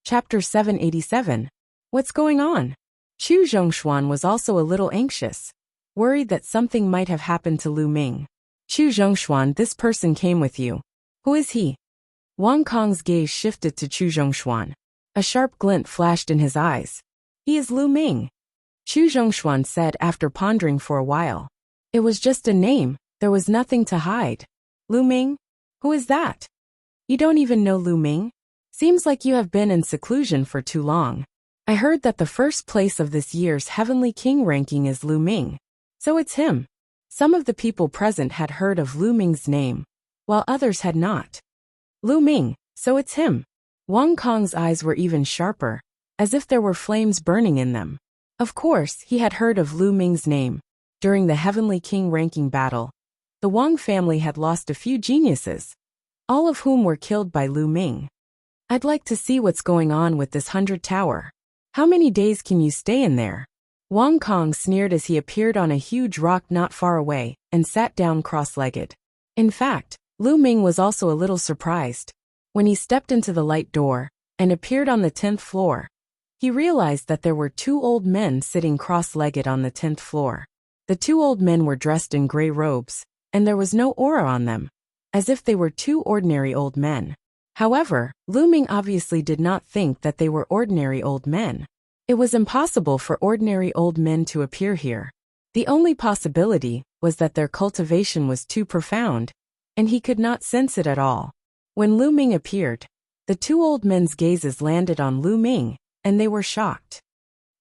Chapter 787. What's going on? Chu Zhongshuan was also a little anxious, worried that something might have happened to Lu Ming. Chu Zhongshuan, this person came with you. Who is he? Wang Kong's gaze shifted to Chu Zhongshuan. A sharp glint flashed in his eyes. He is Lu Ming. Chu Zhongshuan said after pondering for a while. It was just a name, there was nothing to hide. Lu Ming? Who is that? You don't even know Lu Ming? Seems like you have been in seclusion for too long. I heard that the first place of this year's Heavenly King ranking is Lu Ming. So it's him. Some of the people present had heard of Lu Ming's name, while others had not. Lu Ming, so it's him. Wang Kong's eyes were even sharper, as if there were flames burning in them. Of course, he had heard of Lu Ming's name. During the Heavenly King ranking battle, the Wang family had lost a few geniuses, all of whom were killed by Lu Ming. I'd like to see what's going on with this 100 tower. How many days can you stay in there? Wang Kong sneered as he appeared on a huge rock not far away and sat down cross-legged. In fact, Lu Ming was also a little surprised. When he stepped into the light door and appeared on the 10th floor, he realized that there were two old men sitting cross-legged on the 10th floor. The two old men were dressed in gray robes, and there was no aura on them, as if they were two ordinary old men. However, Lu Ming obviously did not think that they were ordinary old men. It was impossible for ordinary old men to appear here. The only possibility was that their cultivation was too profound, and he could not sense it at all. When Lu Ming appeared, the two old men's gazes landed on Lu Ming, and they were shocked.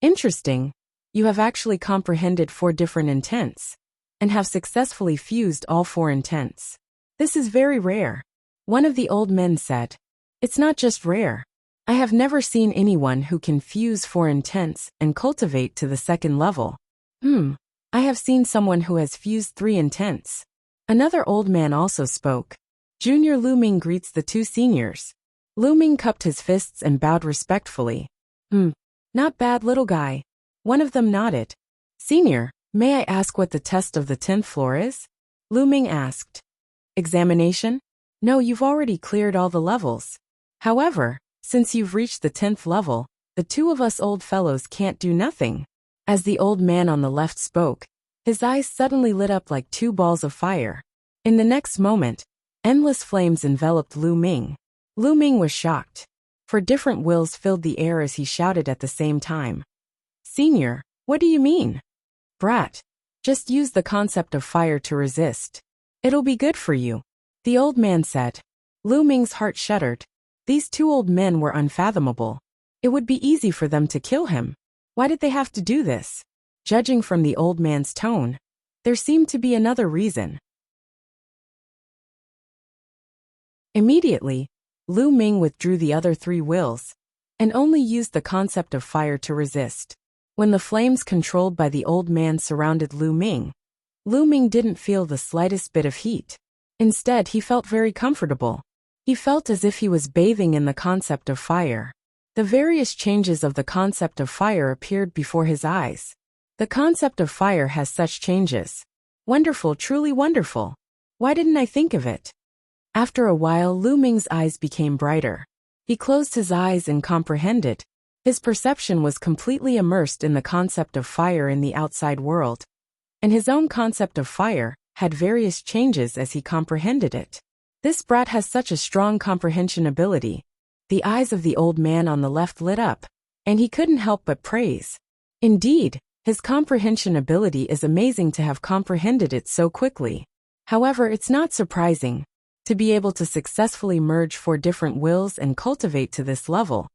Interesting. You have actually comprehended 4 different intents, and have successfully fused all 4 intents. This is very rare. One of the old men said. It's not just rare. I have never seen anyone who can fuse 4 intents and cultivate to the 2nd level. I have seen someone who has fused 3 intents. Another old man also spoke. Junior Lu Ming greets the 2 seniors. Lu Ming cupped his fists and bowed respectfully. Not bad, little guy. One of them nodded. Senior, may I ask what the test of the 10th floor is? Lu Ming asked. Examination? No, you've already cleared all the levels. However, since you've reached the 10th level, the 2 of us old fellows can't do nothing. As the old man on the left spoke, his eyes suddenly lit up like 2 balls of fire. In the next moment, endless flames enveloped Lu Ming. Lu Ming was shocked. 4 different wills filled the air as he shouted at the same time. Senior, what do you mean? Brat, just use the concept of fire to resist. It'll be good for you, the old man said. Lu Ming's heart shuddered. These 2 old men were unfathomable. It would be easy for them to kill him. Why did they have to do this? Judging from the old man's tone, there seemed to be another reason. Immediately, Lu Ming withdrew the other 3 wills, and only used the concept of fire to resist. When the flames controlled by the old man surrounded Lu Ming didn't feel the slightest bit of heat. Instead, he felt very comfortable. He felt as if he was bathing in the concept of fire. The various changes of the concept of fire appeared before his eyes. The concept of fire has such changes. Wonderful, truly wonderful. Why didn't I think of it? After a while, Lu Ming's eyes became brighter. He closed his eyes and comprehended. His perception was completely immersed in the concept of fire in the outside world, and his own concept of fire had various changes as he comprehended it. This brat has such a strong comprehension ability. The eyes of the old man on the left lit up, and he couldn't help but praise. Indeed, his comprehension ability is amazing to have comprehended it so quickly. However, it's not surprising to be able to successfully merge 4 different wills and cultivate to this level.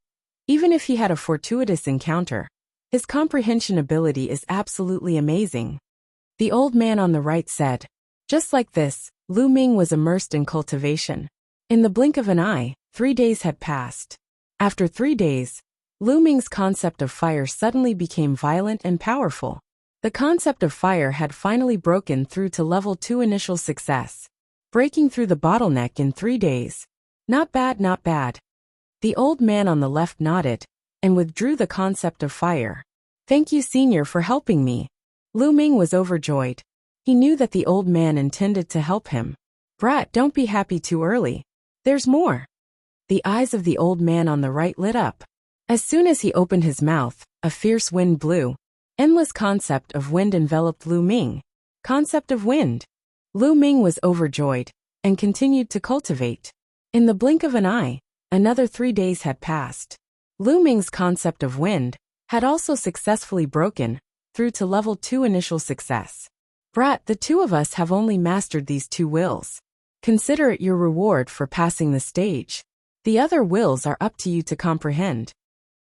Even if he had a fortuitous encounter, his comprehension ability is absolutely amazing. The old man on the right said. Just like this, Lu Ming was immersed in cultivation. In the blink of an eye, 3 days had passed. After 3 days, Lu Ming's concept of fire suddenly became violent and powerful. The concept of fire had finally broken through to level 2 initial success, breaking through the bottleneck in 3 days. Not bad, not bad. The old man on the left nodded and withdrew the concept of fire. Thank you, senior, for helping me. Lu Ming was overjoyed. He knew that the old man intended to help him. Brat, don't be happy too early. There's more. The eyes of the old man on the right lit up. As soon as he opened his mouth, a fierce wind blew. Endless concept of wind enveloped Lu Ming. Concept of wind. Lu Ming was overjoyed and continued to cultivate. In the blink of an eye, another 3 days had passed. Lu Ming's concept of wind had also successfully broken through to level 2 initial success. Brat, the 2 of us have only mastered these 2 wills. Consider it your reward for passing the stage. The other wills are up to you to comprehend.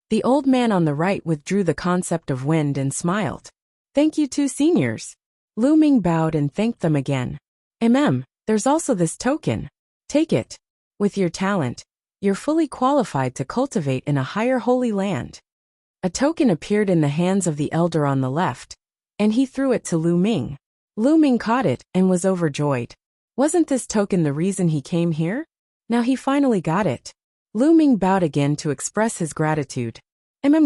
The old man on the right withdrew the concept of wind and smiled. Thank you, 2 seniors. Lu Ming bowed and thanked them again. There's also this token. Take it. With your talent, you're fully qualified to cultivate in a higher holy land. A token appeared in the hands of the elder on the left, and he threw it to Lu Ming. Lu Ming caught it and was overjoyed. Wasn't this token the reason he came here? Now he finally got it. Lu Ming bowed again to express his gratitude.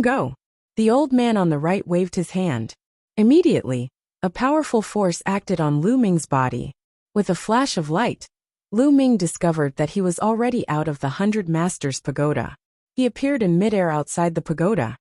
Go. The old man on the right waved his hand. Immediately, a powerful force acted on Lu Ming's body. With a flash of light, Lu Ming discovered that he was already out of the 100 Masters Pagoda. He appeared in midair outside the pagoda.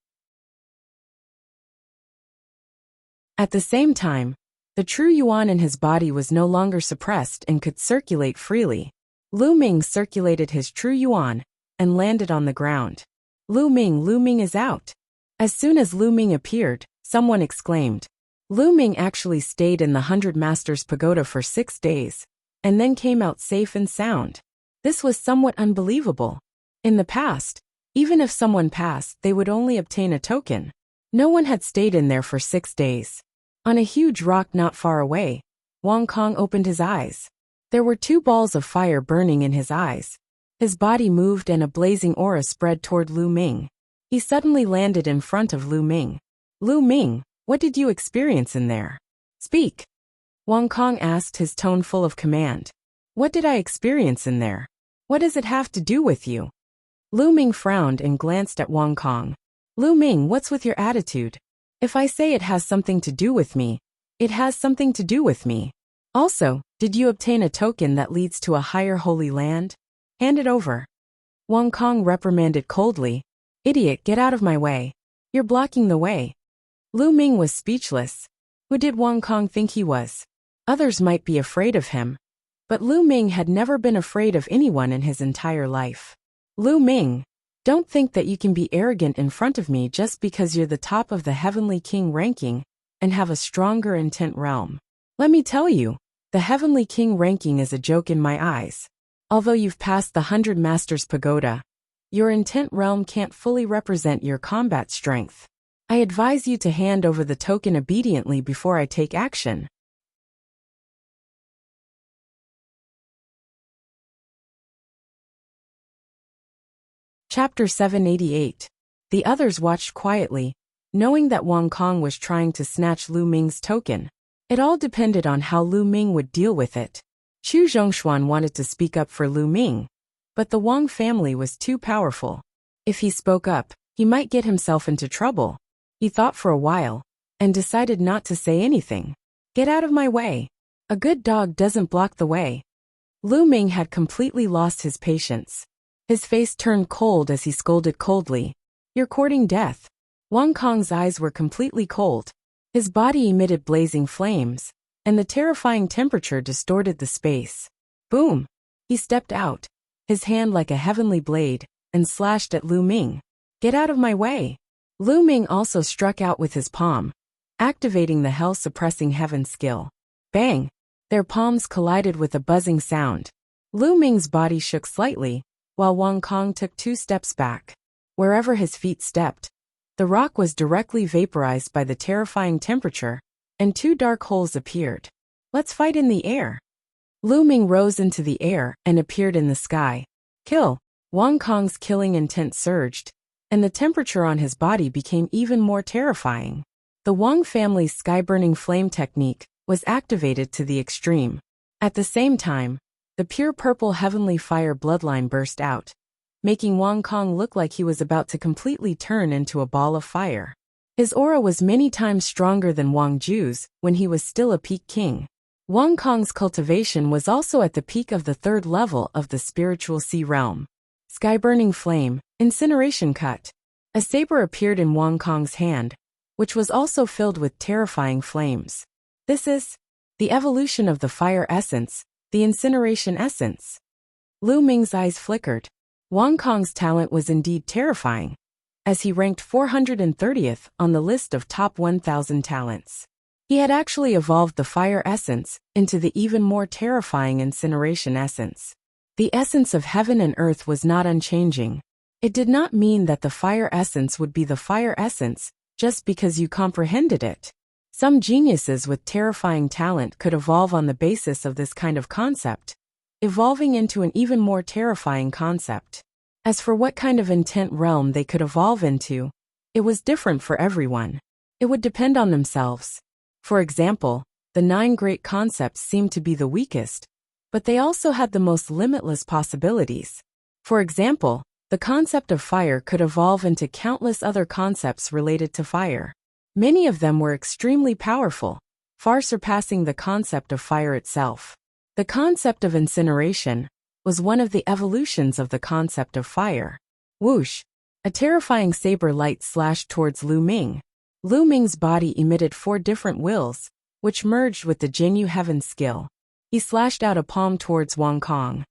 At the same time, the true yuan in his body was no longer suppressed and could circulate freely. Lu Ming circulated his true yuan and landed on the ground. Lu Ming is out. As soon as Lu Ming appeared, someone exclaimed. Lu Ming actually stayed in the 100 Masters Pagoda for 6 days, and then came out safe and sound. This was somewhat unbelievable. In the past, even if someone passed, they would only obtain a token. No one had stayed in there for 6 days. On a huge rock not far away, Wang Kong opened his eyes. There were 2 balls of fire burning in his eyes. His body moved and a blazing aura spread toward Lu Ming. He suddenly landed in front of Lu Ming. Lu Ming, what did you experience in there? Speak. Wang Kong asked, his tone full of command. What did I experience in there? What does it have to do with you? Lu Ming frowned and glanced at Wang Kong. Lu Ming, what's with your attitude? If I say it has something to do with me, it has something to do with me. Also, did you obtain a token that leads to a higher holy land? Hand it over. Wang Kong reprimanded coldly. Idiot, get out of my way. You're blocking the way. Lu Ming was speechless. Who did Wang Kong think he was? Others might be afraid of him, but Lu Ming had never been afraid of anyone in his entire life. Lu Ming, don't think that you can be arrogant in front of me just because you're the top of the Heavenly King ranking and have a stronger intent realm. Let me tell you, the Heavenly King ranking is a joke in my eyes. Although you've passed the 100 Masters Pagoda, your intent realm can't fully represent your combat strength. I advise you to hand over the token obediently before I take action. Chapter 788. The others watched quietly, knowing that Wang Kong was trying to snatch Lu Ming's token. It all depended on how Lu Ming would deal with it. Chu Zhongshuan wanted to speak up for Lu Ming, but the Wang family was too powerful. If he spoke up, he might get himself into trouble. He thought for a while, and decided not to say anything. Get out of my way. A good dog doesn't block the way. Lu Ming had completely lost his patience. His face turned cold as he scolded coldly. You're courting death. Wang Kong's eyes were completely cold. His body emitted blazing flames, and the terrifying temperature distorted the space. Boom! He stepped out, his hand like a heavenly blade, and slashed at Lu Ming. Get out of my way! Lu Ming also struck out with his palm, activating the hell-suppressing heaven skill. Bang! Their palms collided with a buzzing sound. Lu Ming's body shook slightly, while Wang Kong took 2 steps back. Wherever his feet stepped, the rock was directly vaporized by the terrifying temperature, and 2 dark holes appeared. Let's fight in the air. Lu Ming rose into the air and appeared in the sky. Kill! Wang Kong's killing intent surged, and the temperature on his body became even more terrifying. The Wang family's sky-burning flame technique was activated to the extreme. At the same time, the pure purple heavenly fire bloodline burst out, making Wang Kong look like he was about to completely turn into a ball of fire. His aura was many times stronger than Wang Ju's when he was still a peak king. Wang Kong's cultivation was also at the peak of the 3rd level of the spiritual sea realm. Sky-burning flame, incineration cut. A saber appeared in Wang Kong's hand, which was also filled with terrifying flames. This is the evolution of the fire essence, the incineration essence. Lu Ming's eyes flickered. Wang Kong's talent was indeed terrifying, as he ranked 430th on the list of top 1,000 talents. He had actually evolved the fire essence into the even more terrifying incineration essence. The essence of heaven and earth was not unchanging. It did not mean that the fire essence would be the fire essence just because you comprehended it. Some geniuses with terrifying talent could evolve on the basis of this kind of concept, evolving into an even more terrifying concept. As for what kind of intent realm they could evolve into, It was different for everyone. It would depend on themselves. For example, the 9 great concepts seemed to be the weakest, but they also had the most limitless possibilities. For example, the concept of fire could evolve into countless other concepts related to fire. Many of them were extremely powerful, far surpassing the concept of fire itself. The concept of incineration was one of the evolutions of the concept of fire. Whoosh! A terrifying saber light slashed towards Lu Ming. Lu Ming's body emitted 4 different wills, which merged with the Jinyu Heaven skill. He slashed out a palm towards Wang Kong.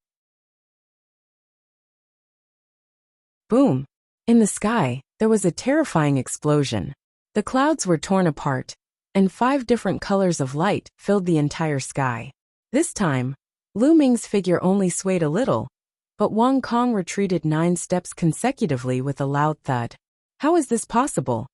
Boom! In the sky, there was a terrifying explosion. The clouds were torn apart, and 5 different colors of light filled the entire sky. This time, Lu Ming's figure only swayed a little, but Wang Kong retreated 9 steps consecutively with a loud thud. How is this possible?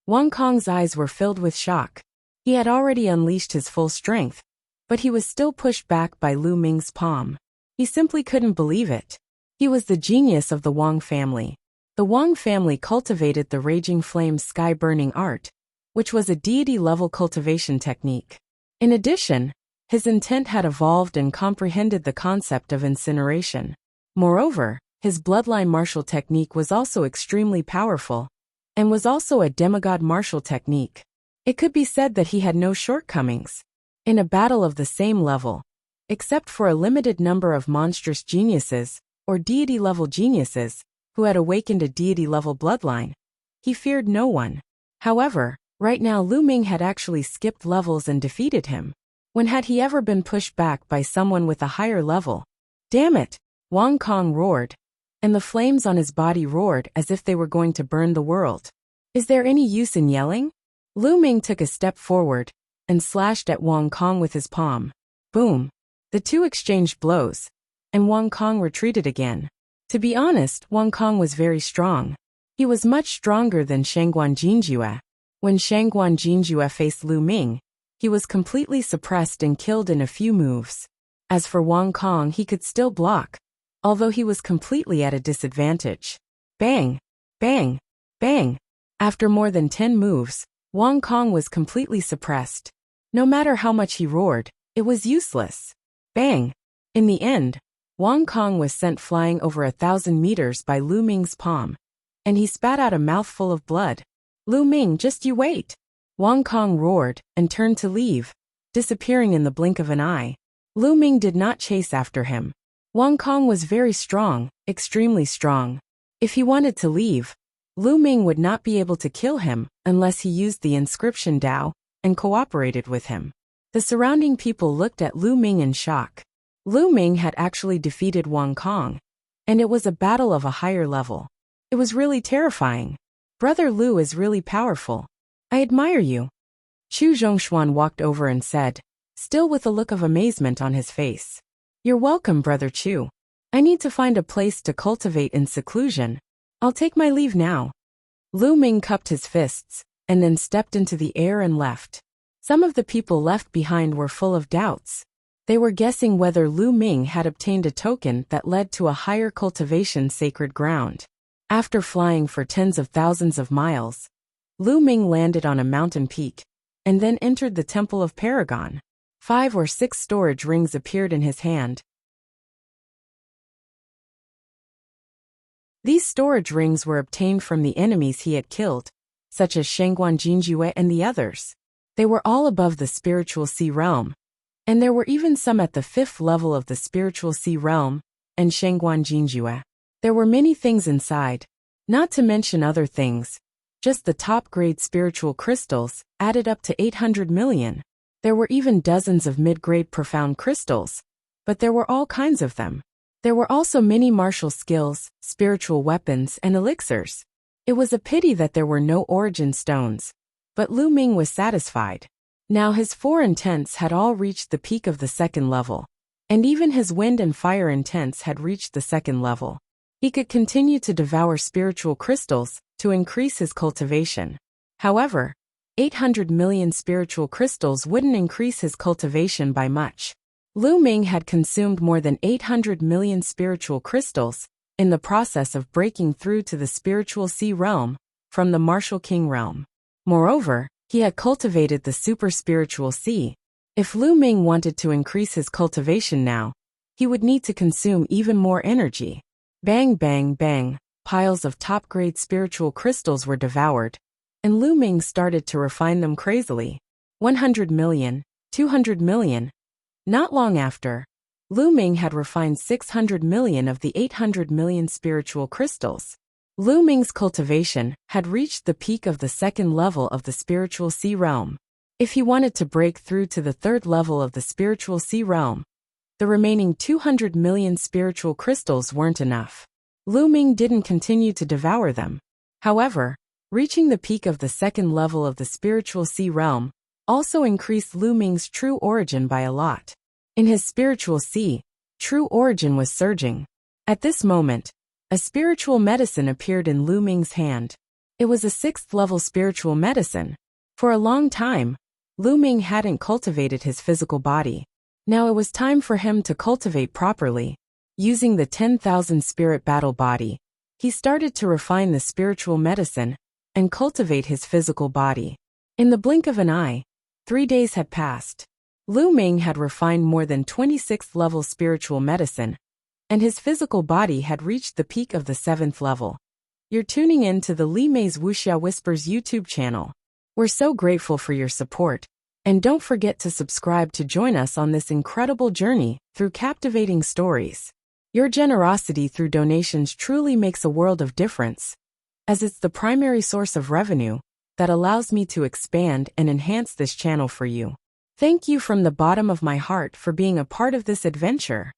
Wang Kong's eyes were filled with shock. He had already unleashed his full strength, but he was still pushed back by Lu Ming's palm. He simply couldn't believe it. He was the genius of the Wang family. The Wang family cultivated the Raging Flames sky-burning art, which was a deity-level cultivation technique. In addition, his intent had evolved and comprehended the concept of incineration. Moreover, his bloodline martial technique was also extremely powerful, and was also a demigod martial technique. It could be said that he had no shortcomings in a battle of the same level, except for a limited number of monstrous geniuses, or deity-level geniuses, who had awakened a deity-level bloodline. He feared no one. However, right now Lu Ming had actually skipped levels and defeated him. When had he ever been pushed back by someone with a higher level? Damn it! Wang Kong roared, and the flames on his body roared as if they were going to burn the world. Is there any use in yelling? Lu Ming took a step forward and slashed at Wang Kong with his palm. Boom! The two exchanged blows, and Wang Kong retreated again. To be honest, Wang Kong was very strong. He was much stronger than Shangguan Jinjue. When Shangguan Jinjue faced Lu Ming, he was completely suppressed and killed in a few moves. As for Wang Kong, he could still block, although he was completely at a disadvantage. Bang! Bang! Bang! After more than 10 moves, Wang Kong was completely suppressed. No matter how much he roared, it was useless. Bang! In the end, Wang Kong was sent flying over 1,000 meters by Lu Ming's palm, and he spat out a mouthful of blood. Lu Ming, just you wait! Wang Kong roared and turned to leave, disappearing in the blink of an eye. Lu Ming did not chase after him. Wang Kong was very strong, extremely strong. If he wanted to leave, Lu Ming would not be able to kill him unless he used the inscription Dao and cooperated with him. The surrounding people looked at Lu Ming in shock. Lu Ming had actually defeated Wang Kong, and it was a battle of a higher level. It was really terrifying. Brother Lu is really powerful. I admire you. Chu Zhongshuan walked over and said, still with a look of amazement on his face. You're welcome, Brother Chu. I need to find a place to cultivate in seclusion. I'll take my leave now. Lu Ming cupped his fists, and then stepped into the air and left. Some of the people left behind were full of doubts. They were guessing whether Lu Ming had obtained a token that led to a higher cultivation sacred ground. After flying for tens of thousands of miles, Lu Ming landed on a mountain peak, and then entered the Temple of Paragon. 5 or 6 storage rings appeared in his hand. These storage rings were obtained from the enemies he had killed, such as Shangguan Jinjue and the others. They were all above the spiritual sea realm, and there were even some at the 5th level of the spiritual sea realm, and Shangguan Jinjue. There were many things inside, not to mention other things. Just the top-grade spiritual crystals added up to 800 million. There were even dozens of mid-grade profound crystals, but there were all kinds of them. There were also many martial skills, spiritual weapons, and elixirs. It was a pity that there were no origin stones, but Lu Ming was satisfied. Now his 4 intents had all reached the peak of the 2nd level, and even his wind and fire intents had reached the 2nd level. He could continue to devour spiritual crystals to increase his cultivation. However, 800 million spiritual crystals wouldn't increase his cultivation by much. Lu Ming had consumed more than 800 million spiritual crystals in the process of breaking through to the spiritual sea realm from the martial king realm. Moreover, he had cultivated the super spiritual sea. If Lu Ming wanted to increase his cultivation now, he would need to consume even more energy. Bang, bang, bang, piles of top-grade spiritual crystals were devoured, and Lu Ming started to refine them crazily. 100 million, 200 million. Not long after, Lu Ming had refined 600 million of the 800 million spiritual crystals. Lu Ming's cultivation had reached the peak of the second level of the spiritual sea realm. If he wanted to break through to the third level of the spiritual sea realm, the remaining 200 million spiritual crystals weren't enough. Lu Ming didn't continue to devour them. However, reaching the peak of the second level of the spiritual sea realm also increased Lu Ming's true origin by a lot. In his spiritual sea, true origin was surging. At this moment, a spiritual medicine appeared in Lu Ming's hand. It was a 6th-level spiritual medicine. For a long time, Lu Ming hadn't cultivated his physical body. Now it was time for him to cultivate properly. Using the 10,000 spirit battle body, he started to refine the spiritual medicine and cultivate his physical body. In the blink of an eye, 3 days had passed. Lu Ming had refined more than 26th-level spiritual medicine, and his physical body had reached the peak of the 7th level. You're tuning in to the Li Mei's Wuxia Whispers YouTube channel. We're so grateful for your support, and don't forget to subscribe to join us on this incredible journey through captivating stories. Your generosity through donations truly makes a world of difference, as it's the primary source of revenue that allows me to expand and enhance this channel for you. Thank you from the bottom of my heart for being a part of this adventure.